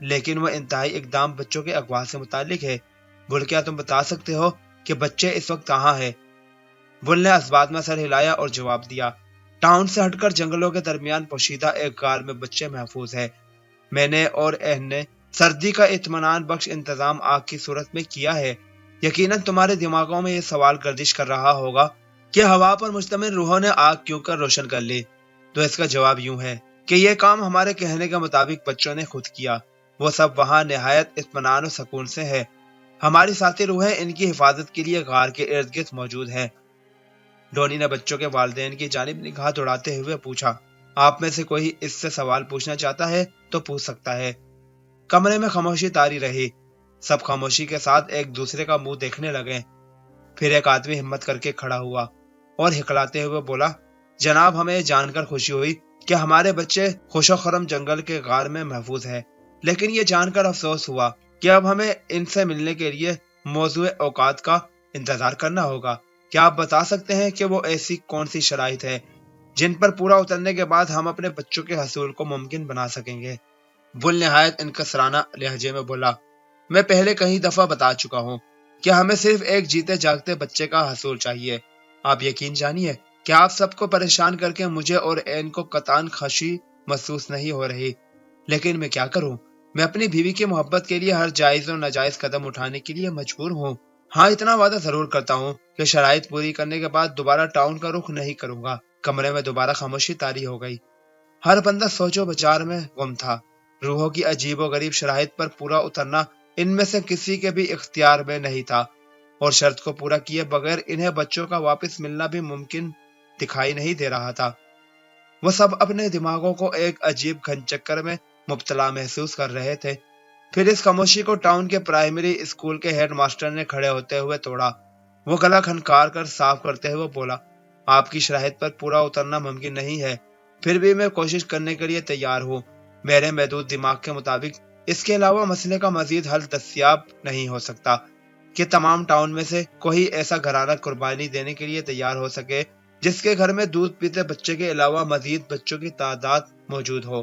لیکن وہ انتہائی اقدام بچوں کے اغوا سے متعلق ہے۔ بل کیا تم بتا سکتے ہو کہ بچے اس وقت کہاں ہیں؟ بل نے اس بات میں سر ہلایا اور جواب دیا، ٹاؤن سے ہٹ کر جنگلوں کے درمیان پوشیدہ ایک غار میں بچے محفوظ ہیں۔ میں نے اور این نے سردی کا اطمینان بخش انتظام آگ کی صورت میں کیا ہے۔ یقیناً تمہارے دماغوں میں یہ سوال گردش کر رہا ہوگا کہ ہوا پر مشتمل روحوں نے آگ کیوں کر روشن کر لی، تو اس کا جواب یوں ہے کہ یہ کام ہمارے کہنے کے مطابق بچوں نے خود کیا۔ وہ سب وہاں نہایت اطمینان و سکون سے ہے۔ ہماری ساتھی روحیں ان کی حفاظت کے لیے غار کے ارد گرد موجود ہیں۔ ڈونی نے بچوں کے والدین کی جانب نگاہ دوڑاتے ہوئے پوچھا، آپ میں سے کوئی اس سے سوال پوچھنا چاہتا ہے تو پوچھ سکتا ہے۔ کمرے میں خاموشی طاری رہی۔ سب خاموشی کے ساتھ ایک دوسرے کا منہ دیکھنے لگے۔ پھر ایک آدمی ہمت کر کے کھڑا ہوا اور ہکلاتے ہوئے بولا، جناب ہمیں جان کر خوشی ہوئی کہ ہمارے بچے خوش و خرم جنگل کے غار میں محفوظ ہیں، لیکن یہ جان کر افسوس ہوا کہ اب ہمیں ان سے ملنے کے لیے موضوع اوقات کا انتظار کرنا ہوگا۔ کیا آپ بتا سکتے ہیں کہ وہ ایسی کون سی شرائط ہے جن پر پورا اترنے کے بعد ہم اپنے بچوں کے حصول کو ممکن بنا سکیں گے؟ بل نہایت انکسرانہ لہجے میں بولا، میں پہلے کئی دفعہ بتا چکا ہوں کہ ہمیں صرف ایک جیتے جاگتے بچے کا حصول چاہیے۔ آپ یقین جانیے کہ آپ سب کو پریشان کر کے مجھے اور این کو قطعاً خوشی محسوس نہیں ہو رہی، لیکن میں کیا کروں؟ میں اپنی بیوی کی محبت کے لیے ہر جائز و ناجائز قدم اٹھانے کے لیے مجبور ہوں۔ ہاں اتنا وعدہ ضرور کرتا ہوں کہ شرائط پوری کرنے کے بعد دوبارہ ٹاؤن کا رخ نہیں کروں گا۔ کمرے میں دوبارہ خاموشی طاری ہو گئی۔ ہر بندہ سوچ و بچار میں گم تھا۔ روحوں کی عجیب و غریب شرائط پر پورا اترنا ان میں سے کسی کے بھی اختیار میں نہیں تھا، اور شرط کو پورا کیے بغیر انہیں بچوں کا واپس ملنا بھی ممکن دکھائی نہیں دے رہا تھا۔ وہ سب اپنے دماغوں کو ایک عجیب گھن چکر میں مبتلا محسوس کر رہے تھے۔ پھر اس خاموشی کو ٹاؤن کے پرائمری اسکول کے ہیڈ ماسٹر نے کھڑے ہوتے ہوئے توڑا۔ وہ گلا کھنکار کر صاف کرتے ہوئے بولا، آپ کی شرائط پر پورا اترنا ممکن نہیں ہے، پھر بھی میں کوشش کرنے کے لیے تیار ہوں۔ میرے محدود دماغ کے مطابق اس کے علاوہ مسئلے کا مزید حل دستیاب نہیں ہو سکتا کہ تمام ٹاؤن میں سے کوئی ایسا گھرانہ قربانی دینے کے لیے تیار ہو سکے جس کے گھر میں دودھ پیتے بچے کے علاوہ مزید بچوں کی تعداد موجود ہو،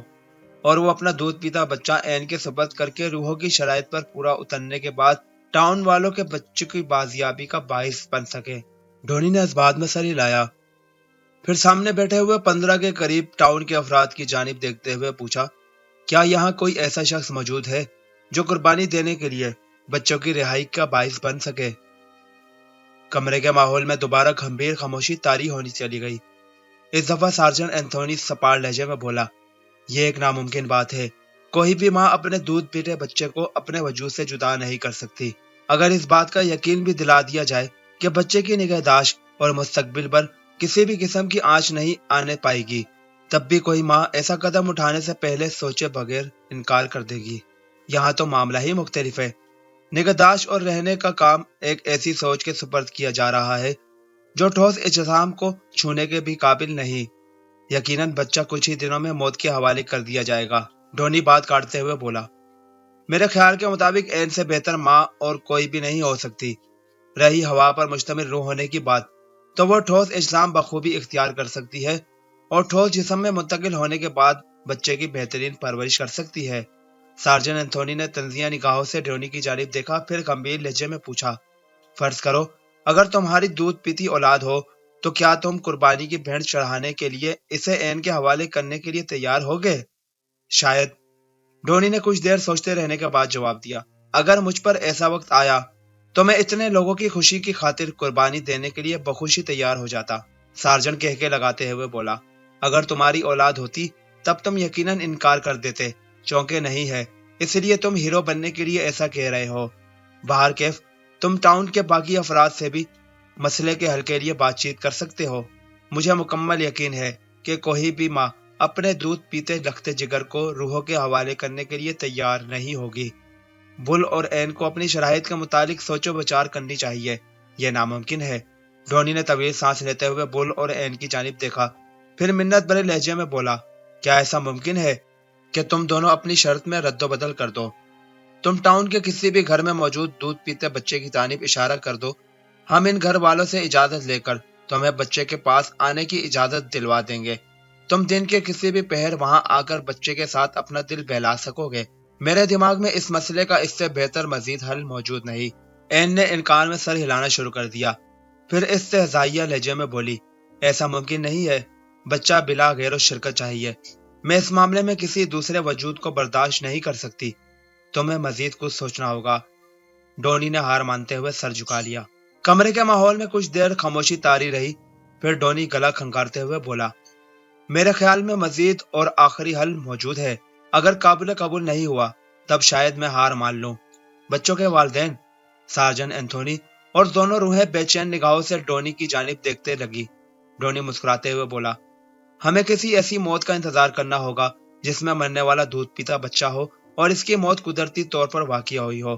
اور وہ اپنا دودھ پیتا بچہ این کے سپرد کر کے روحوں کی شرائط پر پورا اترنے کے بعد ٹاؤن والوں کے بچوں کی بازیابی کا باعث بن سکے۔ ڈونی نے اس بات میں سر ہلایا، پھر سامنے بیٹھے ہوئے 15 کے قریب ٹاؤن کے افراد کی جانب دیکھتے ہوئے پوچھا، کیا یہاں کوئی ایسا شخص موجود ہے جو قربانی دینے کے لیے بچوں کی رہائی کا باعث بن سکے؟ کمرے کے ماحول میں دوبارہ گمبھیر خاموشی طاری ہونی چلی گئی۔ اس دفعہ سارجنٹ انتھونی سپاٹ لہجے میں بولا، یہ ایک ناممکن بات ہے۔ کوئی بھی ماں اپنے دودھ پیتے بچے کو اپنے وجود سے جدا نہیں کر سکتی۔ اگر اس بات کا یقین بھی دلا دیا جائے کہ بچے کی نگہداشت اور مستقبل پر کسی بھی قسم کی آنچ نہیں آنے پائے گی، تب بھی کوئی ماں ایسا قدم اٹھانے سے پہلے سوچے بغیر انکار کر دے گی۔ یہاں تو معاملہ ہی مختلف ہے۔ نگہداشت اور رہنے کا کام ایک ایسی سوچ کے سپرد کیا جا رہا ہے جو ٹھوس اجسام کو چھونے کے بھی قابل نہیں۔ یقیناً بچہ کچھ ہی دنوں میں موت کے حوالے کر دیا جائے گا۔ ڈونی بات کاٹتے ہوئے بولا، میرے خیال کے مطابق این سے بہتر ماں اور کوئی بھی نہیں ہو سکتی۔ رہی ہوا پر مشتمل روح ہونے کی بات، تو وہ ٹھوس اجسام بخوبی اختیار کر سکتی ہے اور ٹھوس جسم میں منتقل ہونے کے بعد بچے کی بہترین پرورش کر سکتی ہے۔ سارجن اینتھونی نے تنزیہ نگاہوں سے ڈونی کی جانب دیکھا، پھر گمبھیر لہجے میں پوچھا، فرض کرو اگر تمہاری دودھ پیتی اولاد ہو تو کیا تم قربانی کی بھینٹ چڑھانے کے لیے اسے این کے حوالے کرنے کے لیے تیار ہوگے؟ شاید۔ ڈونی نے کچھ دیر سوچتے رہنے کے بعد جواب دیا، اگر مجھ پر ایسا وقت آیا تو میں اتنے لوگوں کی خوشی کی خاطر قربانی دینے کے لیے بخوشی تیار ہو جاتا۔ سارجن کہکے لگاتے ہوئے بولا، اگر تمہاری اولاد ہوتی تب تم یقیناً انکار کر دیتے، چونکہ نہیں ہے، اس لیے تم ہیرو بننے کے لیے ایسا کہہ رہے ہو۔ باہر کیف تم ٹاؤن کے باقی افراد سے بھی مسئلے کے حل کے لیے بات چیت کر سکتے ہو۔ مجھے مکمل یقین ہے کہ کوئی بھی ماں اپنے دودھ پیتے لختے جگر کو روحوں کے حوالے کرنے کے لیے تیار نہیں ہوگی۔ بل اور این کو اپنی شرائط کے متعلق سوچ و بچار کرنی چاہیے، یہ ناممکن ہے۔ ڈونی نے طویل سانس لیتے ہوئے بل اور این کی جانب دیکھا، پھر منت بھرے لہجے میں بولا، کیا ایسا ممکن ہے کہ تم دونوں اپنی شرط میں رد و بدل کر دو؟ تم ٹاؤن کے کسی بھی گھر میں موجود دودھ پیتے بچے کی جانب اشارہ کر دو، ہم ان گھر والوں سے اجازت لے کر تمہیں بچے کے پاس آنے کی اجازت دلوا دیں گے۔ تم دن کے کسی بھی پہر وہاں آ کر بچے کے ساتھ اپنا دل بہلا سکو گے۔ میرے دماغ میں اس مسئلے کا اس سے بہتر مزید حل موجود نہیں۔ این نے انکار میں سر ہلانا شروع کر دیا، پھر استہزائیہ لہجے میں بولی، ایسا ممکن نہیں ہے، بچہ بلا غیر و شرکت چاہیے، میں اس معاملے میں کسی دوسرے وجود کو برداشت نہیں کر سکتی، تمہیں مزید کچھ سوچنا ہوگا۔ ڈونی نے ہار مانتے ہوئے سر جھکا لیا۔ کمرے کے ماحول میں کچھ دیر خاموشی طاری رہی، پھر ڈونی گلا کھنکارتے ہوئے بولا، میرے خیال میں مزید اور آخری حل موجود ہے، اگر قابل قبول نہیں ہوا تب شاید میں ہار مان لوں۔ بچوں کے والدین، سارجن اینتھونی اور دونوں روحیں بے چین نگاہوں سے ڈونی کی جانب دیکھتے لگی۔ ڈونی مسکراتے ہوئے بولا، ہمیں کسی ایسی موت کا انتظار کرنا ہوگا جس میں مرنے والا دودھ پیتا بچہ ہو اور اس کی موت قدرتی طور پر واقع ہوئی ہو۔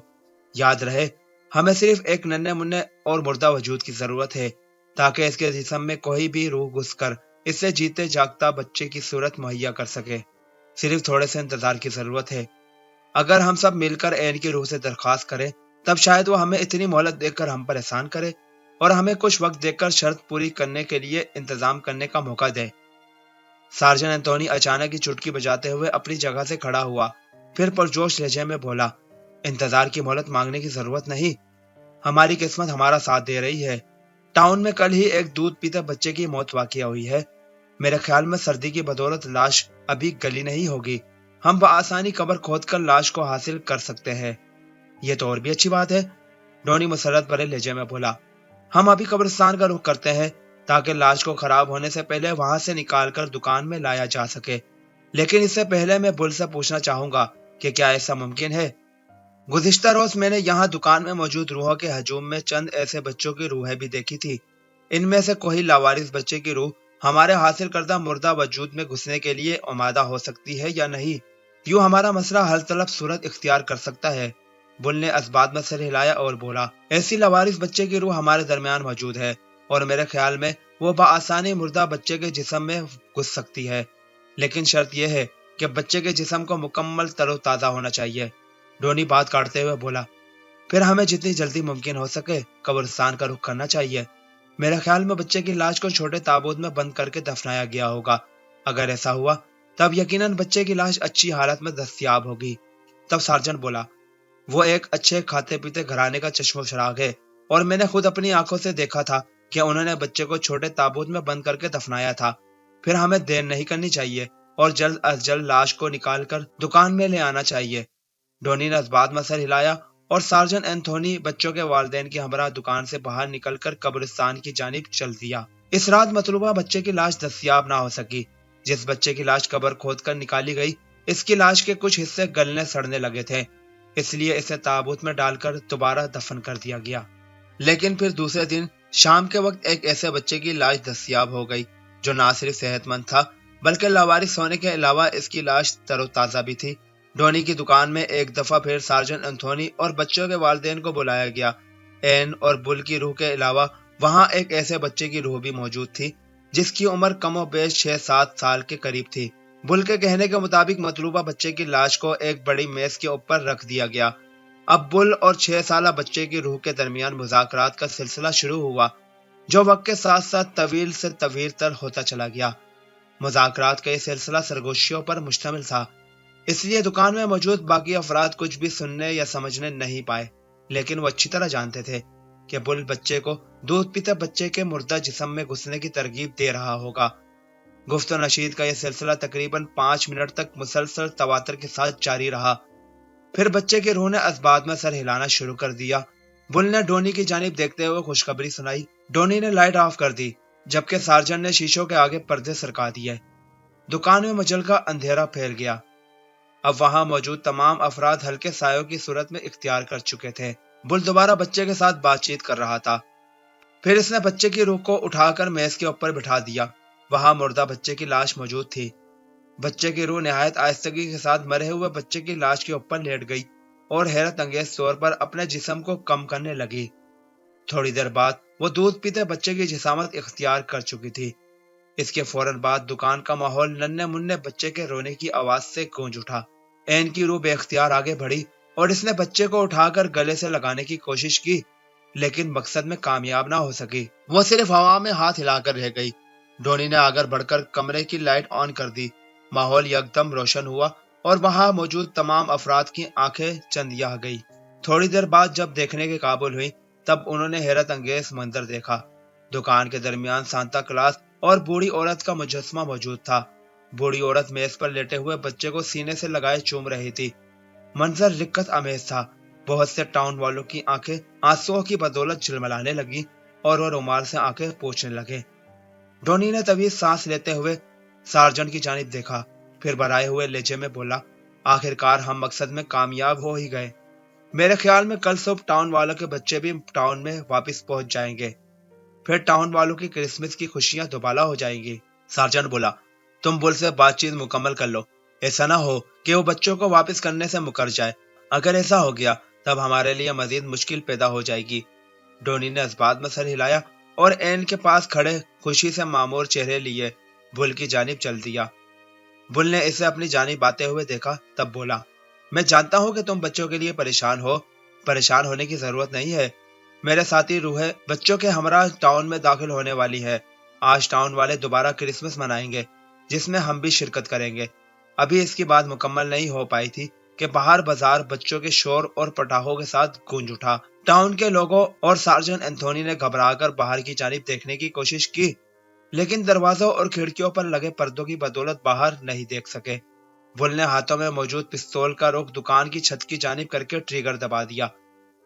یاد رہے، ہمیں صرف ایک ننھے منھے اور مردہ وجود کی ضرورت ہے تاکہ اس کے جسم میں کوئی بھی روح گھس کر اس سے جیتے جاگتا بچے کی صورت مہیا کر سکے۔ صرف تھوڑے سے انتظار کی ضرورت ہے۔ اگر ہم سب مل کر این کی روح سے درخواست کریں تب شاید وہ ہمیں اتنی مہلت دے کر ہم پر احسان کرے اور ہمیں کچھ وقت دے کر شرط پوری کرنے کے لیے انتظام کرنے کا موقع دے۔ سارجن اینتھونی اچانک ہی چٹکی بجاتے ہوئے اپنی جگہ سے کھڑا ہوا، پھر پرجوش لہجے میں بولا، انتظار کی مہلت مانگنے کی ضرورت نہیں، ہماری قسمت ہمارا ساتھ دے رہی ہے۔ ٹاؤن میں کل ہی ایک دودھ پیتے بچے کی موت واقع ہوئی ہے، میرے خیال میں سردی کی بدولت لاش ابھی گلی نہیں ہوگی، ہم بآسانی قبر کھود کر لاش کو حاصل کر سکتے ہیں۔ یہ تو اور بھی اچھی بات ہے، ڈونی مسرت بھرے لہجے میں بولا، ہم ابھی قبرستان کا رخ کرتے ہیں تاکہ لاش کو خراب ہونے سے پہلے وہاں سے نکال کر دکان میں لایا جا سکے، لیکن اس سے پہلے میں بل سے پوچھنا چاہوں گا کہ کیا ایسا ممکن ہے؟ گزشتہ روز میں نے یہاں دکان میں موجود روحوں کے ہجوم میں چند ایسے بچوں کی روحیں بھی دیکھی تھی، ان میں سے کوئی لاوارث بچے کی روح ہمارے حاصل کردہ مردہ وجود میں گھسنے کے لیے آمادہ ہو سکتی ہے یا نہیں، یوں ہمارا مسئلہ حل طلب صورت اختیار کر سکتا ہے۔ بل نے اسبات میں سر ہلایا اور بولا، ایسی لاوارث بچے کی روح ہمارے درمیان موجود ہے اور میرے خیال میں وہ بآسانی مردہ بچے کے جسم میں گھس سکتی ہے، لیکن شرط یہ ہے کہ بچے کے جسم کو مکمل تر و تازہ ہونا چاہیے۔ ڈونی بات کاٹتے ہوئے بولا، پھر ہمیں جتنی جلدی ممکن ہو سکے قبرستان کا رخ کرنا چاہیے، میرے خیال میں بچے کی لاش کو چھوٹے تابوت میں بند کر کے دفنایا گیا ہوگا، اگر ایسا ہوا تب یقیناً بچے کی لاش اچھی حالت میں دستیاب ہوگی۔ تب سارجن بولا، وہ ایک اچھے کھاتے پیتے گھرانے کا چشم و چراغ ہے اور میں نے خود اپنی آنکھوں سے دیکھا تھا کہ انہوں نے بچے کو چھوٹے تابوت میں بند کر کے دفنایا تھا، پھر ہمیں دیر نہیں کرنی چاہیے اور جلد از جلد لاش کو نکال کر دکان میں لے آنا چاہیے۔ ڈونی نے اسبات میں سر ہلایا اور سارجن اینتھونی بچوں کے والدین کے ہمراہ دکان سے باہر نکل کر قبرستان کی جانب چل دیا۔ اس رات مطلوبہ بچے کی لاش دستیاب نہ ہو سکی۔ جس بچے کی لاش قبر کھود کر نکالی گئی، اس کی لاش کے کچھ حصے گلنے سڑنے لگے تھے، اس لیے اسے تابوت میں ڈال کر دوبارہ دفن کر دیا گیا۔ لیکن پھر دوسرے دن شام کے وقت ایک ایسے بچے کی لاش دستیاب ہو گئی جو نہ صرف صحت مند تھا بلکہ لاوارث ہونے کے علاوہ اس کی لاش تر و تازہ بھی تھی۔ ڈونی کی دکان میں ایک دفعہ پھر سارجن اینتھونی اور بچوں کے والدین کو بلایا گیا۔ این اور بل کی روح کے علاوہ وہاں ایک ایسے بچے کی روح بھی موجود تھی جس کی عمر کم و بیش 6-7 سال کے قریب تھی۔ بل کے کہنے کے مطابق مطلوبہ بچے کی لاش کو ایک بڑی میز کے اوپر رکھ دیا گیا۔ اب بل اور 6 سالہ بچے کی روح کے درمیان مذاکرات کا سلسلہ شروع ہوا، جو وقت کے ساتھ ساتھ طویل سے طویل تر ہوتا چلا گیا۔ مذاکرات کا یہ سلسلہ سرگوشیوں پر مشتمل تھا، اس لیے دکان میں موجود باقی افراد کچھ بھی سننے یا سمجھنے نہیں پائے، لیکن وہ اچھی طرح جانتے تھے کہ بل بچے کو دودھ پیتے بچے کے مردہ جسم میں گھسنے کی ترغیب دے رہا ہوگا۔ گفت و نشید کا یہ سلسلہ تقریباً 5 منٹ تک مسلسل تواتر کے ساتھ جاری رہا۔ پھر بچے کی روح نے اسباب میں سر ہلانا شروع کر دیا۔ بل نے ڈونی کی جانب دیکھتے ہوئے خوشخبری سنائی۔ ڈونی نے لائٹ آف کر دی، جبکہ سارجن نے شیشوں کے آگے پردے سرکا دیے۔ دکان میں مچلکا اندھیرا پھیل گیا۔ اب وہاں موجود تمام افراد ہلکے سایوں کی صورت میں اختیار کر چکے تھے۔ بل دوبارہ بچے کے ساتھ بات چیت کر رہا تھا۔ پھر اس نے بچے کی روح کو اٹھا کر میز کے اوپر بٹھا دیا۔ وہاں مردہ بچے کی لاش موجود تھی۔ بچے کی روح نہایت آہستگی کے ساتھ مرے ہوئے بچے کی لاش کے اوپر لیٹ گئی اور حیرت انگیز طور پر اپنے جسم کو کم کرنے لگی۔ تھوڑی دیر بعد وہ دودھ پیتے بچے کی جسامت اختیار کر چکی تھی۔ اس کے فوراً بعد دکان کا ماحول ننھے منھے بچے کے رونے کی آواز سے گونج اٹھا۔ این کی روح بے اختیار آگے بڑھی اور اس نے بچے کو اٹھا کر گلے سے لگانے کی کوشش کی، لیکن مقصد میں کامیاب نہ ہو سکی۔ وہ صرف ہوا میں ہاتھ ہلا کر رہ گئی۔ ڈونی نے آگے بڑھ کر کمرے کی لائٹ آن کر دی۔ ماحول یکدم روشن ہوا اور وہاں موجود تمام افراد کی آنکھیں چندیا گئی۔ تھوڑی دیر بعد جب دیکھنے کے قابل ہوئی تب انہوں نے حیرت انگیز منظر دیکھا۔ دکان کے درمیان سانتا کلاس اور بوڑھی عورت کا مجسمہ موجود تھا۔ بوڑھی عورت میز پر لیٹے ہوئے بچے کو سینے سے لگائے چوم رہی تھی۔ منظر رکت امیز تھا۔ بہت سے ٹاؤن والوں کی آنکھیں آنسوؤں کی بدولت جھلملانے لگی اور وہ رومال سے آنکھیں پوچھنے لگے۔ ڈونی نے طویل سانس لیتے ہوئے سارجن کی جانب دیکھا، پھر بھرائے ہوئے لہجے میں بولا، آخر کار ہم مقصد میں کامیاب ہو ہی گئے۔ میرے خیال میں کل صبح ٹاؤن والوں کے بچے بھی ٹاؤن میں واپس پہنچ جائیں گے، پھر ٹاؤن والوں کی کرسمس کی خوشیاں دوبالا ہو جائیں گی۔ سارجن بولا، تم بل سے بات چیت مکمل کر لو، ایسا نہ ہو کہ وہ بچوں کو واپس کرنے سے مکر جائے۔ اگر ایسا ہو گیا تب ہمارے لیے مزید مشکل پیدا ہو جائے گی۔ ڈونی نے اسبات میں سر ہلایا اور این کے پاس کھڑے خوشی سے معمور چہرے لیے بل کی جانب چل دیا۔ بل نے اسے اپنی جانب آتے ہوئے دیکھا، تب بولا، میں جانتا ہوں کہ تم بچوں کے لیے پریشان ہو، پریشان ہونے کی ضرورت نہیں ہے۔ میرے ساتھی روحیں بچوں کے ہمراہ ٹاؤن میں داخل ہونے والی ہے۔ آج ٹاؤن والے دوبارہ کرسمس منائیں گے، جس میں ہم بھی شرکت کریں گے۔ ابھی اس کی بات مکمل نہیں ہو پائی تھی کہ باہر بازار بچوں کے شور اور پٹاخوں کے ساتھ گونج اٹھا۔ ٹاؤن کے لوگوں اور سارجن اینتھونی نے گھبرا کر باہر کی جانب دیکھنے کی کوشش کی، لیکن دروازوں اور کھڑکیوں پر لگے پردوں کی بدولت باہر نہیں دیکھ سکے۔ بل نے ہاتھوں میں موجود پستول کا رخ دکان کی چھت کی جانب کر کے ٹریگر دبا دیا۔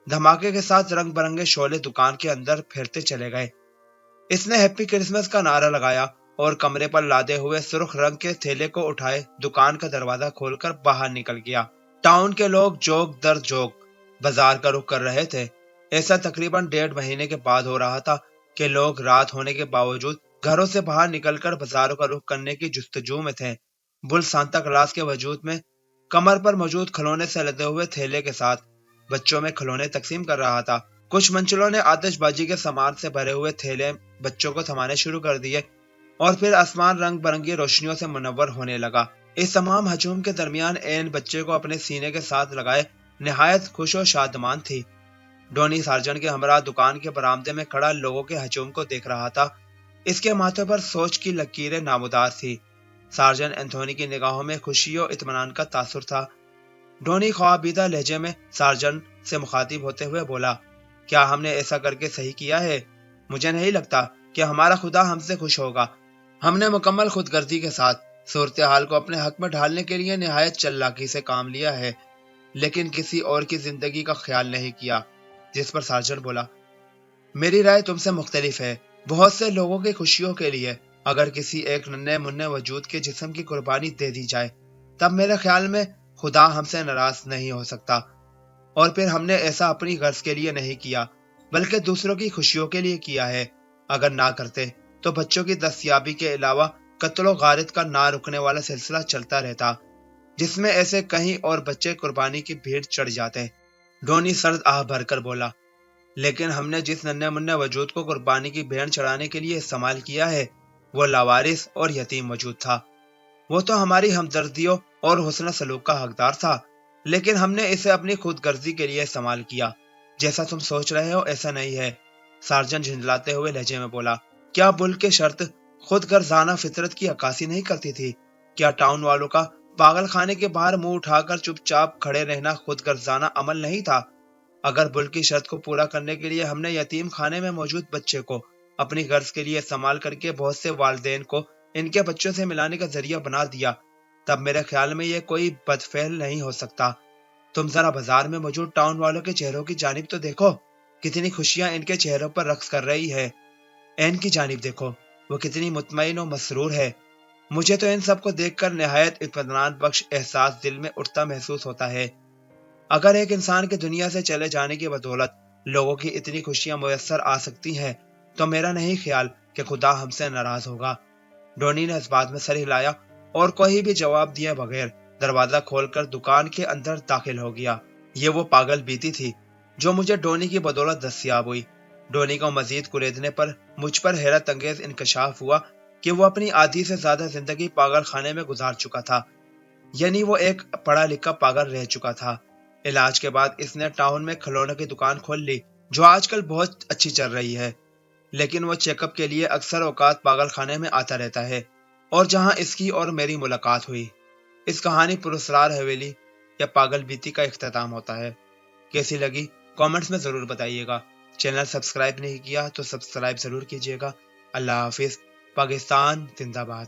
دھماکے کے ساتھ رنگ برنگے شعلے دکان کے اندر پھیرتے چلے گئے۔ اس نے ہیپی کرسمس کا نعرہ لگایا اور کمرے پر لادے ہوئے سرخ رنگ کے تھیلے کو اٹھائے دکان کا دروازہ کھول کر باہر نکل گیا۔ ٹاؤن کے لوگ جوک در جوک بازار کا رخ کر رہے تھے۔ ایسا تقریباً 1.5 مہینے کے بعد ہو رہا تھا کہ لوگ رات ہونے کے باوجود گھروں سے باہر نکل کر بازاروں کا رخ کرنے کی جستجو میں تھے۔ بل سانتا کلاس کے وجود میں کمر پر موجود کھلونے سے لدے ہوئے تھیلے کے ساتھ بچوں میں کھلونے تقسیم کر رہا تھا۔ کچھ منچلوں نے آتش بازی کے سامان سے بھرے ہوئے تھیلے بچوں کو تھمانے شروع کر دیے اور پھر آسمان رنگ برنگی روشنیوں سے منور ہونے لگا۔ اس تمام ہجوم کے درمیان این بچے کو اپنے سینے کے ساتھ لگائے نہایت خوش و شادمان تھی۔ ڈونی سارجن کے ہمراہ دکان کے برآمدے میں کھڑا لوگوں کے ہجوم کو دیکھ رہا تھا۔ اس کے ماتھے پر سوچ کی لکیریں نامودار تھی۔ سارجن اینتھونی کی نگاہوں میں خوشی و اطمینان کا تاثر تھا۔ ڈونی خوابیدہ لہجے میں سارجن سے مخاطب ہوتے ہوئے بولا، کیا ہم نے ایسا کر کے صحیح کیا ہے؟ مجھے نہیں لگتا کہ ہمارا خدا ہم سے خوش ہوگا۔ ہم نے مکمل خود غرضی کے ساتھ صورتحال کو اپنے حق میں ڈھالنے کے لیے نہایت چالاکی سے کام لیا ہے، لیکن کسی اور کی زندگی کا خیال نہیں کیا۔ جس پر سارجن بولا، میری رائے تم سے مختلف ہے۔ بہت سے لوگوں کی خوشیوں کے لیے اگر کسی ایک ننھے منھے وجود کے جسم کی قربانی دے دی جائے تب میرے خیال میں خدا ہم سے ناراض نہیں ہو سکتا۔ اور پھر ہم نے ایسا اپنی غرض کے لیے نہیں کیا بلکہ دوسروں کی خوشیوں کے لیے کیا ہے۔ اگر نہ کرتے تو بچوں کی دستیابی کے علاوہ قتل و غارت کا نہ رکنے والا سلسلہ چلتا رہتا، جس میں ایسے کہیں اور بچے قربانی کی بھیڑ چڑھ جاتے۔ ڈونی سرد آہ بھر کر بولا، لیکن ہم نے جس ننھے منھے وجود کو قربانی کی بھیڑ چڑھانے کے لیے استعمال کیا ہے وہ لاوارث اور یتیم وجود تھا۔ وہ تو ہماری ہمدردیوں اور حسن سلوک کا حقدار تھا، لیکن ہم نے اسے اپنی خود غرضی کے لیے استعمال کیا۔ جیسا تم سوچ رہے ہو ایسا نہیں ہے، سارجن جھنجھلاتے ہوئے لہجے میں بولا۔ کیا بل کی شرط خود غرضانہ فطرت کی عکاسی نہیں کرتی تھی؟ کیا ٹاؤن والوں کا پاگل خانے کے باہر منہ اٹھا کر چپ چاپ کھڑے رہنا خود غرضانہ عمل نہیں تھا؟ اگر بل کی شرط کو پورا کرنے کے لیے ہم نے یتیم خانے میں موجود بچے کو اپنی غرض کے لیے استعمال کر کے بہت سے والدین کو ان کے بچوں سے ملانے کا ذریعہ بنا دیا، تب میرے خیال میں یہ کوئی بدفعل نہیں ہو سکتا۔ تم ذرا بازار میں موجود ٹاؤن والوں کے چہروں کی جانب تو دیکھو، کتنی خوشیاں ان کے چہروں پر رقص کر رہی ہے۔ این کی جانب دیکھو، وہ کتنی مطمئن و مسرور ہے۔ مجھے تو ان سب کو دیکھ کر نہایت اطمینان بخش احساس دل میں اٹھتا محسوس ہوتا ہے۔ اگر ایک انسان کے دنیا سے چلے جانے کی بدولت لوگوں کی اتنی خوشیاں میسر آ سکتی ہیں تو میرا نہیں خیال کہ خدا ہم سے ناراض ہوگا۔ ڈونی نے اس بات میں سر ہلایا اور کوئی بھی جواب دیے بغیر دروازہ کھول کر دکان کے اندر داخل ہو گیا۔ یہ وہ پاگل بیتی تھی جو مجھے ڈونی کی بدولت دستیاب ہوئی۔ ڈونی کو مزید کریدنے پر مجھ پر حیرت انگیز انکشاف ہوا کہ وہ اپنی آدھی سے زیادہ زندگی پاگل خانے میں گزار چکا تھا، یعنی وہ ایک پڑھا لکھا پاگل رہ چکا تھا۔ علاج کے بعد اس نے ٹاؤن میں کھلونوں کی دکان کھول لی جو آج کل بہت اچھی چل رہی ہے، لیکن وہ چیک اپ کے لیے اکثر اوقات پاگل خانے میں آتا رہتا ہے، اور جہاں اس کی اور میری ملاقات ہوئی۔ اس کہانی پراسرار حویلی یا پاگل بیتی کا اختتام ہوتا ہے۔ کیسی لگی کامنٹس میں ضرور بتائیے گا۔ چینل سبسکرائب نہیں کیا تو سبسکرائب ضرور کیجیے گا۔ اللہ حافظ۔ پاکستان زندہ باد۔